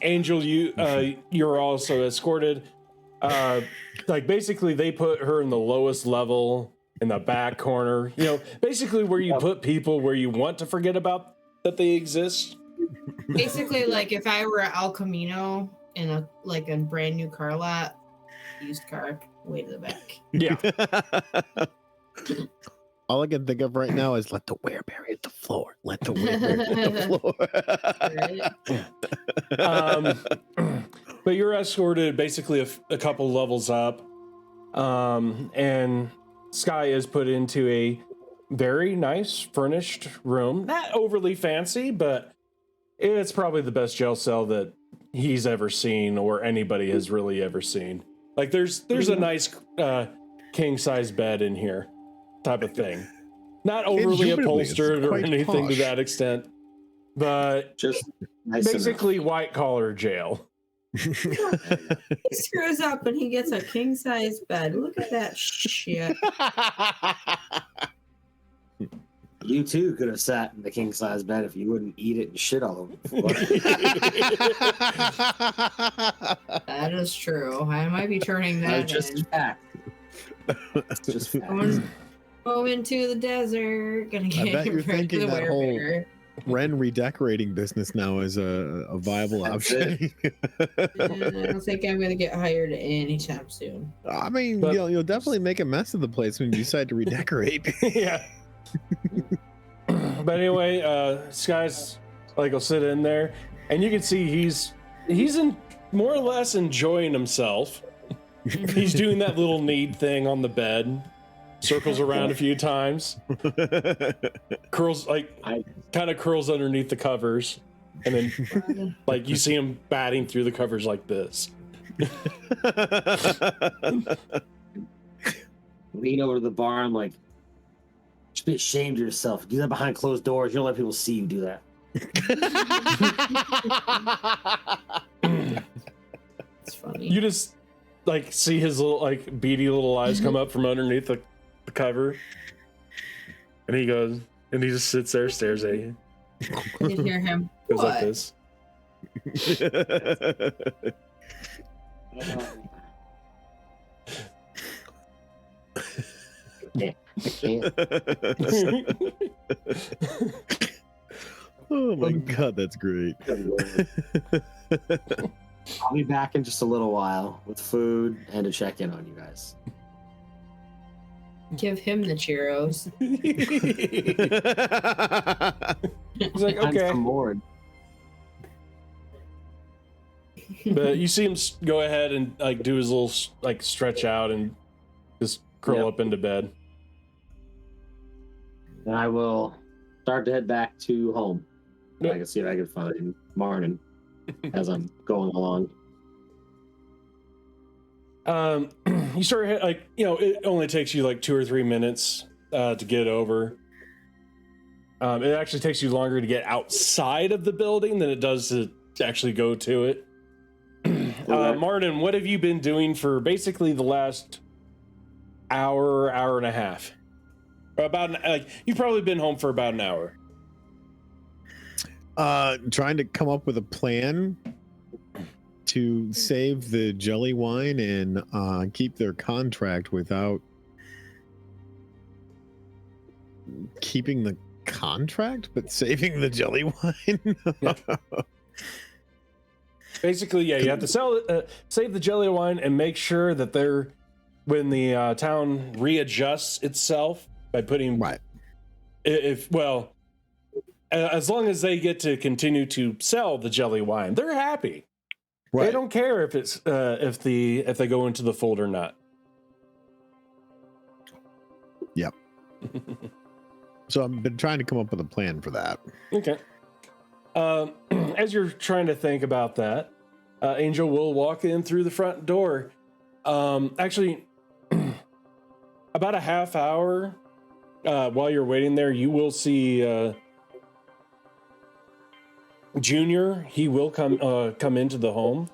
Angel, you're also escorted. Like basically they put her in the lowest level in the back corner. You know, basically where you put people where you want to forget about that they exist. Basically, like if I were at El Camino in a brand new car lot, used car, way to the back. Yeah. All I can think of right now is let the werebear hit the floor. Let the werebear hit the floor. But you're escorted basically a couple levels up, and Sky is put into a very nice furnished room. Not overly fancy, but it's probably the best jail cell that he's ever seen or anybody has really ever seen. Like there's a nice king size bed in here, type of thing. Not overly upholstered or anything to that extent, but just nice basically white collar jail. He screws up and he gets a king size bed. Look at that shit. You too could have sat in the king size bed if you wouldn't eat it and shit all over the floor. That is true. I might be turning that just in. fact. Just fact. Go into the desert. Gonna get I bet you're thinking the that whole werebear. Ren redecorating business now is a viable That's option. I don't think I'm gonna get hired anytime soon. I mean, But- you'll definitely make a mess of the place when you decide to redecorate. Yeah. But anyway, Sky's like will sit in there, and you can see he's more or less enjoying himself. He's doing that little knead thing on the bed, circles around a few times, curls kind of curls underneath the covers, and then like you see him batting through the covers like this. Lean over to the bar. I'm like, just be ashamed of yourself. Do that behind closed doors. You don't let people see you do that. It's funny. You just like see his little like beady little eyes come up from underneath the cover, and he goes and he just sits there, stares at you, You can hear him. goes What? like this. I can't. Oh my god, that's great. I'll be back in just a little while with food and to check in on you guys. Give him the churros. He's like, I'm okay. from Lord. But you see him go ahead and like do his little like stretch out and just curl up into bed. And I will start to head back to home. Yep. I can see if I can find Martin as I'm going along. You start like, you know, it only takes you like 2 or 3 minutes to get over. It actually takes you longer to get outside of the building than it does to actually go to it. Martin, what have you been doing for basically the last hour and a half? You've probably been home for about an hour. Trying to come up with a plan to save the jelly wine and keep their contract without keeping the contract but saving the jelly wine. Yeah. Basically, yeah, you have to save the jelly wine and make sure that when the town readjusts itself by putting Right. As long as they get to continue to sell the jelly wine, they're happy. Right. They don't care if it's if they go into the fold or not. Yep. So I've been trying to come up with a plan for that. Okay. As you're trying to think about that, Angel will walk in through the front door. Actually, about a half hour while you're waiting there, you will see Junior. He will come into the home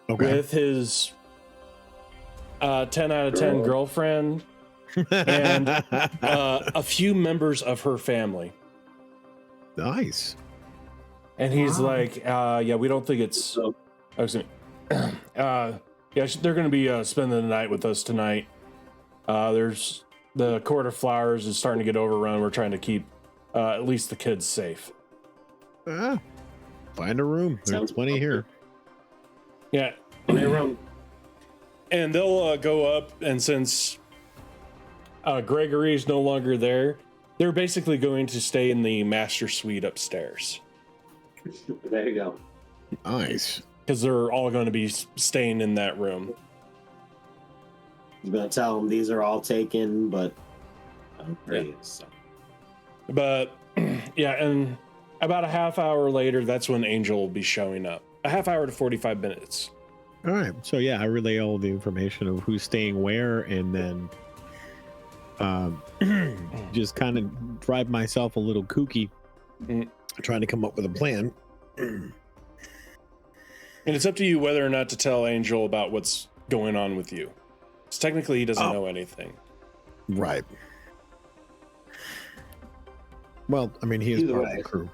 with his 10 out of 10 girlfriend and a few members of her family. Nice. And he's like, yeah, we don't think it's... yeah, they're going to be spending the night with us tonight. There's the Court of Flowers is starting to get overrun. We're trying to keep at least the kids safe. Find a room. There's plenty here. Yeah. room. And they'll go up, and since Gregory is no longer there, they're basically going to stay in the master suite upstairs. There you go. Nice. Because they're all going to be staying in that room. I'm gonna tell them these are all taken, but I'm free. So. But yeah, and about a half hour later, that's when Angel will be showing up. A half hour to 45 minutes. All right. So yeah, I relay all the information of who's staying where, and then just kind of drive myself a little kooky, trying to come up with a plan. And it's up to you whether or not to tell Angel about what's going on with you. Because technically he doesn't know anything. Right. Well, I mean, he is Either part way. of the crew.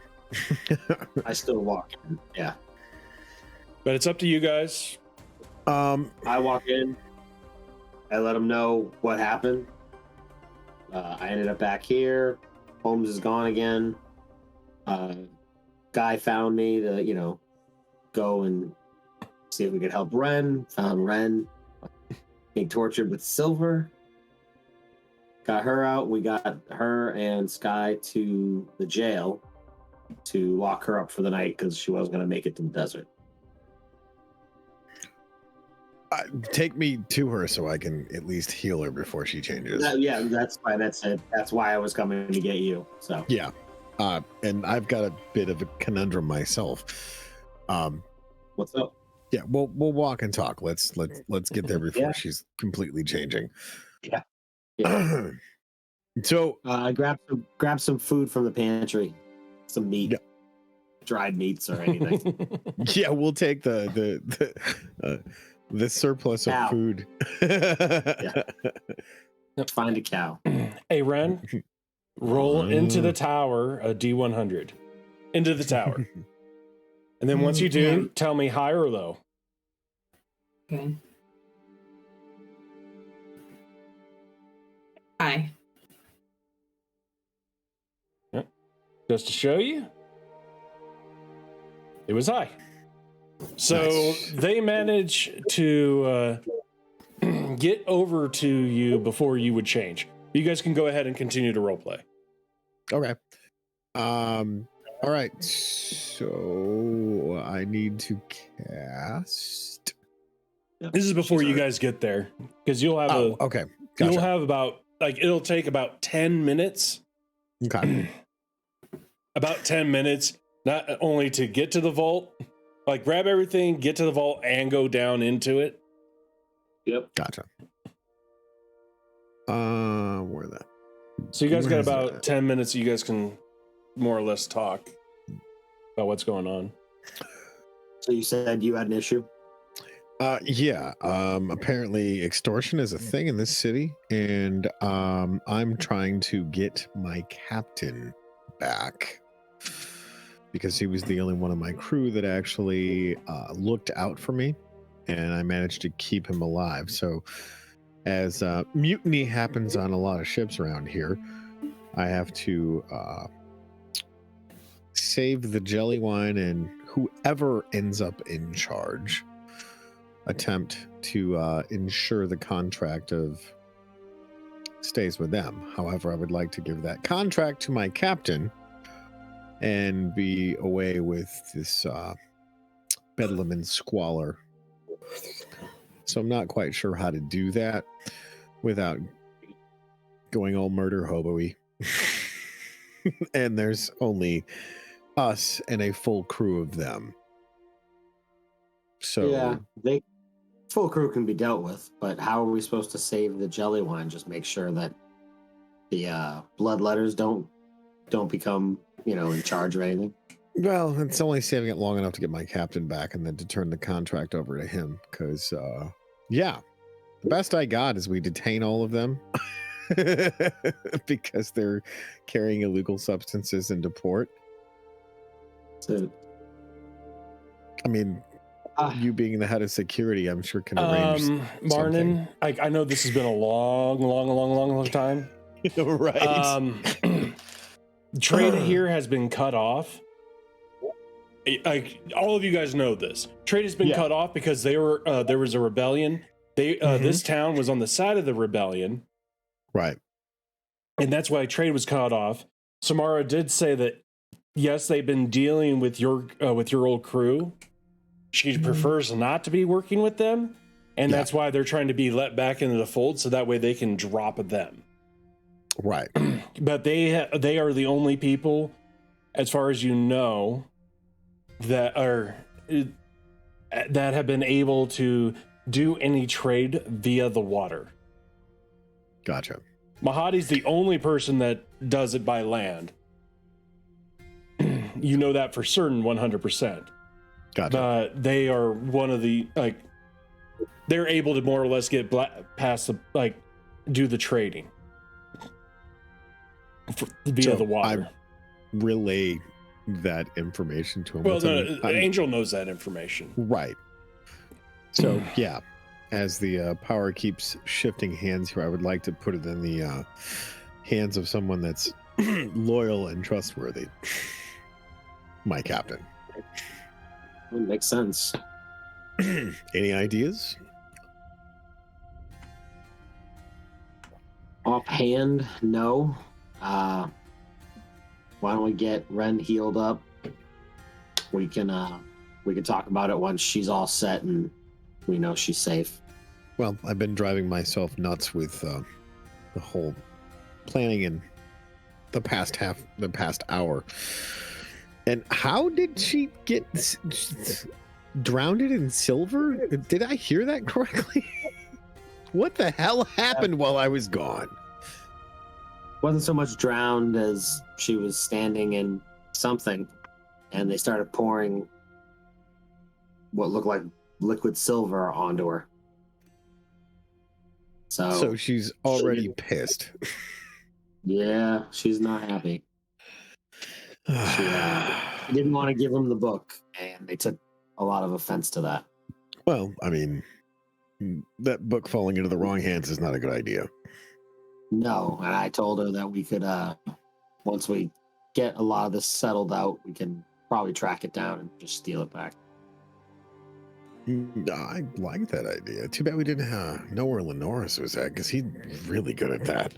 I still walk in. Yeah. But it's up to you guys. I walk in. I let them know what happened. I ended up back here. Holmes is gone again. Guy found me to, go and see if we could help Ren. Found Ren being tortured with silver. Got her out. We got her and Sky to the jail to lock her up for the night because she wasn't going to make it to the desert. Take me to her so I can at least heal her before she changes. Yeah, that's fine. That's it. That's why I was coming to get you. So Yeah. And I've got a bit of a conundrum myself. what's up? Yeah, we'll walk and talk. Let's get there before Yeah. she's completely changing. Yeah. So I grab some food from the pantry, some meat, dried meats or anything. yeah, we'll take the surplus of Cow. food. Find a cow. Hey, Ren, roll into the tower a D100. Into the tower. And then once you do, tell me high or low. Okay. Hi. Just to show you, it was high. So Nice. they manage to get over to you before you would change. You guys can go ahead and continue to roleplay. Okay. All right. So I need to cast. This is before you guys get there, because you'll have Okay. Gotcha. you'll have about it'll take about 10 minutes. Okay. About 10 minutes, not only to get to the vault, like grab everything, get to the vault, and go down into it. Yep. Gotcha. Where that? So you guys Where got is about that? 10 minutes. You guys can more or less talk about what's going on. So you said you had an issue? Yeah. Apparently extortion is a thing in this city, and I'm trying to get my captain back because he was the only one of my crew that actually looked out for me, and I managed to keep him alive. So as mutiny happens on a lot of ships around here, I have to save the jelly wine, and whoever ends up in charge attempt to ensure the contract of stays with them. However, I would like to give that contract to my captain and be away with this bedlam and squalor. So I'm not quite sure how to do that without going all murder hobo-y. And there's only us and a full crew of them. So Yeah, full crew can be dealt with, but how are we supposed to save the jelly wine? Just make sure that the bloodletters don't become, in charge or anything. well, it's only saving it long enough to get my captain back and then to turn the contract over to him. Because, the best I got is we detain all of them because they're carrying illegal substances into port. So, I mean, you being the head of security, I'm sure can arrange Marnin, I know this has been a long time. right. Trade here has been cut off. All of you guys know this. Trade has been cut off because there was a rebellion. This town was on the side of the rebellion, right? And that's why trade was cut off. Samara did say that yes, they've been dealing with your old crew. She prefers not to be working with them, and that's why they're trying to be let back into the fold, so that way they can drop them. Right. But they are the only people, as far as you know, that have been able to do any trade via the water. Gotcha. Mahadi's the only person that does it by land. You know that for certain, 100%. Gotcha. But they are one of the, they're able to more or less get past the, do the trading via the water. I relay that information to him. Well, Angel knows that information. Right. So, as the power keeps shifting hands here, I would like to put it in the hands of someone that's loyal and trustworthy. My captain. That makes sense. Any ideas? Offhand, no. Why don't we get Ren healed up? We can talk about it once she's all set and we know she's safe. Well, I've been driving myself nuts with the whole planning in the past hour. And how did she get drowned in silver? Did I hear that correctly? What the hell happened while I was gone? Wasn't so much drowned as she was standing in something, and they started pouring what looked like liquid silver onto her. So she's already pissed. Yeah, she's not happy. She didn't want to give them the book, and they took a lot of offense to that. Well, I mean, that book falling into the wrong hands is not a good idea. No, and I told her that we could, once we get a lot of this settled out, we can probably track it down and just steal it back. I like that idea. Too bad we didn't know where Lenoris was at, because he's really good at that.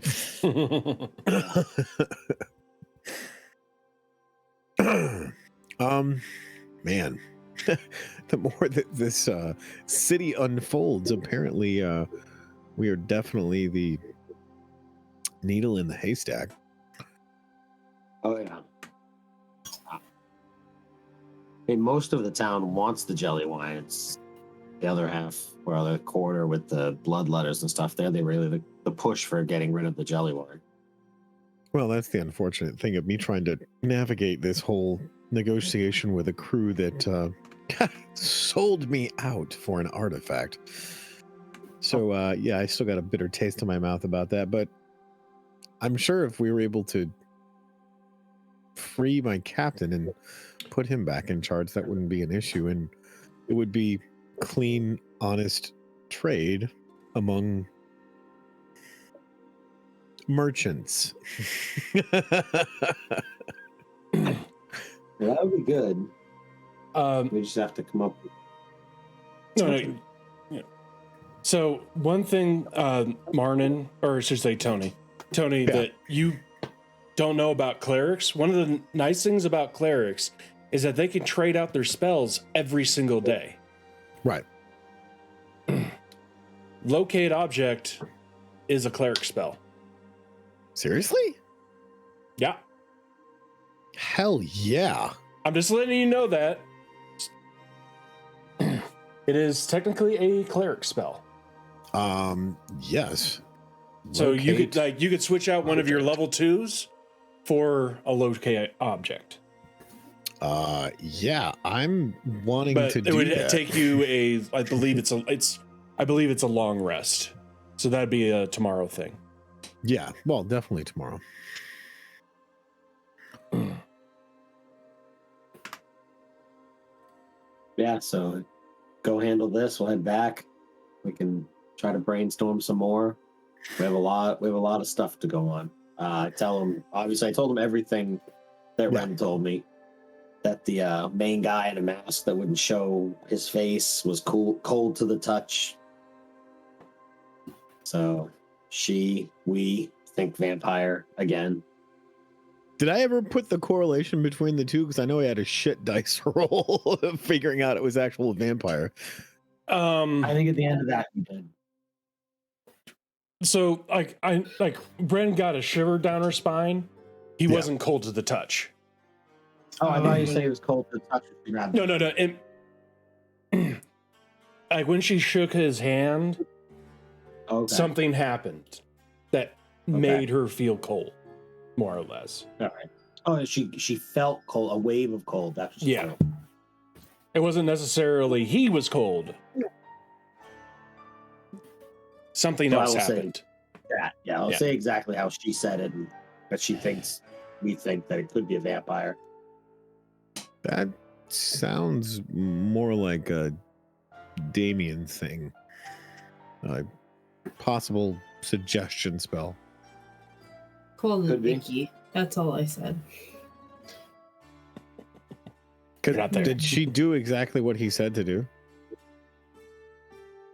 Man, the more that this city unfolds, apparently we are definitely the needle in the haystack. Oh yeah. I mean, most of the town wants the jelly wine. It's the other half, or other quarter with the bloodletters and stuff. They really the push for getting rid of the jelly wine. Well, that's the unfortunate thing of me trying to navigate this whole negotiation with a crew that sold me out for an artifact. So, I still got a bitter taste in my mouth about that, but I'm sure if we were able to free my captain and put him back in charge, that wouldn't be an issue, and it would be clean, honest trade among Merchants. That would be good. Um, We just have to come up with no, something. yeah. So one thing, Marnin, or I should say Tony, Yeah. that you don't know about clerics. One of the nice things about clerics is that they can trade out their spells every single day. Right. Locate object is a cleric spell. Seriously? Yeah. Hell yeah. I'm just letting you know that. It is technically a cleric spell. Yes. So you could Locate you could switch out one of your level 2s for a locate object. Yeah, I'm wanting But to it do would that. take you I believe it's a long rest. So that'd be a tomorrow thing. Yeah, well, definitely tomorrow. Yeah, so go handle this. We'll head back. We can try to brainstorm some more. We have a lot of stuff to go on. I told him everything that Yeah. Ren told me. That the main guy in a mask that wouldn't show his face was cold to the touch. So we think vampire again. Did I ever put the correlation between the two? Because I know I had a shit dice roll of figuring out it was actual vampire. I think at the end of that we did. So Bren got a shiver down her spine. He Yeah. wasn't cold to the touch. Oh, I thought you said it was cold to the touch. No. And, like when she shook his hand, Okay. something happened that made her feel cold, more or less. All right. Oh, she felt cold, a wave of cold. That's what she Yeah. felt. It wasn't necessarily he was cold. Something So I else will say- happened. Yeah, I'll Yeah. say exactly how she said it, and that we think that it could be a vampire. That sounds more like a Damien thing. A possible suggestion spell. Cold Could and be. icky. That's all I said. Not there. Did she do exactly what he said to do?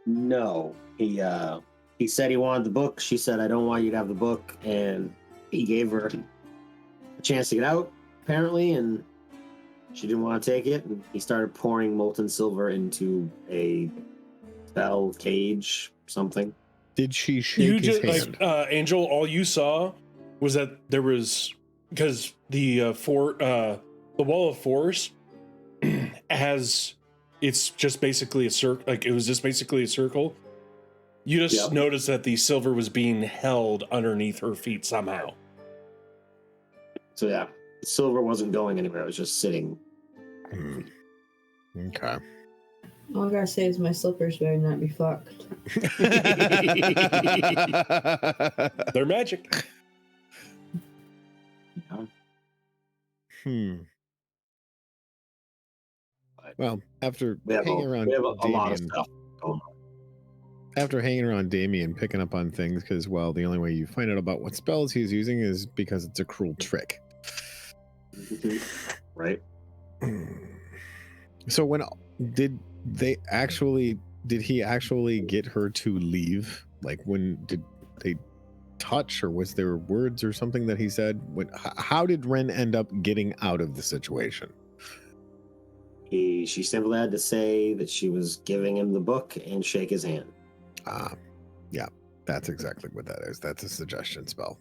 No, he said he wanted the book. She said, "I don't want you to have the book," and he gave her a chance to get out, apparently, and she didn't want to take it. And he started pouring molten silver into a spell cage, something. Did she shake You his just hand? Angel, all you saw was that there was, because the wall of force it's just basically a circle. Like it was just basically a circle. You just Yep. noticed that the silver was being held underneath her feet somehow. So yeah, the silver wasn't going anywhere. It was just sitting. Okay. All I gotta say is my slippers better not be fucked. They're magic. Well, after We have, hanging around a lot of Damien, stuff going on. after hanging around Damien, picking up on things, because well, the only way you find out about what spells he's using is because it's a cruel trick. Right. So when did he actually get her to leave? Like when did they touch, or was there words or something that he said? How did Ren end up getting out of the situation? She simply had to say that she was giving him the book and shake his hand. Yeah, that's exactly what that is. That's a suggestion spell.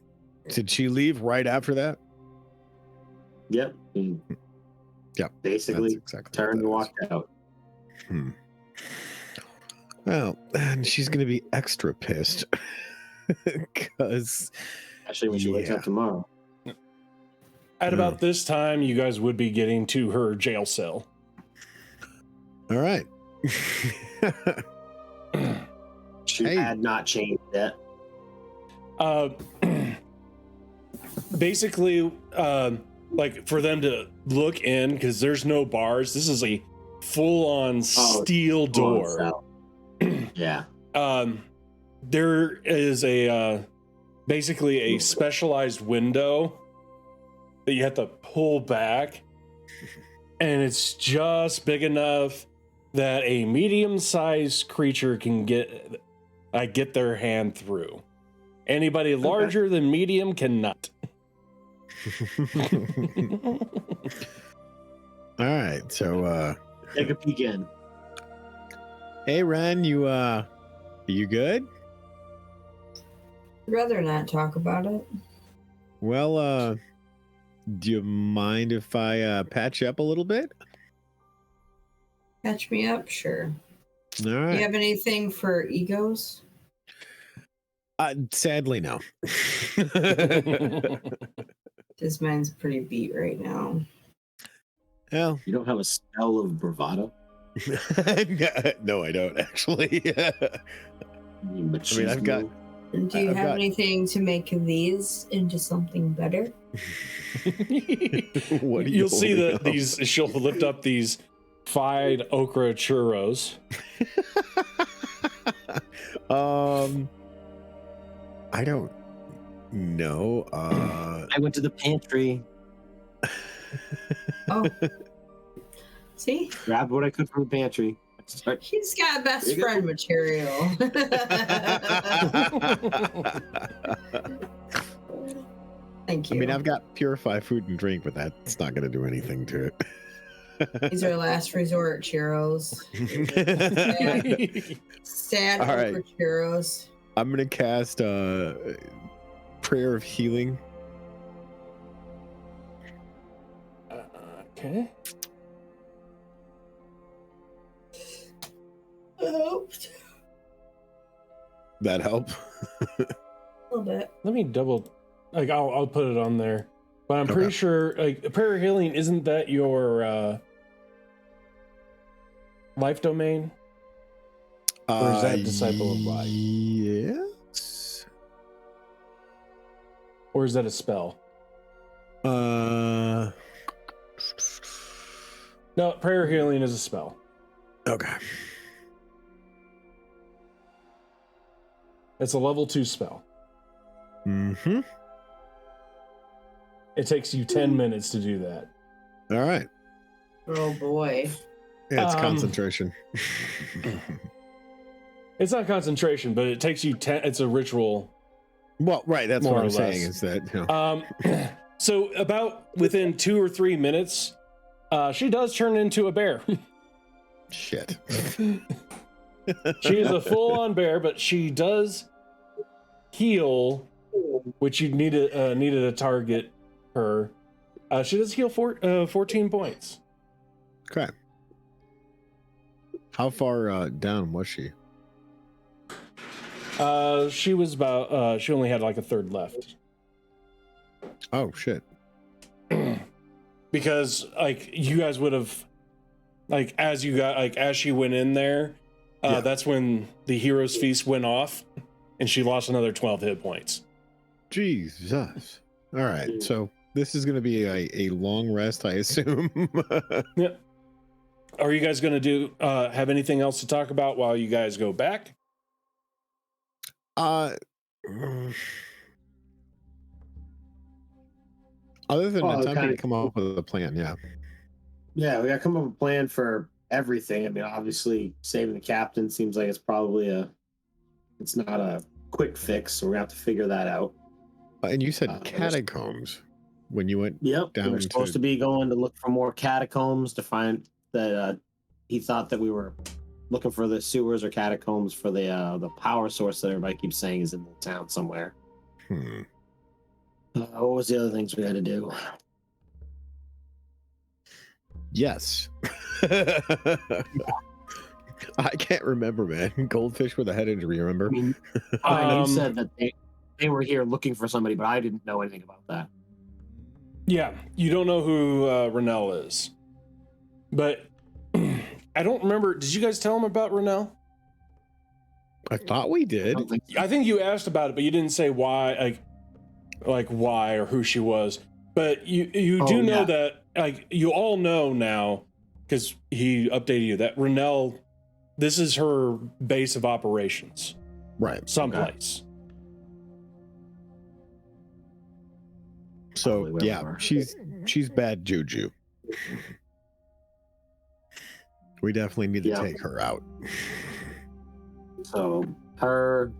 Did she leave right after that? Yep. He Yep, basically That's exactly turned and what walked out. that is. Well, and she's going to be extra pissed because Actually, when she wakes up tomorrow. At about this time, you guys would be getting to her jail cell. all right. She Hey. had not changed yet. Basically, like for them to look in, because there's no bars. This is a full-on steel door. Yeah. There is a basically a specialized window that you have to pull back, and it's just big enough that a medium-sized creature can get their hand through. Anybody larger than medium cannot. All right, so Take a peek in. hey Ren, you good? I'd rather not talk about it. Well, do you mind if I patch you up a little bit? Catch me up, sure. All Do right. you have anything for egos? Sadly, no. His mind's pretty beat right now. Well, You don't have a spell of bravado? no, I don't actually. I've got. And do you have anything to make these into something better? What are you You'll see holding that up? these. She'll lift up these fried okra churros. I don't know. I went to the pantry, Oh. See? grabbed what I could from the pantry. He's got best There you go. friend material. Thank I you. mean, I've got purify food and drink, but that's not going to do anything to it. These are last resort churros. Sad All right. okra churros. I'm going to cast prayer of healing. Okay. Helped. That help? A little bit. Let me double. I'll put it on there, but I'm pretty Okay. sure prayer healing isn't that your life domain, or is that disciple of life, Yes. or is that a spell? Uh. No, prayer healing is a spell. Okay. It's a level 2 spell. Mm-hmm. It takes you 10 minutes to do that. All right. Oh boy. Yeah, it's Um, concentration. It's not concentration, but it takes you 10. It's a ritual. Well, right. That's More what or I'm saying less. is that, you know, So about within 2 or 3 minutes, she does turn into a bear. shit. She is a full-on bear, but she does heal, which you needed to target her. She does heal 14 points. Okay. How far down was she? She was about. She only had like a third left Oh, shit. because like you guys would have, like as she went in there, Yeah. that's when the hero's feast went off, and she lost another 12 hit points. Jesus. All right. So this is going to be a long rest, I assume. Yeah. Are you guys going to have anything else to talk about while you guys go back? Other than Well, attempting kinda- to come up with a plan, yeah. Yeah, we got to come up with a plan for everything. I mean, obviously, saving the captain seems like it's not a quick fix, so we're gonna have to figure that out. And you said there's- catacombs when you went. Yep, Down we're supposed to- to be going to look for more catacombs to find that. He thought that we were looking for the sewers or catacombs for the power source that everybody keeps saying is in the town somewhere. What was the other things we had to do? Yes. I can't remember, man. Goldfish with a head injury, remember? I mean, you said that they were here looking for somebody, but I didn't know anything about that. Yeah, you don't know who Renell is, but I don't remember. Did you guys tell him about Renell? I thought we I did. don't think so. I think you asked about it, but you didn't say why, like why or who she was. But you do know yeah. that, like, you all know now because he updated you that Renell, this is her base of operations, Right. someplace. So Probably where we yeah, were. she's bad juju. We definitely need to Yeah. take her out. So her,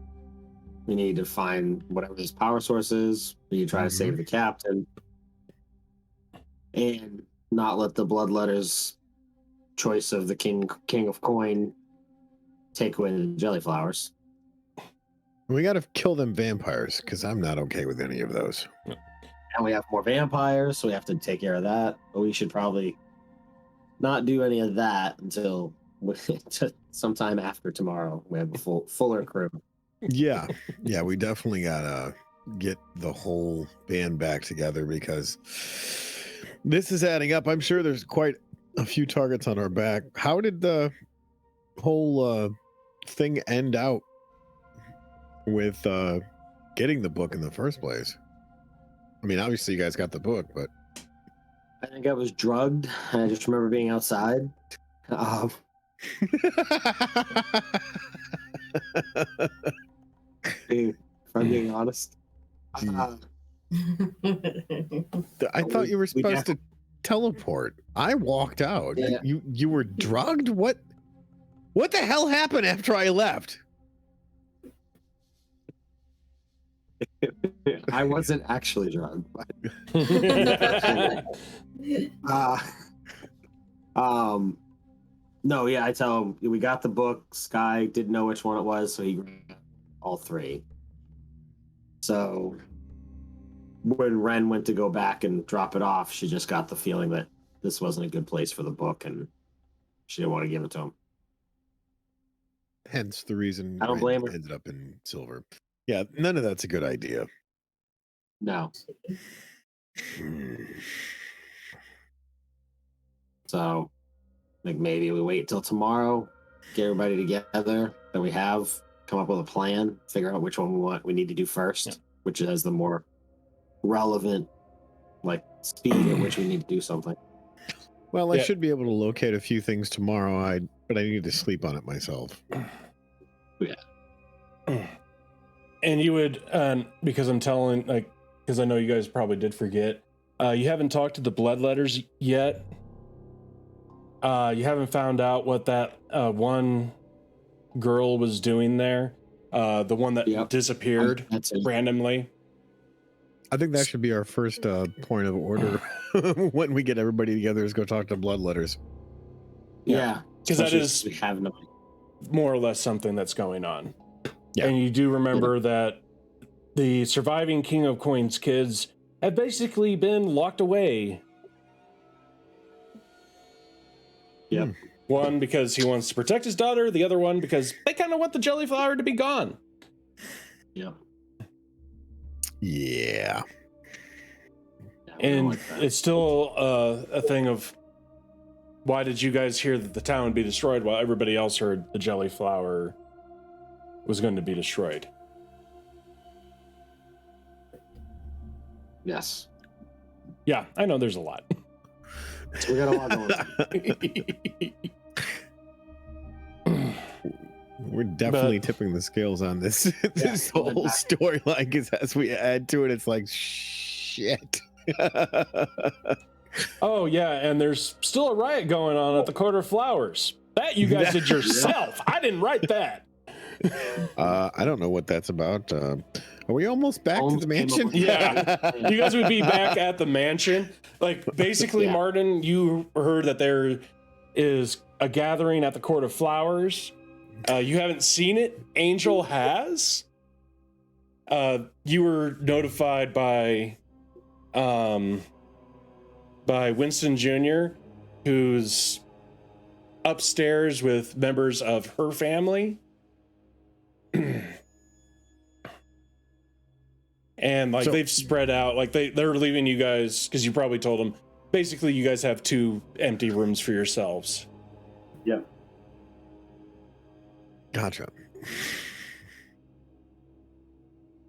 we need to find whatever his power source is. We need to try to save the captain, and not let the bloodletters' choice of the king of coin take away the jelly flowers. We got to kill them vampires because I'm not okay with any of those. And we have more vampires, so we have to take care of that. But we should probably not do any of that until sometime after tomorrow. We have a fuller crew. Yeah, we definitely gotta get the whole band back together because this is adding up. I'm sure there's quite a few targets on our back. How did the whole thing end out with getting the book in the first place? I mean, obviously you guys got the book, but I think I was drugged. I just remember being outside. If I'm being honest. I thought you were supposed to teleport. I walked out. Yeah. You were drugged? What the hell happened after I left? I wasn't actually drugged. No, yeah, I tell him we got the book. Sky didn't know which one it was, so he grabbed all three. So when Ren went to go back and drop it off, she just got the feeling that this wasn't a good place for the book, and she didn't want to give it to him. Hence the reason I don't blame her. ended up in silver. Yeah, none of that's a good idea. No. So, like, maybe we wait till tomorrow, get everybody together that we have, come up with a plan, figure out which one we need to do first, which has the more relevant, like, speed at which we need to do something. Well, I should be able to locate a few things tomorrow, but I need to sleep on it myself. Yeah. And you would, because I'm telling, like, because I know you guys probably did forget, you haven't talked to the bloodletters yet. You haven't found out what that one girl was doing there. The one that disappeared randomly. I think that should be our first point of order when we get everybody together is go talk to bloodletters. Yeah. Because that is we have no more or less something that's going on. Yeah. And you do remember that the surviving King of Coins kids have basically been locked away. Yep. One because he wants to protect his daughter, the other one because they kind of want the jelly flower to be gone. Yep. Yeah. And it's still a thing of why did you guys hear that the town would be destroyed while everybody else heard the jelly flower was going to be destroyed? Yes. Yeah, I know there's a lot. We got a lot going. We're definitely tipping the scales on this whole storyline because as we add to it, it's like shit. Oh yeah, and there's still a riot going on at the Court of Flowers. That you guys did yourself. I didn't write that. I don't know what that's about. Are we almost back to the mansion? Yeah. You guys would be back at the mansion. Like, basically, Martin, you heard that there is a gathering at the Court of Flowers. You haven't seen it. Angel has. You were notified by Winston Jr., who's upstairs with members of her family. And like they've spread out, like they're leaving you guys because you probably told them. Basically, you guys have 2 empty rooms for yourselves. Yep. Gotcha.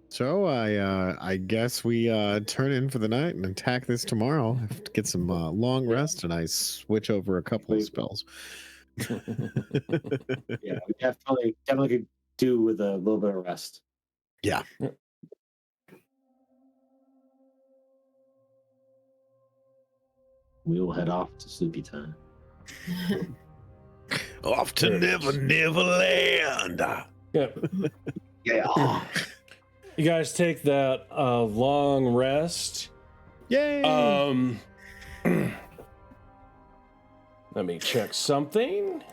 So I guess we turn in for the night and attack this tomorrow. I have to get some long rest, and I switch over a couple of spells. Yeah, we definitely could do with a little bit of rest. Yeah. we will head off to sleepy time. Off to Neverland. Yep. Yeah. You guys take that long rest. Yay! Let me check something.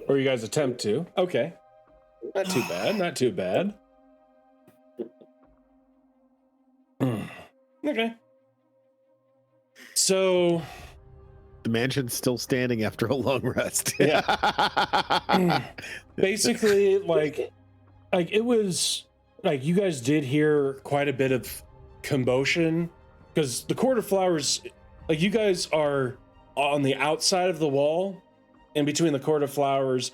Or you guys attempt to. Okay. Not too bad. Not too bad. Okay. So the mansion's still standing after a long rest. basically, like it was like you guys did hear quite a bit of commotion because the court of flowers, like you guys are on the outside of the wall, in between the court of flowers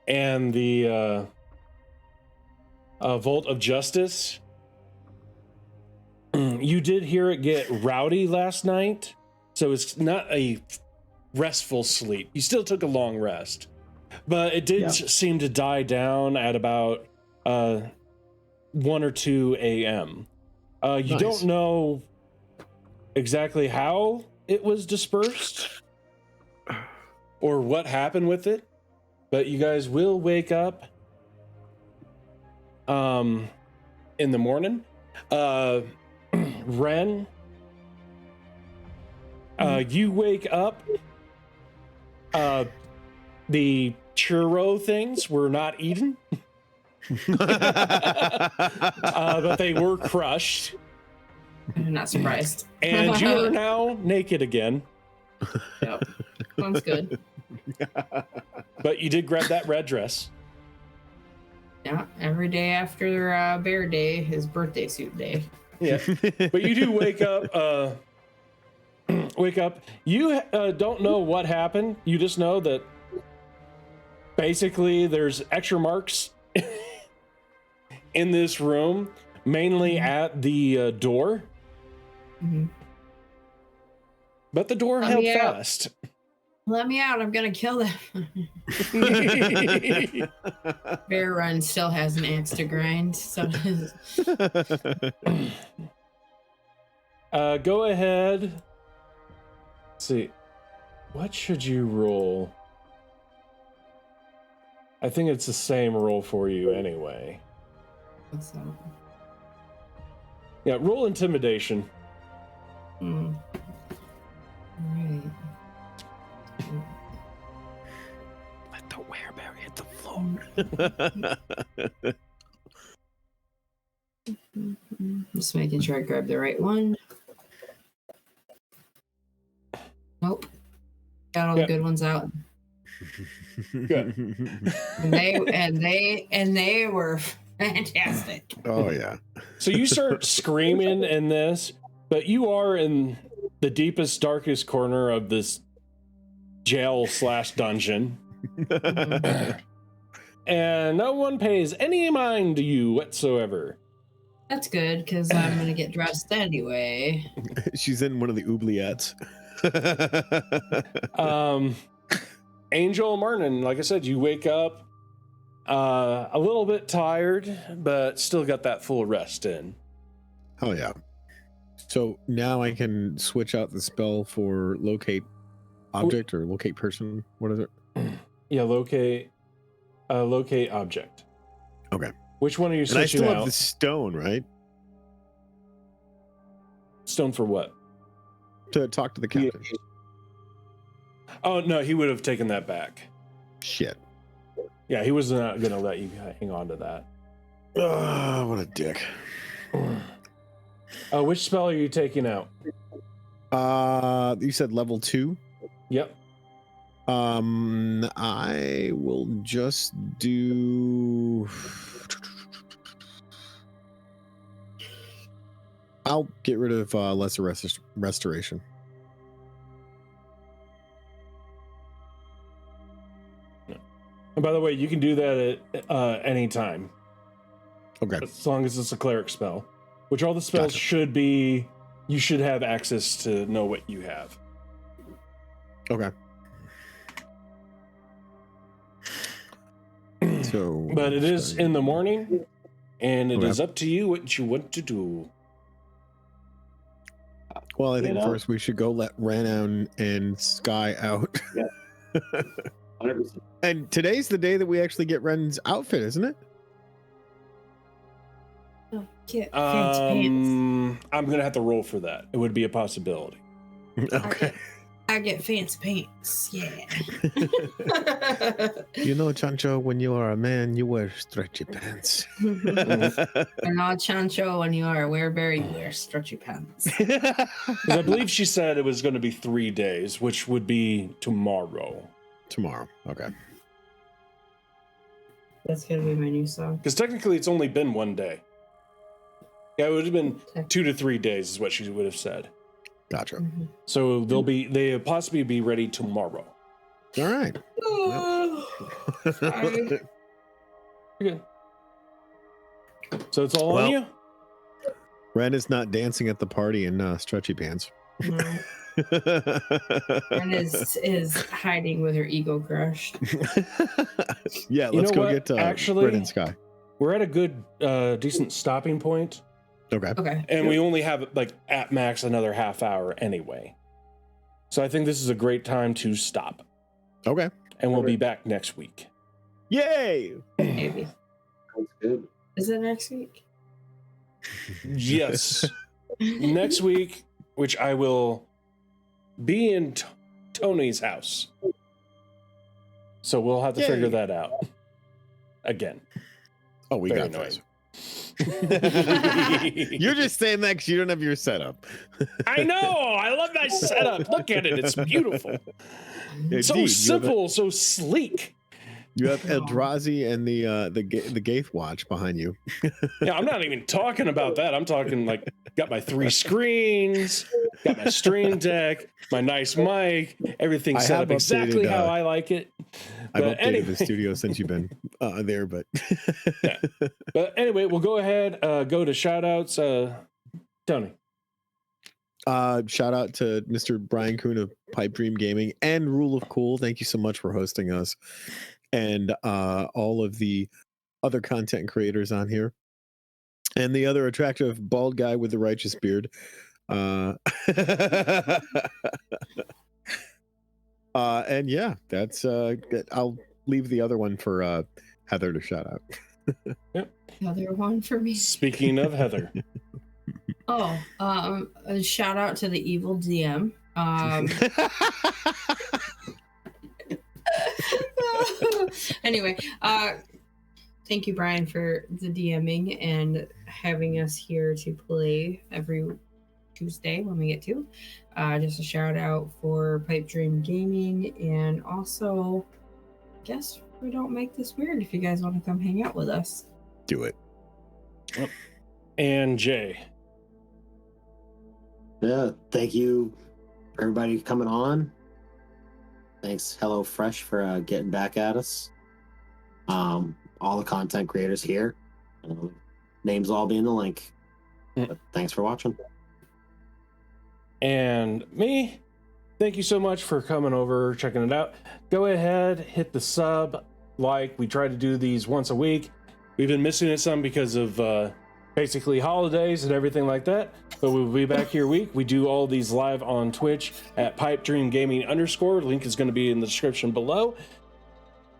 and the vault of justice. You did hear it get rowdy last night, so it's not a restful sleep. You still took a long rest, but it did seem to die down at about 1 or 2 a.m. You don't know exactly how it was dispersed or what happened with it, but you guys will wake up in the morning. Ren, you wake up. The churro things were not eaten, but they were crushed. I'm not surprised. And you are now naked again. Yep. Sounds good. But you did grab that red dress. Yeah, every day after Bear Day is birthday suit day. Yeah, but you do wake up. Wake up. You don't know what happened. You just know that basically there's extra marks in this room, mainly at the door. Mm-hmm. But the door held fast. Let me out. I'm going to kill them. Bear Run still has an axe to grind. So go ahead. Let's see. What should you roll? I think it's the same roll for you anyway. what's that? Yeah, roll intimidation. All right. Let the werebear hit the floor. Just making sure I grab the right one. Nope. Got all the good ones out. Good. And they were fantastic. Oh yeah. So you start screaming in this, but you are in the deepest, darkest corner of this jail/dungeon. And no one pays any mind to you whatsoever. That's good, because I'm going to get dressed anyway. She's in one of the oubliettes. Angel Martin, like I said, you wake up a little bit tired, but still got that full rest in. Oh yeah. So now I can switch out the spell for locate object or locate person. What is it? Yeah, locate object. Okay. Which one are you And I switching still out? have the stone, right? Stone for what? To talk to the captain. Oh no, he would have taken that back. Shit. Yeah, he was not gonna let you hang on to that. What a dick. Which spell are you taking out? You said level 2? Yep. I will just do. I'll get rid of lesser restoration. And by the way, you can do that at any time. Okay. As long as it's a cleric spell. Which all the spells should be, you should have access to know what you have. Okay. So, But it is in the morning, and it Okay. is up to you what you want to do. Well, I You think know? first we should go let Ren and Sky out. 100%. And today's the day that we actually get Ren's outfit, isn't it? Get fancy pants. I'm gonna have to roll for that. It would be a possibility. Okay. I get fancy pants. Yeah. You know, Chancho, when you are a man, you wear stretchy pants. And not Chancho, when you are a werebear, you wear stretchy pants. 'Cause I believe she said it was going to be 3 days, which would be tomorrow. Tomorrow. Okay. That's gonna be my new song. Because technically, it's only been 1 day. Yeah, it would have been 2 to 3 days, is what she would have said. Gotcha. Mhm. So they'll possibly be ready tomorrow. All right. Sorry. You're good. So it's all Well- on you. Ren is not dancing at the party in stretchy pants. No. And is hiding with her ego crushed. Yeah, You let's know go what? get Actually- Ren and Sky. We're at a good, decent stopping point, Okay. Okay. and we only have like at max another half hour anyway. So I think this is a great time to stop, Okay. and we'll be back next week. Yay! Maybe. Sounds good. Is it next week? Yes, next week, which I will be in Tony's house. So we'll have to Yay. figure that out again. Oh, we Very got this. annoying. You're just saying that because you don't have your setup. I know. I love my setup. Look at it. It's beautiful. Indeed, So simple, so sleek. You have Eldrazi and the Gaith watch behind you. Yeah, I'm not even talking about that. I'm talking like got my 3 screens, got my stream deck, my nice mic, everything I set have up exactly updated, how I like it. I've But updated anyway, the studio since you've been there, but but anyway, we'll go ahead, go to shout outs. Tony. shout out to Mr. Brian Kuhn of Pipe Dream Gaming and Rule of Cool. Thank you so much for hosting us, and all of the other content creators on here, and the other attractive bald guy with the righteous beard. And yeah, that's good. I'll leave the other one for Heather to shout out. Another one for me. Speaking of Heather, Oh, a shout out to the evil DM. Anyway, thank you, Brian, for the DMing and having us here to play every Tuesday when we get to. Just a shout out for Pipe Dream Gaming, and also, I guess we don't make this weird if you guys want to come hang out with us. Do it. and Jay. Yeah, thank you for everybody coming on. Thanks HelloFresh for getting back at us. All the content creators here. Names all be in the link. But thanks for watching. And me, thank you so much for coming over, checking it out. Go ahead, hit the sub, like. We try to do these once a week. We've been missing it some because of basically holidays and everything like that. But we'll be back here week. We do all these live on Twitch at pipe.dream.mtga. Link is going to be in the description below.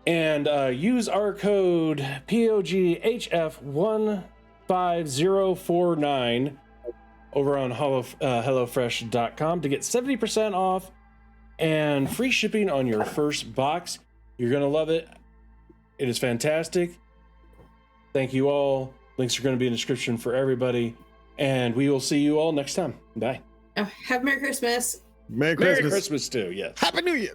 And use our code POGHF15049 over on HelloFresh.com to get 70% off and free shipping on your first box. You're going to love it. It is fantastic. Thank you all. Links are going to be in the description for everybody. And we will see you all next time. Bye. Oh, have Merry Christmas. Merry Merry Christmas. Christmas too, yes. Happy New Year.